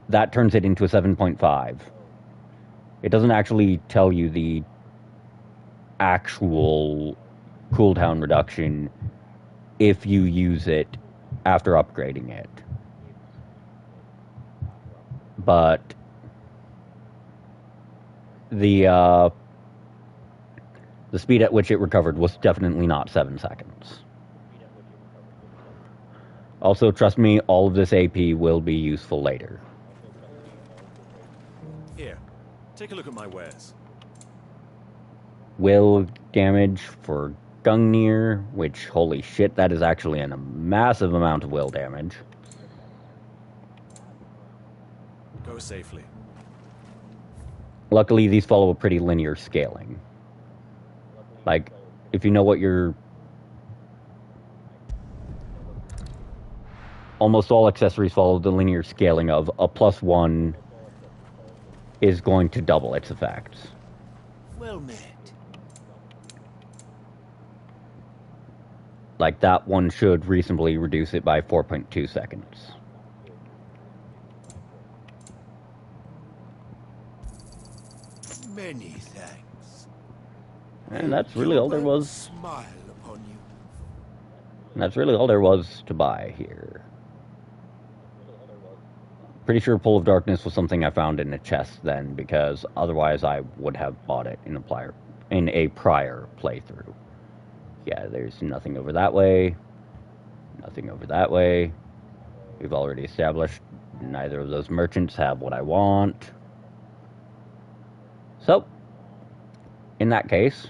that turns it into a 7.5. It doesn't actually tell you the actual cooldown reduction if you use it after upgrading it. But the speed at which it recovered was definitely not 7 seconds. Also, trust me, all of this AP will be useful later.
Here, take a look at my wares.
Will damage for Gungnir, which, holy shit, that is actually a massive amount of will damage.
Go safely.
Luckily, these follow a pretty linear scaling. Like, if you know what your... Almost all accessories follow the linear scaling of a +1 is going to double its effects.
Well met.
Like, that one should reasonably reduce it by 4.2 seconds.
Many thanks.
And that's really all there was.
Smile upon you.
And that's really all there was to buy here. Pretty sure Pull of Darkness was something I found in a chest then, because otherwise I would have bought it in a prior playthrough. Yeah, there's nothing over that way. Nothing over that way. We've already established neither of those merchants have what I want. So, in that case,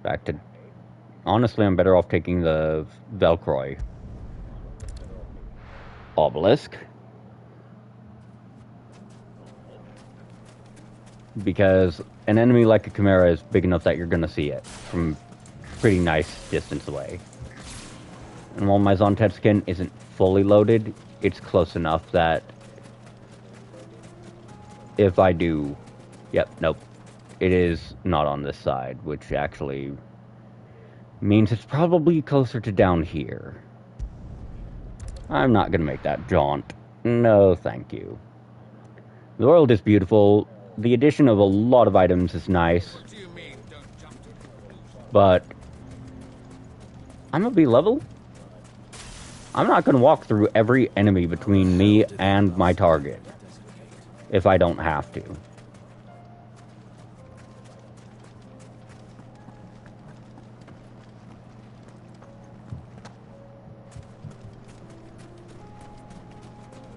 back to... Honestly, I'm better off taking the Velcroy obelisk. Because an enemy like a Chimera is big enough that you're going to see it from pretty nice distance away. And while my Zontet skin isn't fully loaded, it's close enough that if I do... Yep, nope. It is not on this side, which actually means it's probably closer to down here. I'm not going to make that jaunt. No, thank you. The world is beautiful. The addition of a lot of items is nice. But I'm going to be level. I'm not going to walk through every enemy between me and my target if I don't have to.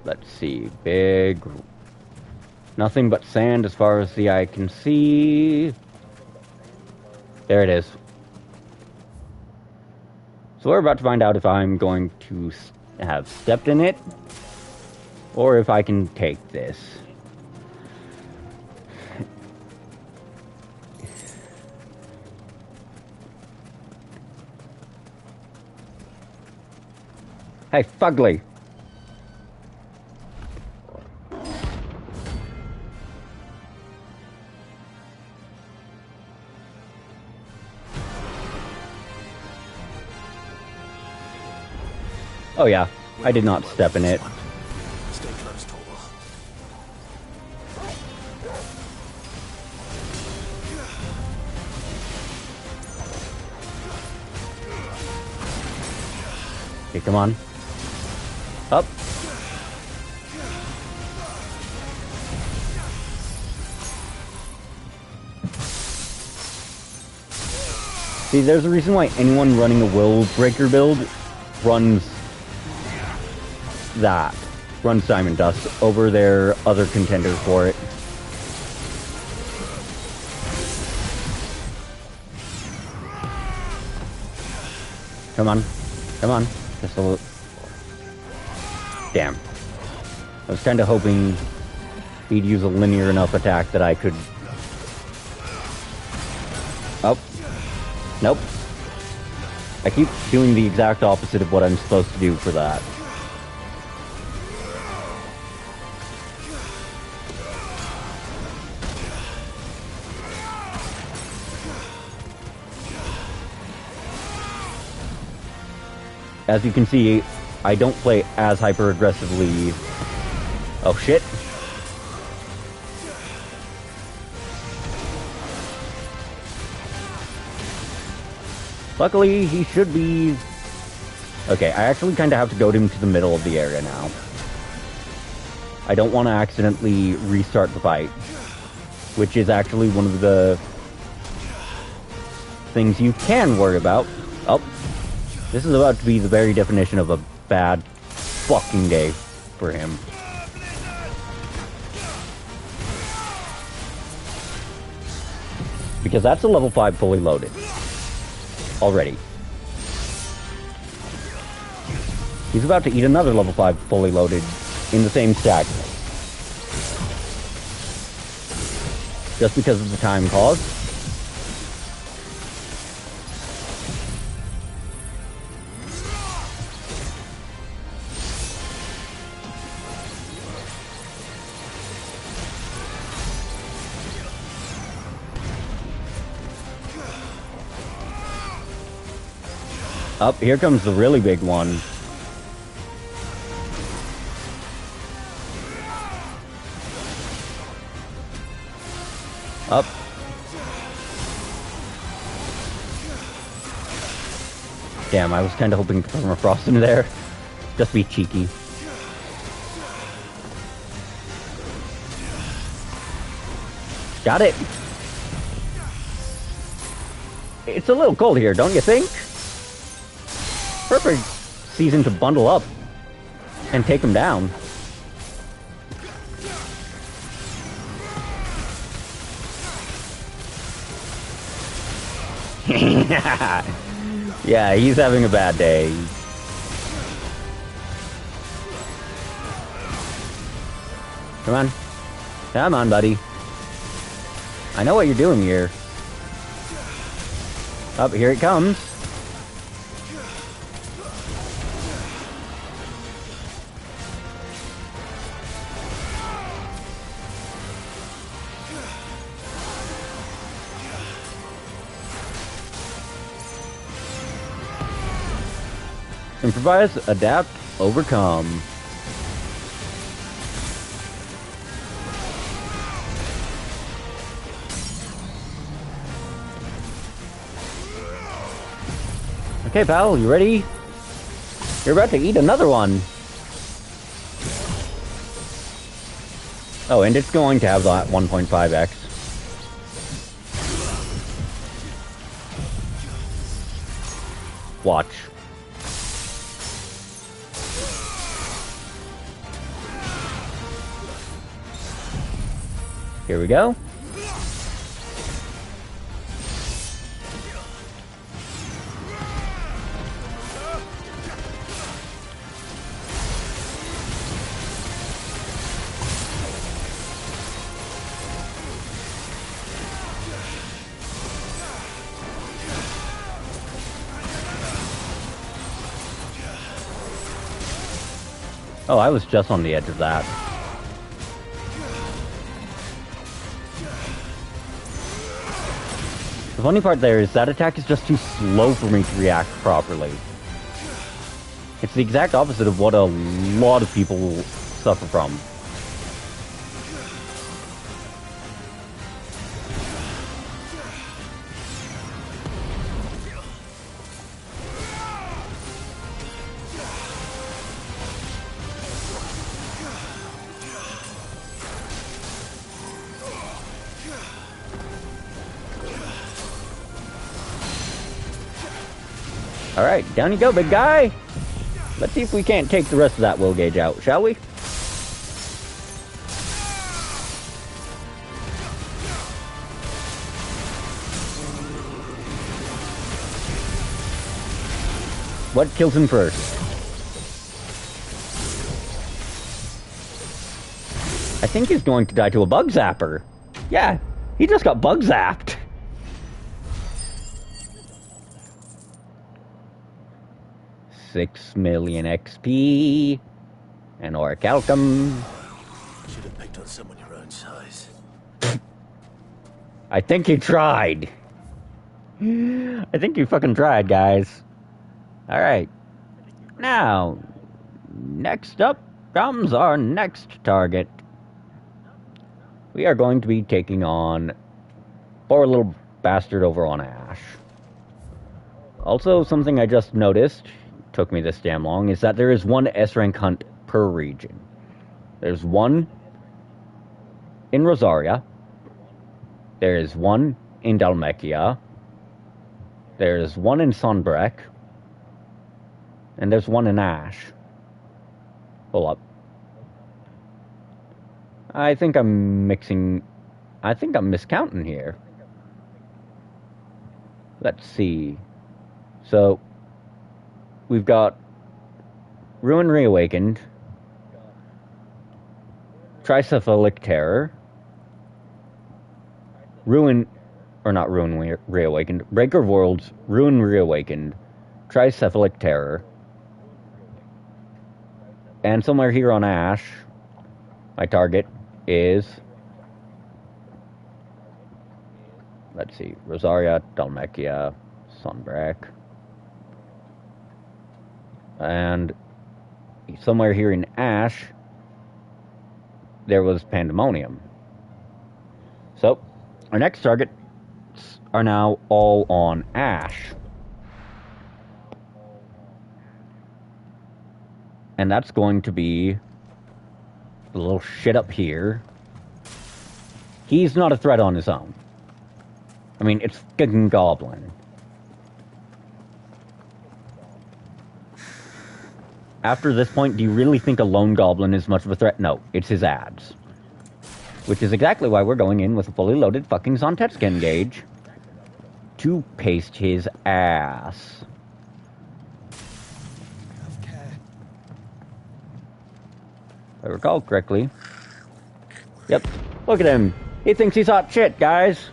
Let's see, big... Nothing but sand as far as the eye can see. There it is. So we're about to find out if I'm going to have stepped in it, or if I can take this. Hey, fugly! Oh yeah, I did not step in it. Okay, come on. Up. See, there's a reason why anyone running a Will Breaker build runs Diamond Dust over their other contenders for it. Come on. Come on. Just a little... Damn. I was kind of hoping he'd use a linear enough attack that I could... Oh. Nope. I keep doing the exact opposite of what I'm supposed to do for that. As you can see, I don't play as hyper-aggressively... Oh shit. Luckily, he should be... Okay, I actually kind of have to goad him to the middle of the area now. I don't want to accidentally restart the fight, which is actually one of the things you can worry about. Oh, this is about to be the very definition of a bad fucking day for him. Because that's a level 5 fully loaded. Already. He's about to eat another level 5 fully loaded in the same stack. Just because of the time cost. Up, here comes the really big one. Up. Damn, I was kind of hoping to permafrost him there. Just be cheeky. Got it. It's a little cold here, don't you think? Perfect season to bundle up and take him down. Yeah, he's having a bad day. Come on. Come on, buddy. I know what you're doing here. Up, here it comes. Improvise, adapt, overcome. Okay, pal, you ready? You're about to eat another one. Oh, and it's going to have that 1.5x. Watch. Here we go. Oh, I was just on the edge of that. The funny part there is that attack is just too slow for me to react properly. It's the exact opposite of what a lot of people suffer from. Alright, down you go, big guy! Let's see if we can't take the rest of that will gauge out, shall we? What kills him first? I think he's going to die to a bug zapper. Yeah, he just got bug zapped. $6 million XP. And orichalcum.
Should have picked on someone your own size.
I think he tried. I think you fucking tried, guys. Alright. Now, next up comes our next target. We are going to be taking on poor little bastard over on Ash. Also, something I just noticed, took me this damn long, is that there is one S-rank hunt per region. There's one in Rosaria. There is one in Dhalmekia. There's one in Sonbrek. And there's one in Ash. Hold up. I think I'm miscounting here. Let's see. So, we've got Ruin Reawakened, Tricephalic Terror, Reawakened, Breaker of Worlds, Ruin Reawakened, Tricephalic Terror, and somewhere here on Ash, my target is, let's see, Rosaria, Dhalmekia, Sonbrek, and somewhere here in Ash, there was Pandemonium. So, our next targets are now all on Ash. And that's going to be the little shit up here. He's not a threat on his own. I mean, it's fucking Goblin. After this point, do you really think a lone Goblin is much of a threat? No, it's his ads. Which is exactly why we're going in with a fully loaded fucking Zontetskin gauge to paste his ass. If I recall correctly. Yep, look at him. He thinks he's hot shit, guys.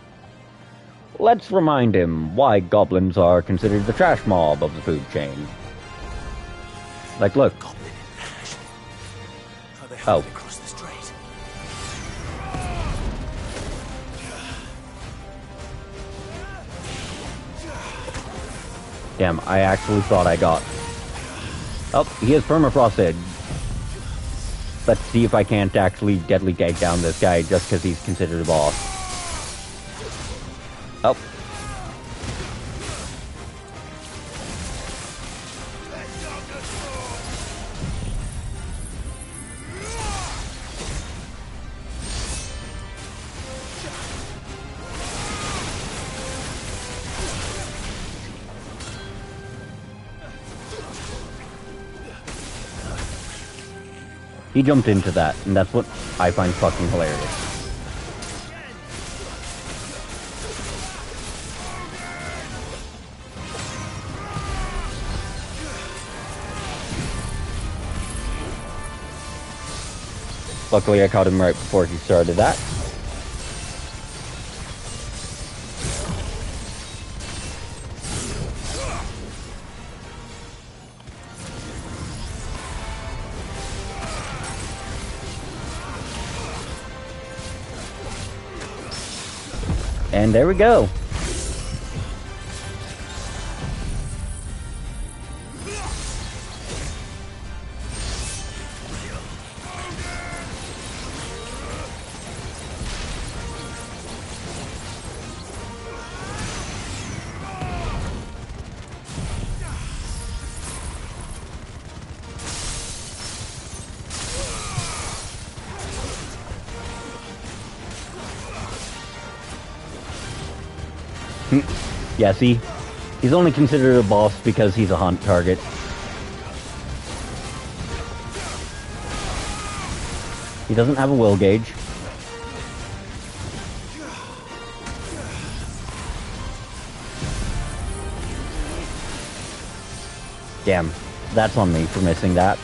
Let's remind him why goblins are considered the trash mob of the food chain. Like, look. Oh. Damn, I actually thought I got... Oh, he is permafrosted. Let's see if I can't actually deadly gag down this guy just because he's considered a boss. Oh. He jumped into that, and that's what I find fucking hilarious. Luckily, I caught him right before he started that. And there we go. Yeah, see? He's only considered a boss because he's a hunt target. He doesn't have a will gauge. Damn, that's on me for missing that.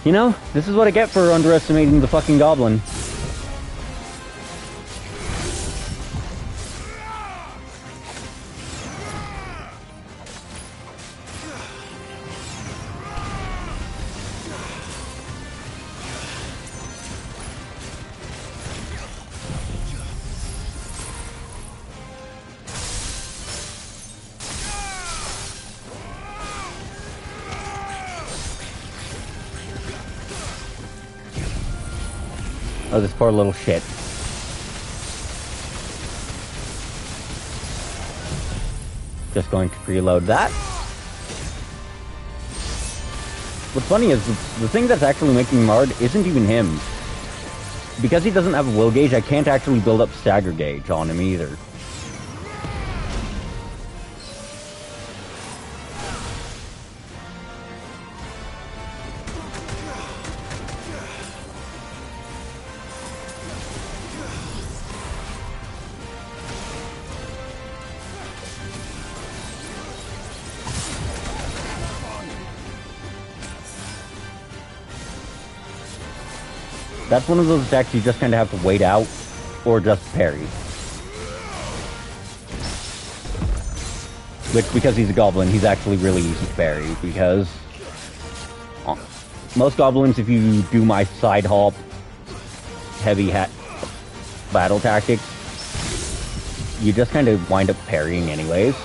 You know, this is what I get for underestimating the fucking goblin. Oh, this poor little shit. Just going to preload that. What's funny is the thing that's actually making him hard isn't even him. Because he doesn't have a will gauge, I can't actually build up stagger gauge on him either. That's one of those attacks you just kind of have to wait out, or just parry. Which, because he's a goblin, he's actually really easy to parry, because most goblins, if you do my side hop, heavy battle tactics, you just kind of wind up parrying anyways.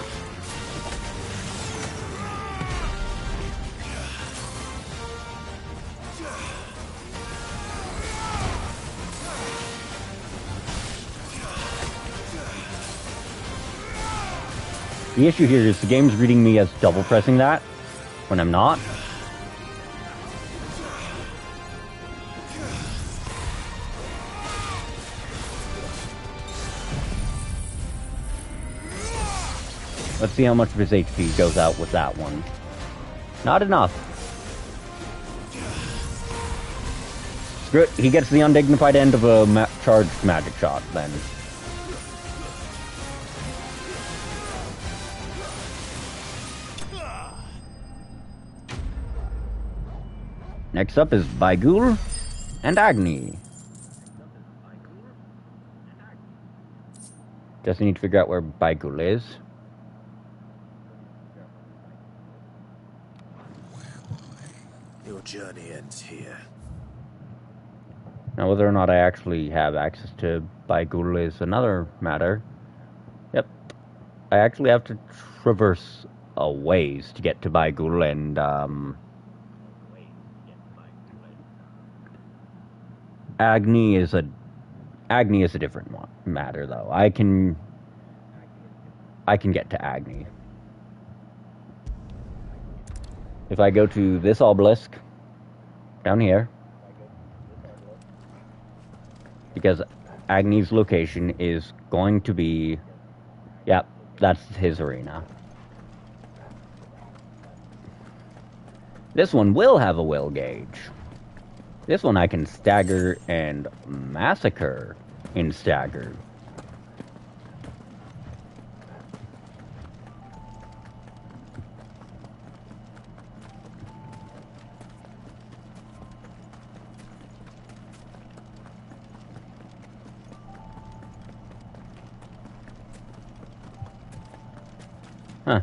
The issue here is the game's reading me as double pressing that, when I'm not. Let's see how much of his HP goes out with that one. Not enough. Screw it, he gets the undignified end of a charged magic shot, then. Next up is Baigul and Agni. Just need to figure out where Baigul is.
Your journey ends here.
Now, whether or not I actually have access to Baigul is another matter. Yep. I actually have to traverse a ways to get to Baigul, and, Agni is a different matter, though. I can get to Agni. If I go to this obelisk down here, because Agni's location is going to be, yep, that's his arena. This one will have a will gauge. This one I can stagger and massacre in stagger. Huh.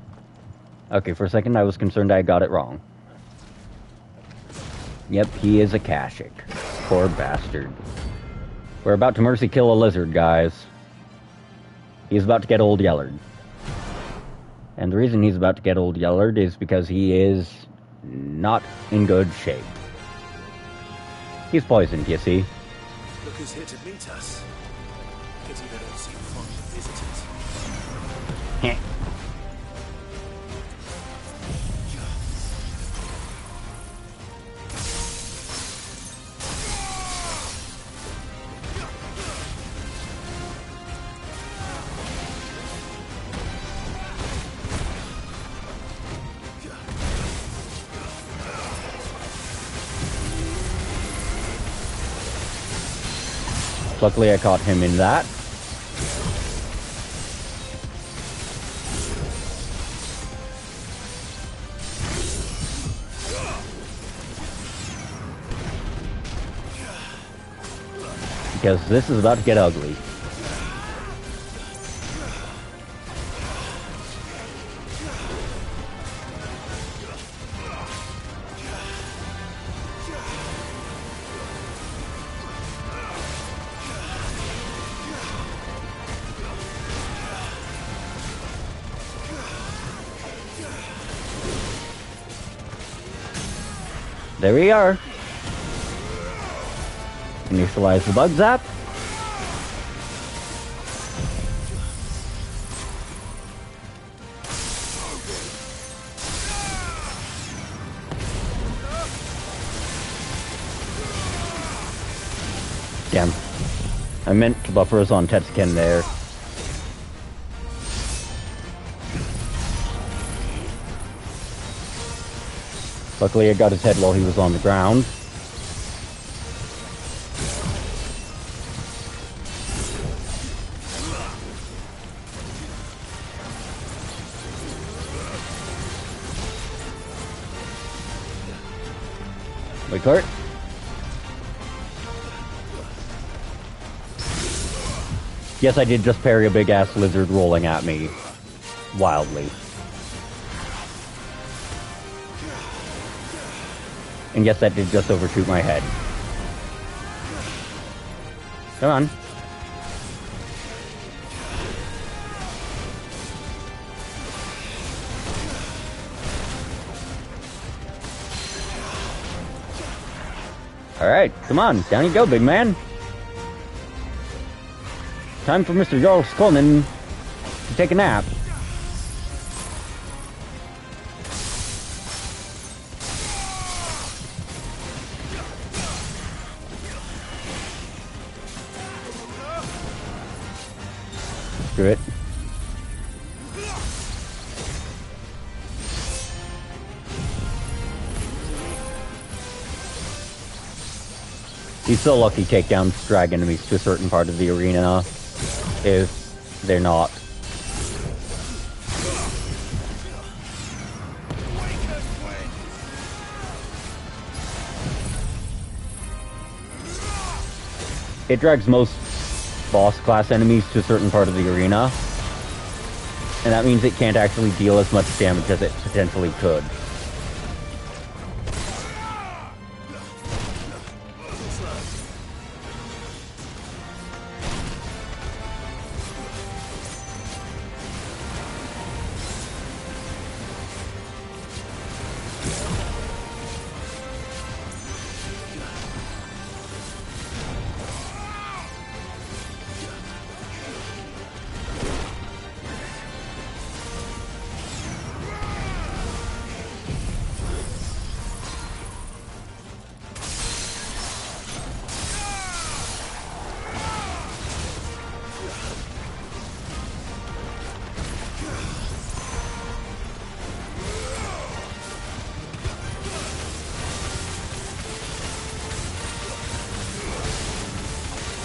Okay, for a second I was concerned I got it wrong. Yep, he is a Kashik. Poor bastard. We're about to mercy kill a lizard, guys. He's about to get Old Yellard. And the reason he's about to get Old Yellard is because he is not in good shape. He's poisoned, you see.
Look who's here to meet us. Pity they don't seem fond of visitors.
Heh. Luckily I caught him in that. Because this is about to get ugly. There we are. Initialize the bug zap. Damn. I meant to buffer us on Tetsuken there. Luckily I got his head while he was on the ground. Wait for it. Yes, I did just parry a big-ass lizard rolling at me. Wildly. And yes, that did just overshoot my head. Come on. Alright, come on. Down you go, big man. Time for Mr. Jarl Coleman to take a nap. Screw it. He's so lucky takedowns drag enemies to a certain part of the arena if they're not. It drags most boss class enemies to a certain part of the arena, and that means it can't actually deal as much damage as it potentially could.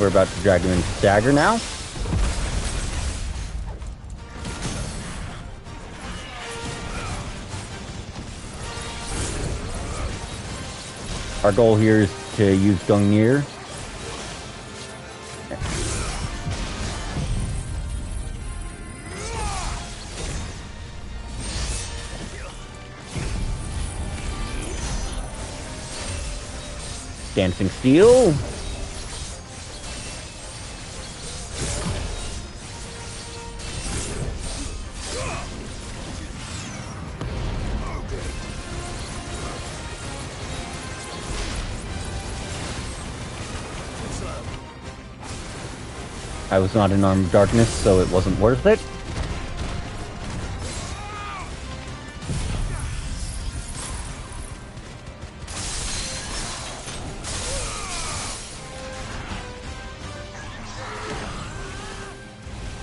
We're about to drag him into stagger now. Our goal here is to use Gungnir. Dancing Steel. I was not in Armed Darkness, so it wasn't worth it.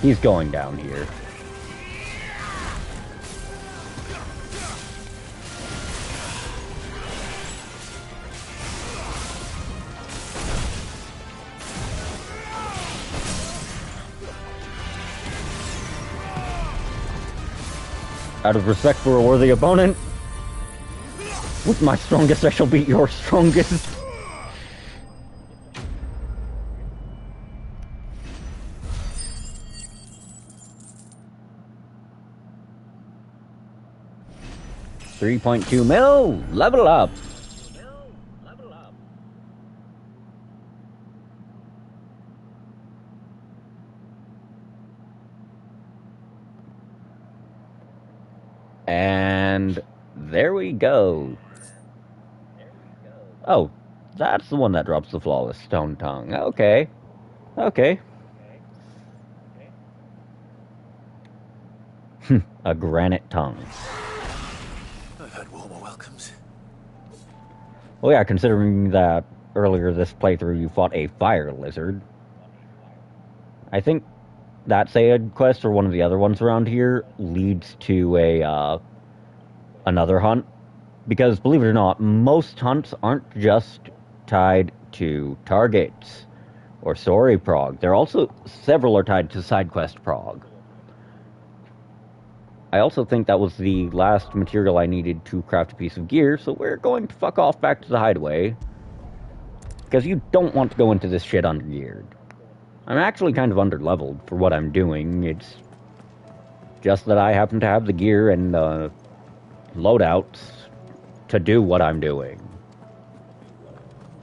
He's going down here. Out of respect for a worthy opponent, with my strongest I shall beat your strongest. $3.2 mil, level up. And there we go. Oh, that's the one that drops the flawless stone tongue. Okay. Okay. A granite tongue.
I've had warmer welcomes.
Well, yeah, considering that earlier this playthrough you fought a fire lizard. I think that side quest or one of the other ones around here leads to a another hunt, because believe it or not, most hunts aren't just tied to targets or story prog. There are also several are tied to side quest prog. I also think that was the last material I needed to craft a piece of gear, so we're going to fuck off back to the hideaway, because you don't want to go into this shit undergeared. I'm actually kind of underleveled for what I'm doing. It's just that I happen to have the gear and loadouts to do what I'm doing.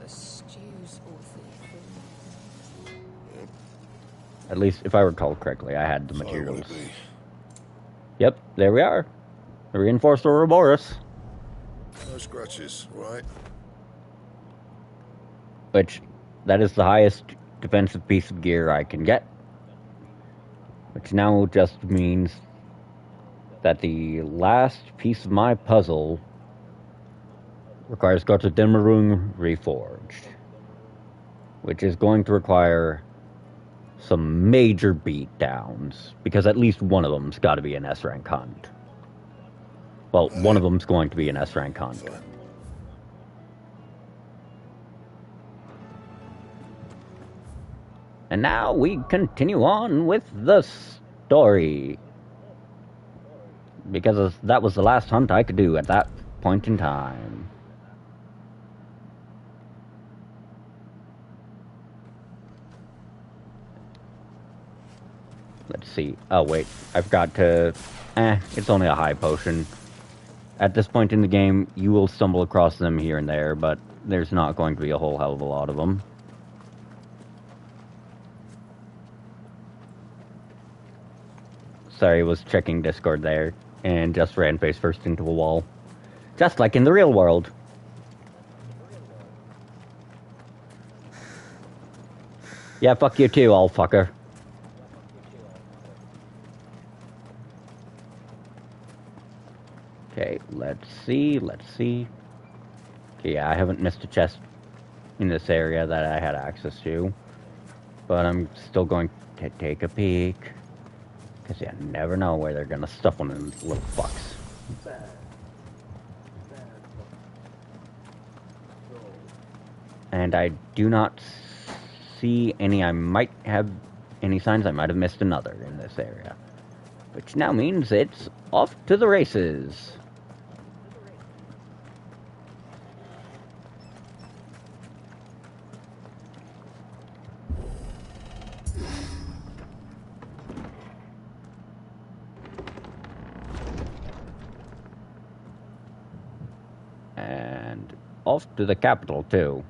The stew's awfully thin.
At least, if I recall correctly, I had the materials. Yep, there we are. The reinforced Ouroboros.
No scratches, right?
Which, that is the highest defensive piece of gear I can get. Which now just means that the last piece of my puzzle requires Gota Dimmerung Reforged, which is going to require some major beatdowns, because at least one of them's got to be an S-rank hunt. Well, one of them's going to be an S-rank hunt. And now we continue on with the story, because that was the last hunt I could do at that point in time. Let's see. Oh, wait. I forgot to... it's only a high potion. At this point in the game, you will stumble across them here and there, but there's not going to be a whole hell of a lot of them. Sorry, I was checking Discord there, and just ran face first into a wall. Just like in the real world. Yeah, fuck you too, old fucker. Okay, let's see. Okay, yeah, I haven't missed a chest in this area that I had access to. But I'm still going to take a peek. Because you never know where they're going to stuff one of them little fucks. And I do not see any, I might have any signs I might have missed another in this area. Which now means it's off to the races. And off to the capital, too.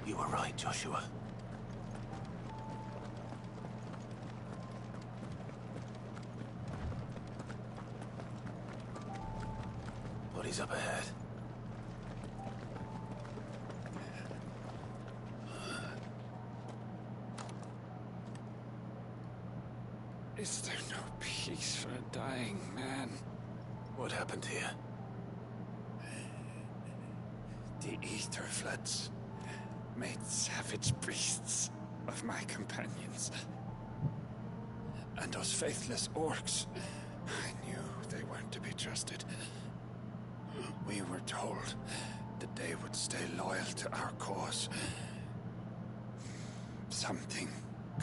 You were right, Joshua. bodies up ahead.
Is there no peace for a dying man?
What happened here?
The ether floods made savage beasts of my companions. And those faithless orcs, I knew they weren't to be trusted. We were told that they would stay loyal to our cause. Something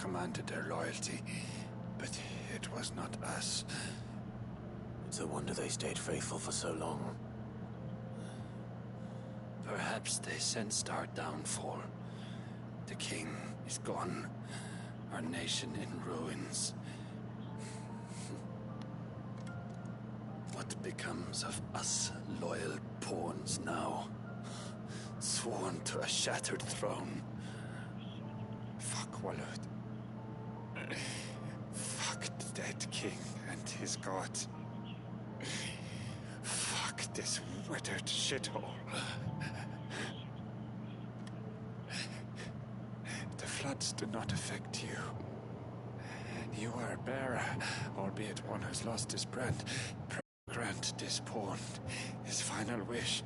commanded their loyalty, but it was not us.
It's a wonder they stayed faithful for so long.
Perhaps they sensed our downfall. The king is gone, our nation in ruins. What becomes of us loyal pawns now? Sworn to a shattered throne. Fuck Walud. Fuck the dead king and his gods. Fuck this withered shithole. The floods do not affect you. You are a bearer, albeit one who's lost his brand. Grant this pawn his final wish.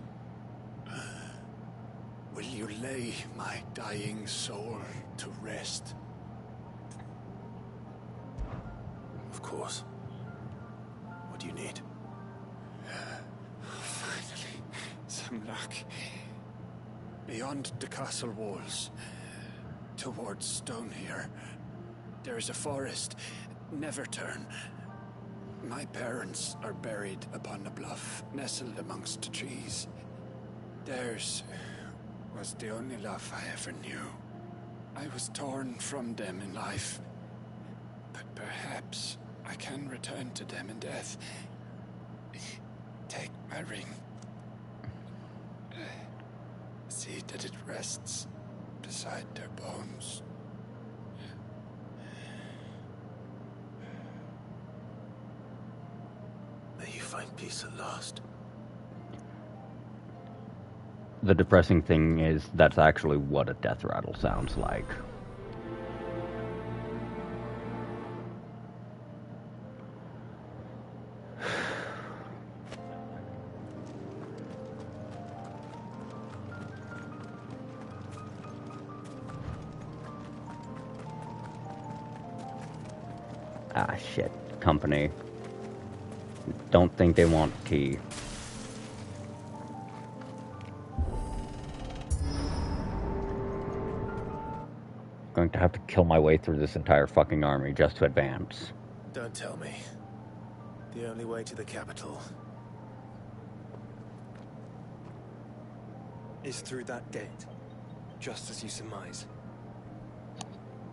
Will you lay my dying soul to rest?
Of course. What do you need?
Finally, some luck. Beyond the castle walls, towards Stone here, there is a forest. Never turn. My parents are buried upon a bluff, nestled amongst the trees. Theirs was the only love I ever knew. I was torn from them in life, but perhaps I can return to them in death. Take my ring. See that it rests beside their bones.
May you find peace at last.
The depressing thing is that's actually what a death rattle sounds like. Ah, shit. Company. Don't think they want tea. Going to have to kill my way through this entire fucking army just to advance.
Don't tell me. The only way to the capital
is through that gate, just as you surmise.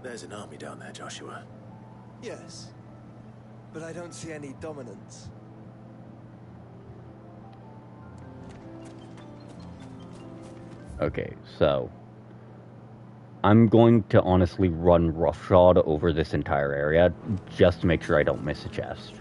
There's an army down there, Joshua.
Yes, but I don't see any dominance.
Okay, so I'm going to honestly run roughshod over this entire area just to make sure I don't miss a chest.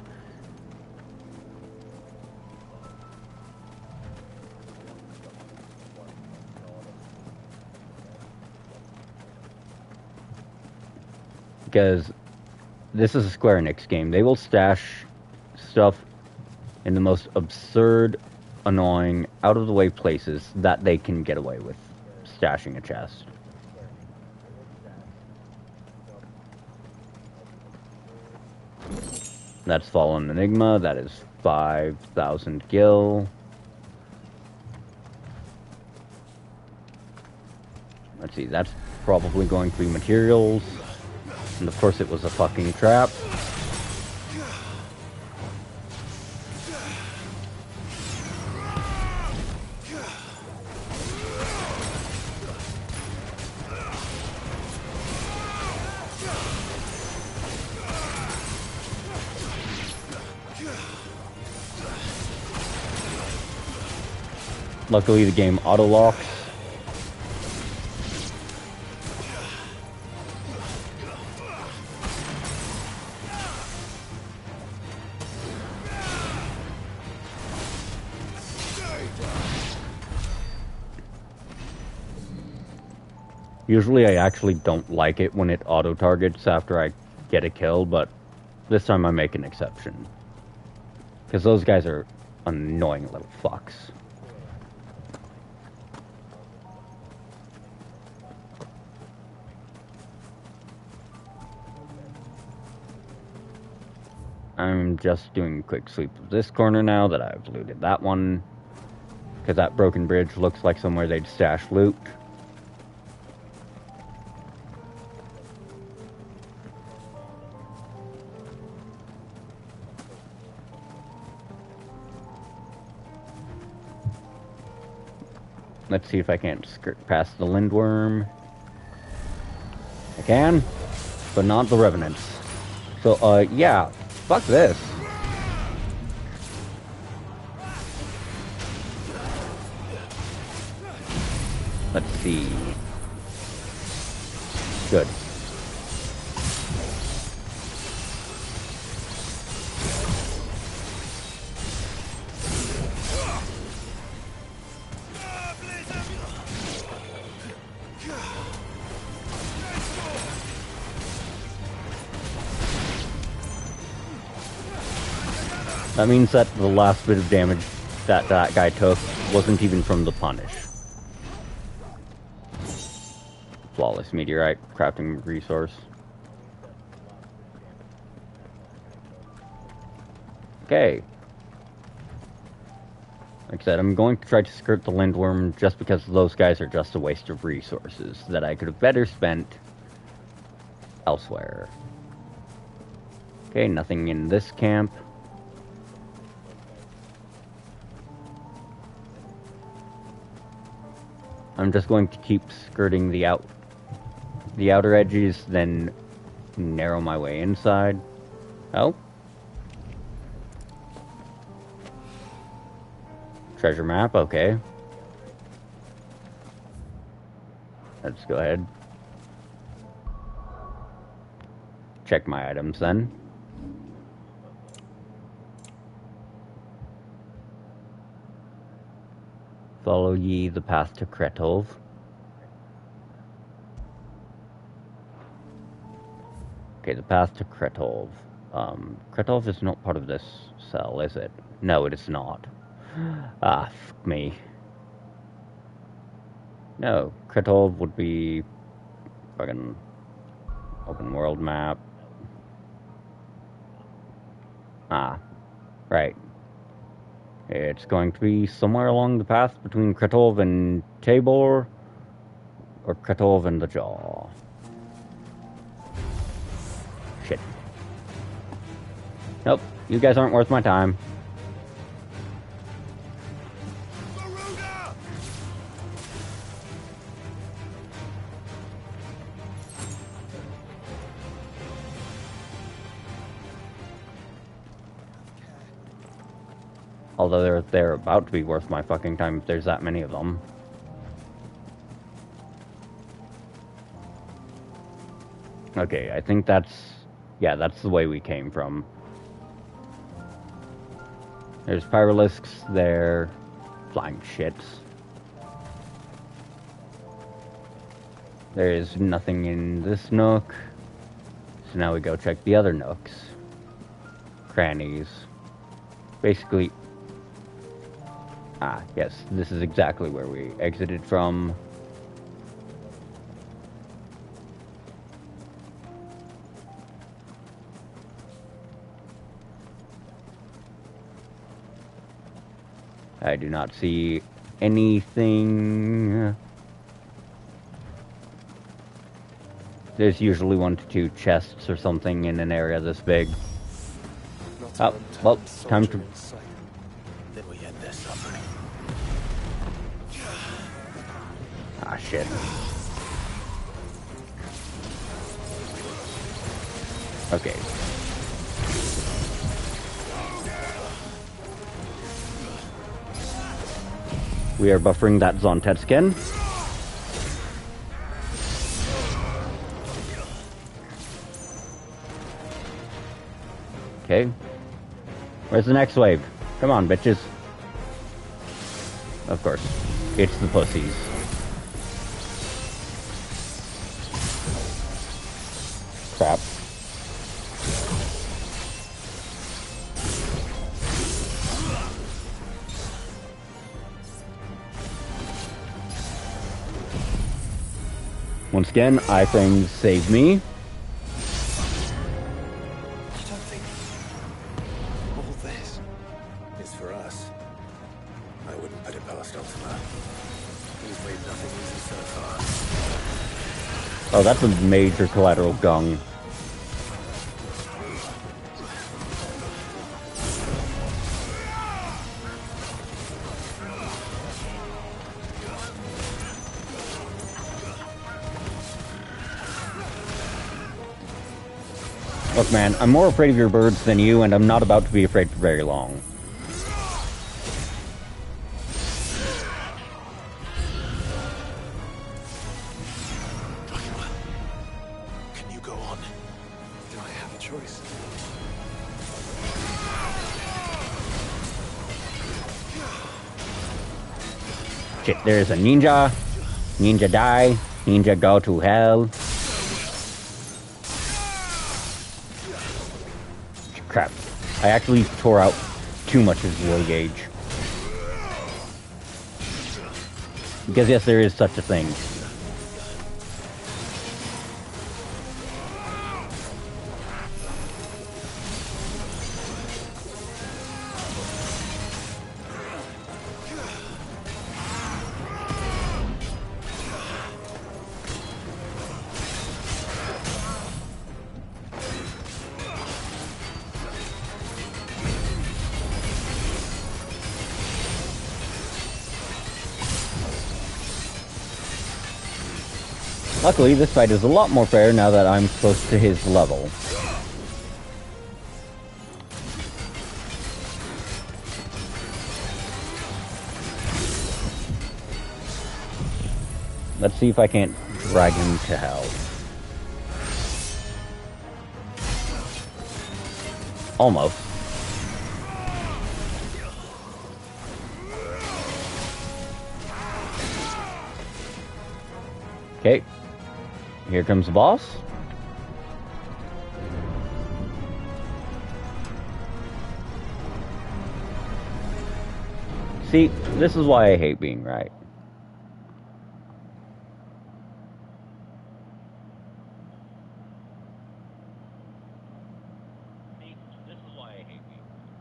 Because this is a Square Enix game. They will stash stuff in the most absurd, annoying, out-of-the-way places that they can get away with stashing a chest. That's Fallen Enigma. That is 5,000 gil. Let's see, that's probably going to be materials. And of course it was a fucking trap. Luckily the game auto-locks. Usually I actually don't like it when it auto-targets after I get a kill, but this time I make an exception. Because those guys are annoying little fucks. I'm just doing a quick sweep of this corner now that I've looted that one. Because that broken bridge looks like somewhere they'd stash loot. Let's see if I can't skirt past the Lindworm. I can, but not the Revenants. So, yeah, fuck this. Let's see. Good. That means that the last bit of damage that that guy took wasn't even from the punish. Flawless meteorite crafting resource. Okay. Like I said, I'm going to try to skirt the Lindworm just because those guys are just a waste of resources that I could have better spent elsewhere. Okay, nothing in this camp. I'm just going to keep skirting the outer edges, then narrow my way inside. Oh? Treasure map, okay. Let's go ahead. Check my items then. Follow ye the path to Kretov. Okay, the path to Kretov. Kretov is not part of this cell, is it? No, it is not. Ah, fuck me. No, Kretov would be fucking open world map. Ah, right. It's going to be somewhere along the path between Kretov and Tabor, or Kretov and the Jaw. Shit. Nope, you guys aren't worth my time. Although they're about to be worth my fucking time if there's that many of them. Okay, I think that's... yeah, that's the way we came from. There's Pyralisks there. Flying shits. There is nothing in this nook. So now we go check the other nooks. Crannies. Basically... ah, yes, this is exactly where we exited from. I do not see anything. There's usually 1 to 2 chests or something in an area this big. Oh, well, time to...
Then we end this up.
ah, shit. Okay. We are buffering that Zontetskin. Okay. Where's the next wave? Come on, bitches. Of course. It's the pussies. Crap. Once again, iframes save me.
You don't think all this
Is for us. I wouldn't put it past Ultima. He's made nothing easy so far.
Oh, that's a major collateral gung. Look, man, I'm more afraid of your birds than you, and I'm not about to be afraid for very long.
Can you go on?
Do I have a choice?
Shit, there's a ninja. Ninja die. Ninja go to hell. Crap. I actually tore out too much of his low gauge. Because yes, there is such a thing. Luckily, this fight is a lot more fair now that I'm close to his level. Let's see if I can't drag him to hell. Almost. Okay. Here comes the boss. See, this is why I hate being right. See, this is why I hate being right.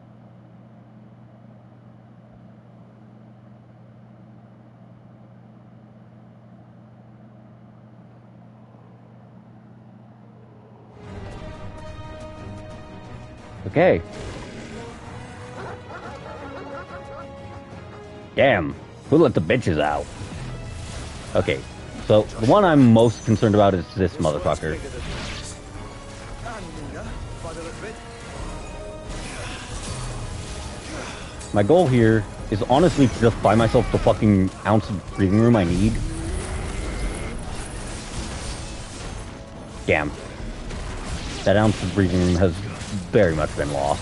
Okay. Damn, who let the bitches out? Okay, so the one I'm most concerned about is this motherfucker. My goal here is honestly to just buy myself the fucking ounce of breathing room I need. Damn. That ounce of breathing room has very much been lost.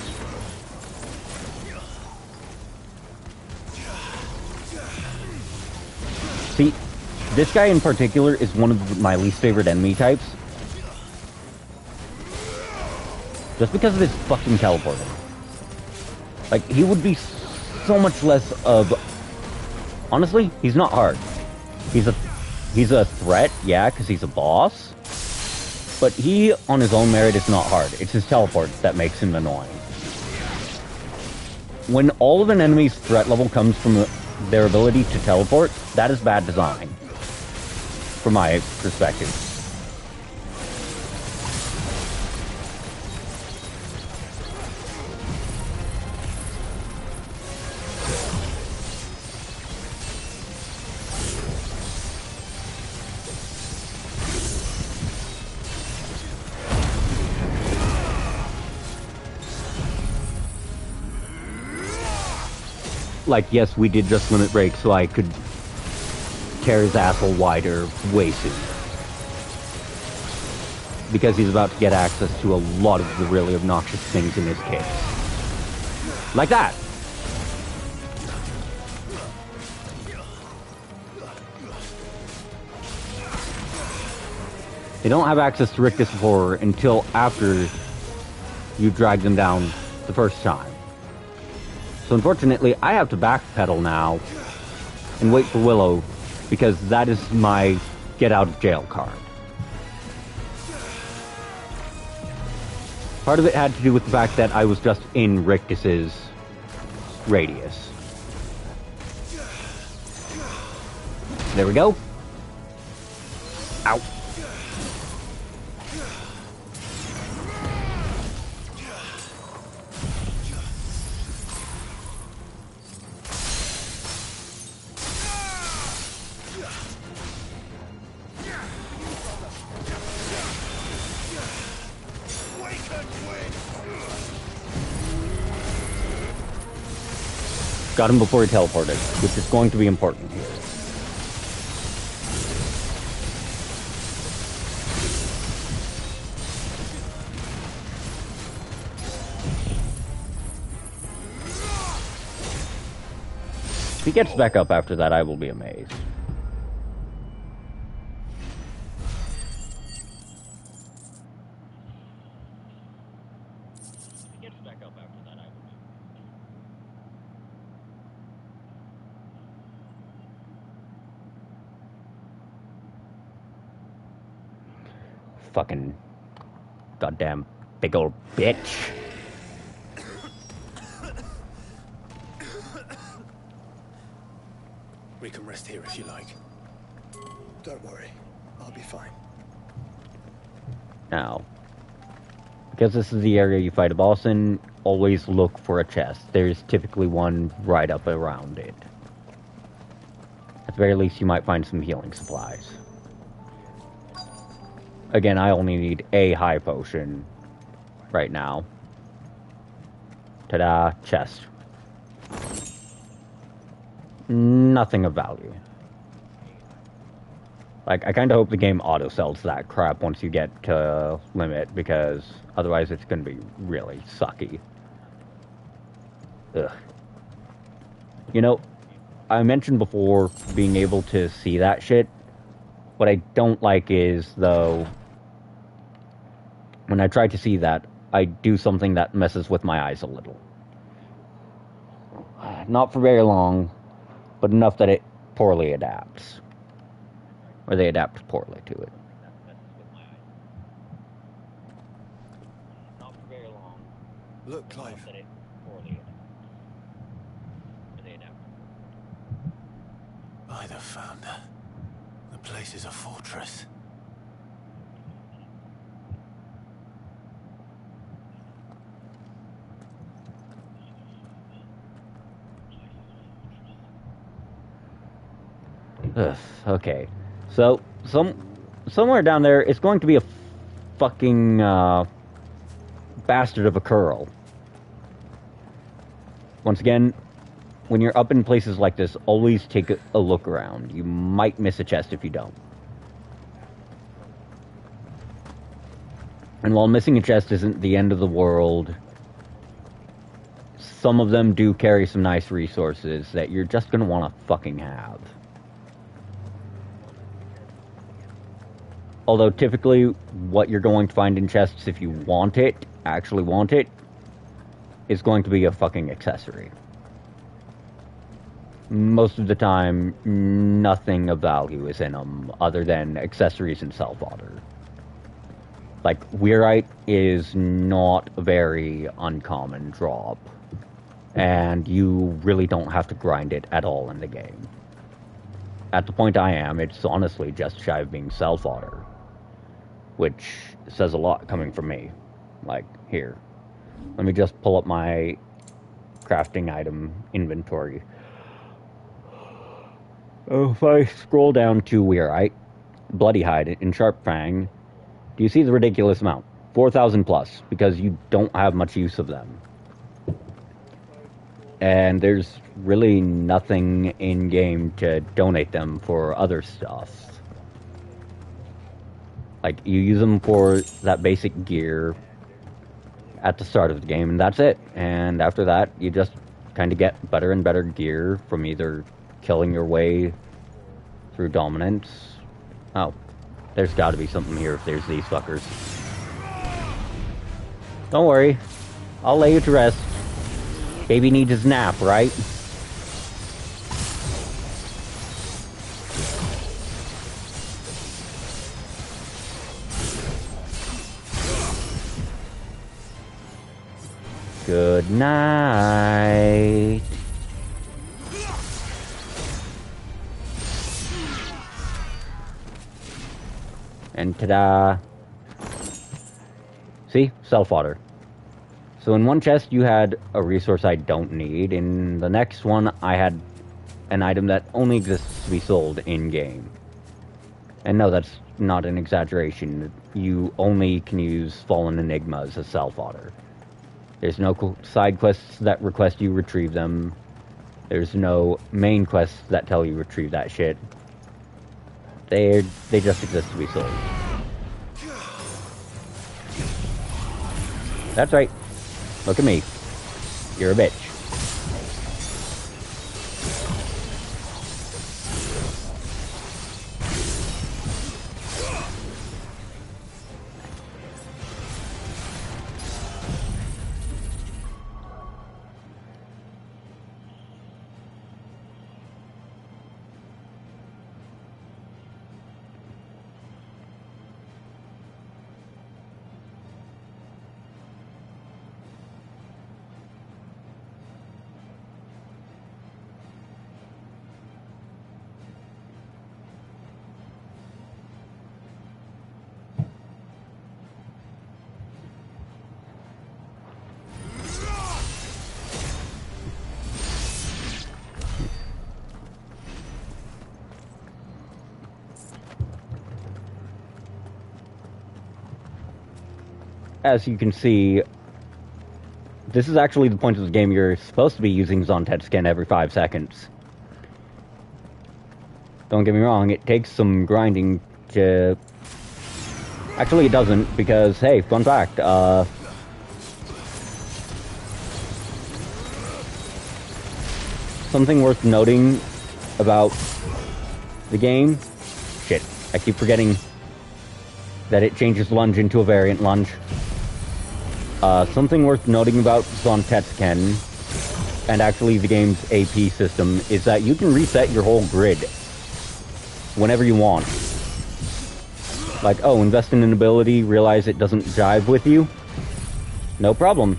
See, this guy in particular is one of my least favorite enemy types. Just because of his fucking teleporting. Like, he would be so much less of... Honestly, he's not hard. He's a threat, yeah, because he's a boss. But he, on his own merit, is not hard. It's his teleport that makes him annoying. When all of an enemy's threat level comes from their ability to teleport, that is bad design. From my perspective. Like, yes, we did just limit break so I could tear his asshole wider way soon. Because he's about to get access to a lot of the really obnoxious things in his case. Like that! They don't have access to Rictus before until after you drag them down the first time. So unfortunately, I have to backpedal now and wait for Willow because that is my get out of jail card. Part of it had to do with the fact that I was just in Rictus's radius. There we go. Ow. Got him before he teleported, which is going to be important here. If he gets back up after that, I will be amazed. Fucking goddamn big old bitch.
We can rest here if you like.
Don't worry, I'll be fine.
Now, because this is the area you fight a boss in, always look for a chest. There's typically one right up around it. At the very least, you might find some healing supplies. Again, I only need a high potion right now. Ta-da, chest. Nothing of value. Like, I kind of hope the game auto-sells that crap once you get to limit, because otherwise it's going to be really sucky. Ugh. You know, I mentioned before being able to see that shit. What I don't like is, though, when I try to see that, I do something that messes with my eyes a little. Not for very long, but enough that it poorly adapts. Or they adapt poorly to it. Not for very long.
Look, Clive.
By the Founder. The place is a fortress.
Ugh, okay. So, somewhere down there, it's going to be a fucking, bastard of a curl. Once again, when you're up in places like this, always take a look around. You might miss a chest if you don't. And while missing a chest isn't the end of the world, some of them do carry some nice resources that you're just gonna want to fucking have. Although typically, what you're going to find in chests, if you want it, actually want it, is going to be a fucking accessory. Most of the time, nothing of value is in them, other than accessories and self-fodder. Like, Weirite is not a very uncommon drop, and you really don't have to grind it at all in the game. At the point I am, it's honestly just shy of being self-fodder. Which says a lot coming from me. Like, here. Let me just pull up my crafting item inventory. Oh, if I scroll down to Weirite, Bloody Hide, and Sharp Fang, do you see the ridiculous amount? 4,000 plus, because you don't have much use of them. And there's really nothing in-game to donate them for other stuff. Like, you use them for that basic gear at the start of the game, and that's it. And after that, you just kind of get better and better gear from either killing your way through dominance. Oh. There's gotta be something here if there's these fuckers. Don't worry. I'll lay you to rest. Baby needs his nap, right? Good night. And ta-da! See? Self-water. So in one chest you had a resource I don't need. In the next one I had an item that only exists to be sold in-game. And no, that's not an exaggeration. You only can use Fallen Enigmas as self-water. There's no side quests that request you retrieve them. There's no main quests that tell you retrieve that shit. They just exist to be sold. That's right. Look at me. You're a bitch. As you can see, this is actually the point of the game you're supposed to be using Zontet skin every 5 seconds. Don't get me wrong, it takes some grinding to... Actually, it doesn't, because, hey, fun fact, something worth noting about the game... Shit, I keep forgetting that it changes lunge into a variant lunge. Something worth noting about Zontetsuken, and actually the game's AP system, is that you can reset your whole grid whenever you want. Like, oh, invest in an ability, realize it doesn't jive with you? No problem.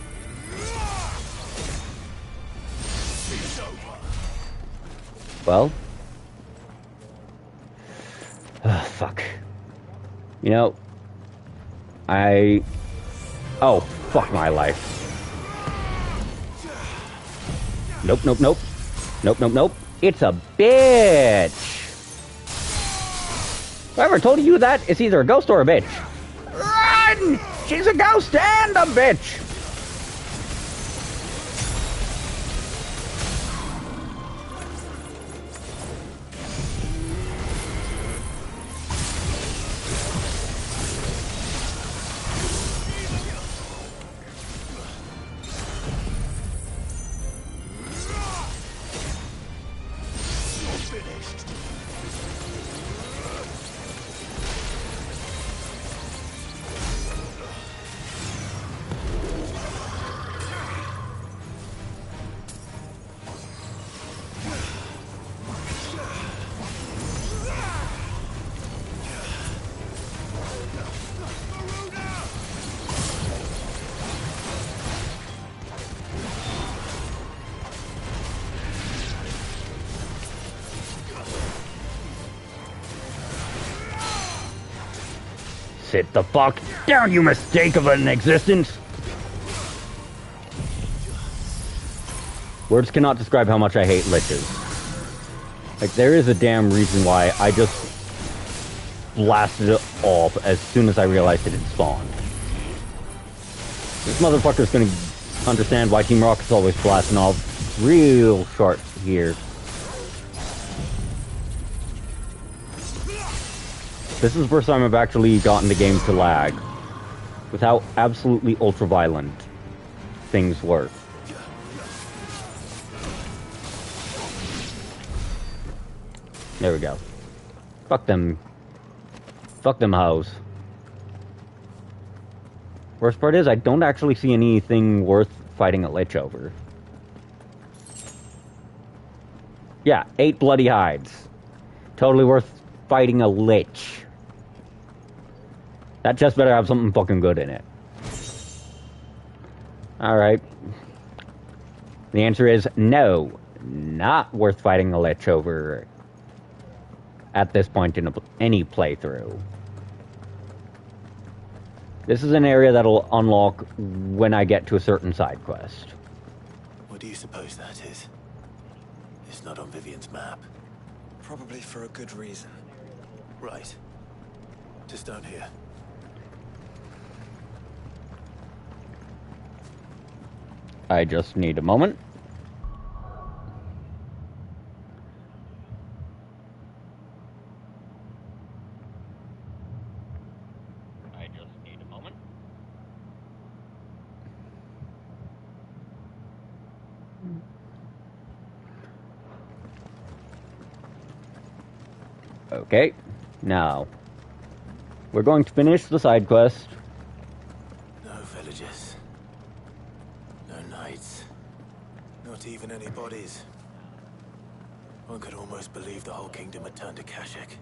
Well. Fuck. You know, Oh, fuck my life. Nope, nope, nope. Nope, nope, nope. It's a bitch! Whoever told you that, it's either a ghost or a bitch. Run! She's a ghost and a bitch! Sit the fuck down, you mistake of an existence! Words cannot describe how much I hate liches. Like, there is a damn reason why I just blasted it off as soon as I realized it had spawned. This motherfucker's gonna understand why Team Rocket's always blasting off real short here. This is the first time I've actually gotten the game to lag with how absolutely ultra-violent things work. There we go. Fuck them Fuck them hoes. Worst part is, I don't actually see anything worth fighting a lich over. Yeah, 8 bloody hides. Totally worth fighting a lich. That chest better have something fucking good in it. Alright. The answer is no. Not worth fighting a lich over at this point in any playthrough. This is an area that'll unlock when I get to a certain side quest.
What do you suppose that is? It's not on Vivian's map.
Probably for a good reason.
Right. Just down here.
I just need a moment. Okay, now we're going to finish the side quest.
No villages. No knights. Not even any bodies. One could almost believe the whole kingdom had turned to Kashik.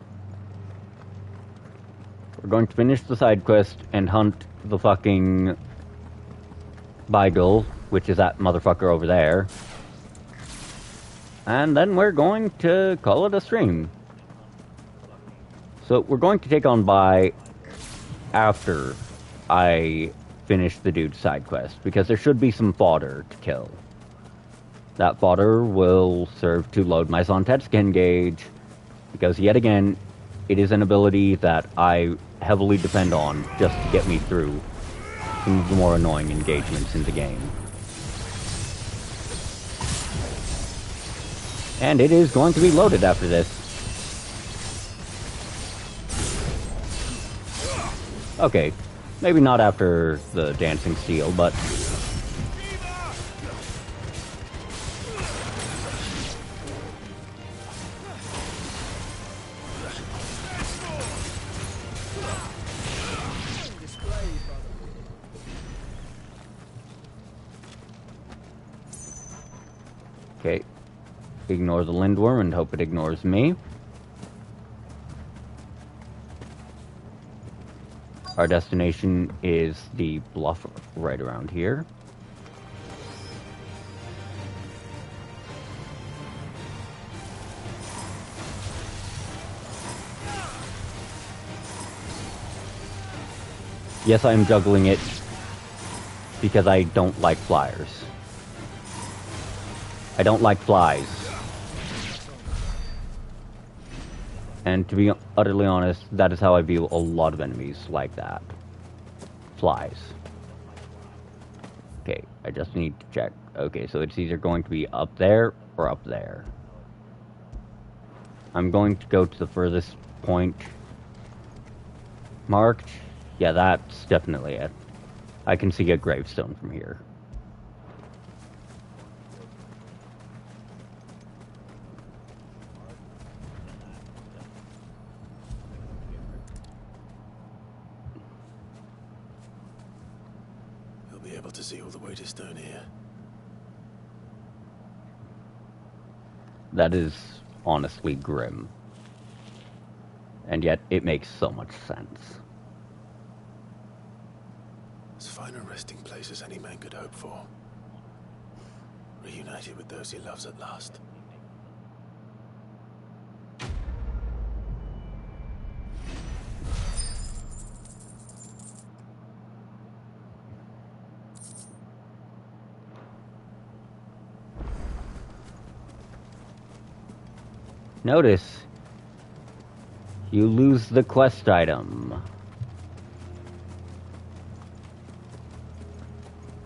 We're going to finish the side quest and hunt the fucking Beagle, which is that motherfucker over there. And then we're going to call it a stream. So we're going to take on Bai after I finish the dude's side quest, because there should be some fodder to kill. That fodder will serve to load my Sontet gauge, because yet again, it is an ability that I heavily depend on just to get me through some of the more annoying engagements in the game. And it is going to be loaded after this. Okay, maybe not after the Dancing Steel, but... Okay, ignore the Lindworm and hope it ignores me. Our destination is the bluff right around here. Yes, I'm juggling it because I don't like flyers. I don't like flies. And to be utterly honest, that is how I view a lot of enemies like that. Flies. Okay, I just need to check. Okay, so it's either going to be up there or up there. I'm going to go to the furthest point marked. Yeah, that's definitely it. I can see a gravestone from here.
To see all the way to Stone here.
That is honestly grim. And yet, it makes so much sense.
As fine a resting place as any man could hope for. Reunited with those he loves at last.
Notice, you lose the quest item.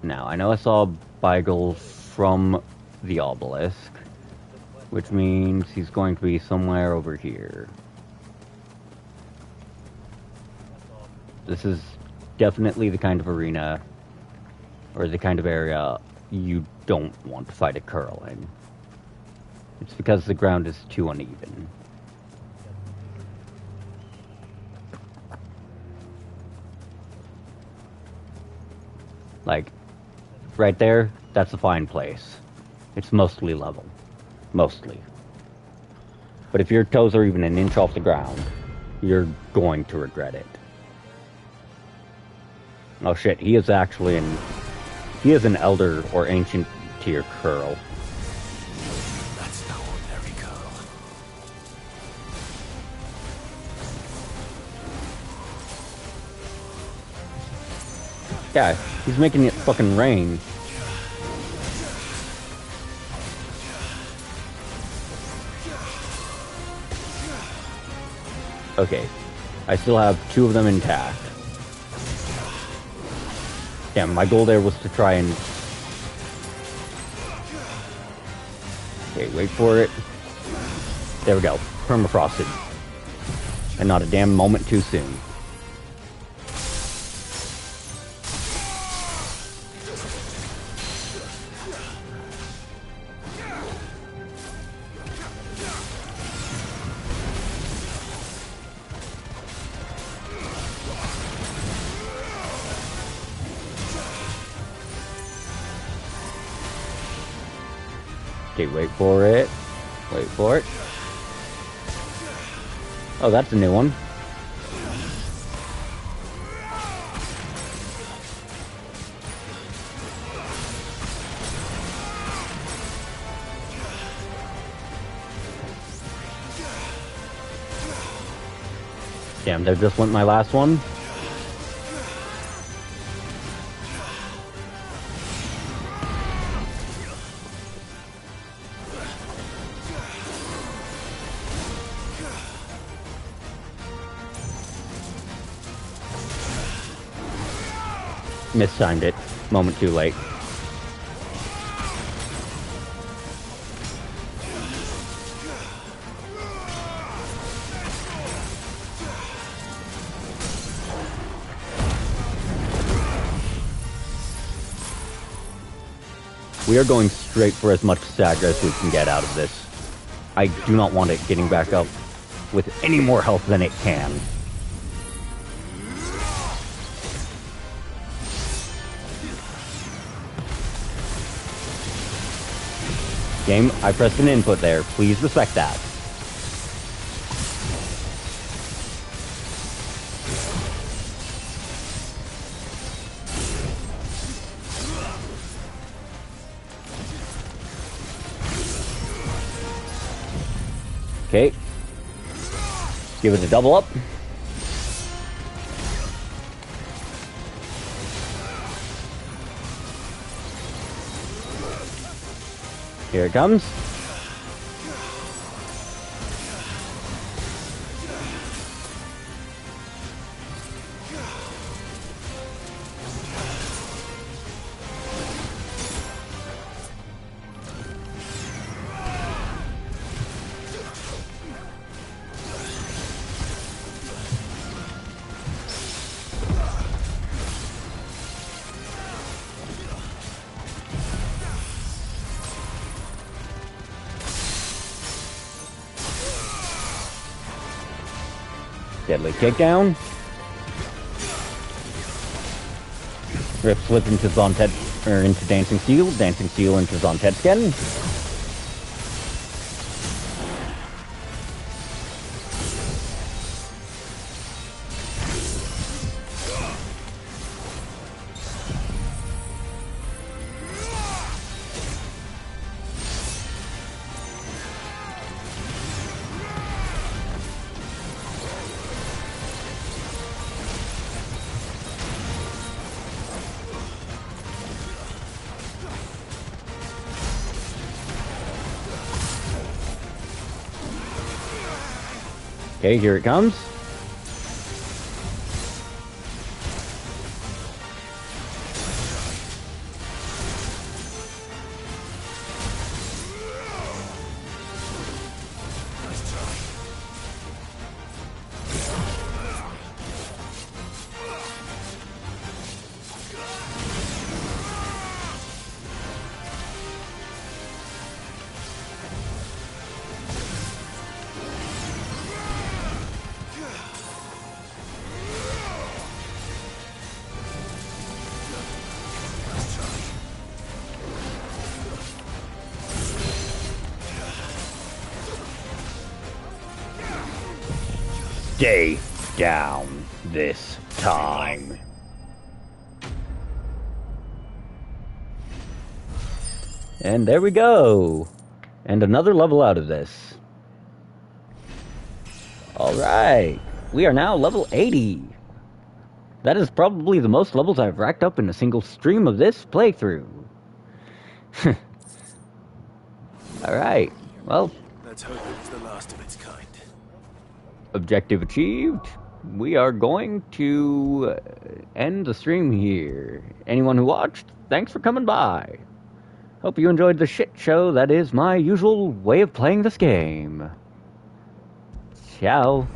Now, I know I saw Beagle from the obelisk, which means he's going to be somewhere over here. This is definitely the kind of arena, or the kind of area you don't want to fight a curl in. It's because the ground is too uneven. Like, right there, that's a fine place. It's mostly level. Mostly. But if your toes are even an inch off the ground, you're going to regret it. Oh shit, he is actually he is an elder or ancient tier curl.
That's no ordinary curl.
Yeah, he's making it fucking rain. Okay, I still have 2 of them intact. Yeah, my goal there was to try and... Okay, wait for it. There we go. Permafrosted. And not a damn moment too soon. Okay, wait for it. Wait for it. Oh, that's a new one. Damn, there just went my last one. Mistimed it. Moment too late. We are going straight for as much stagger as we can get out of this. I do not want it getting back up with any more health than it can. Game, I pressed an input there. Please respect that. Okay. Give it a double up. Here it comes. Deadly kickdown. Rip slip into Zontet, or into Dancing Steel. Dancing Steel into Zontetsken. Okay, here it comes. Stay down this time. And there we go. And another level out of this. Alright. We are now level 80. That is probably the most levels I've racked up in a single stream of this playthrough. Alright. Well.
Let's hope it's the last of its kind.
Objective achieved. We are going to end the stream here. Anyone who watched, thanks for coming by. Hope you enjoyed the shit show that is my usual way of playing this game. Ciao.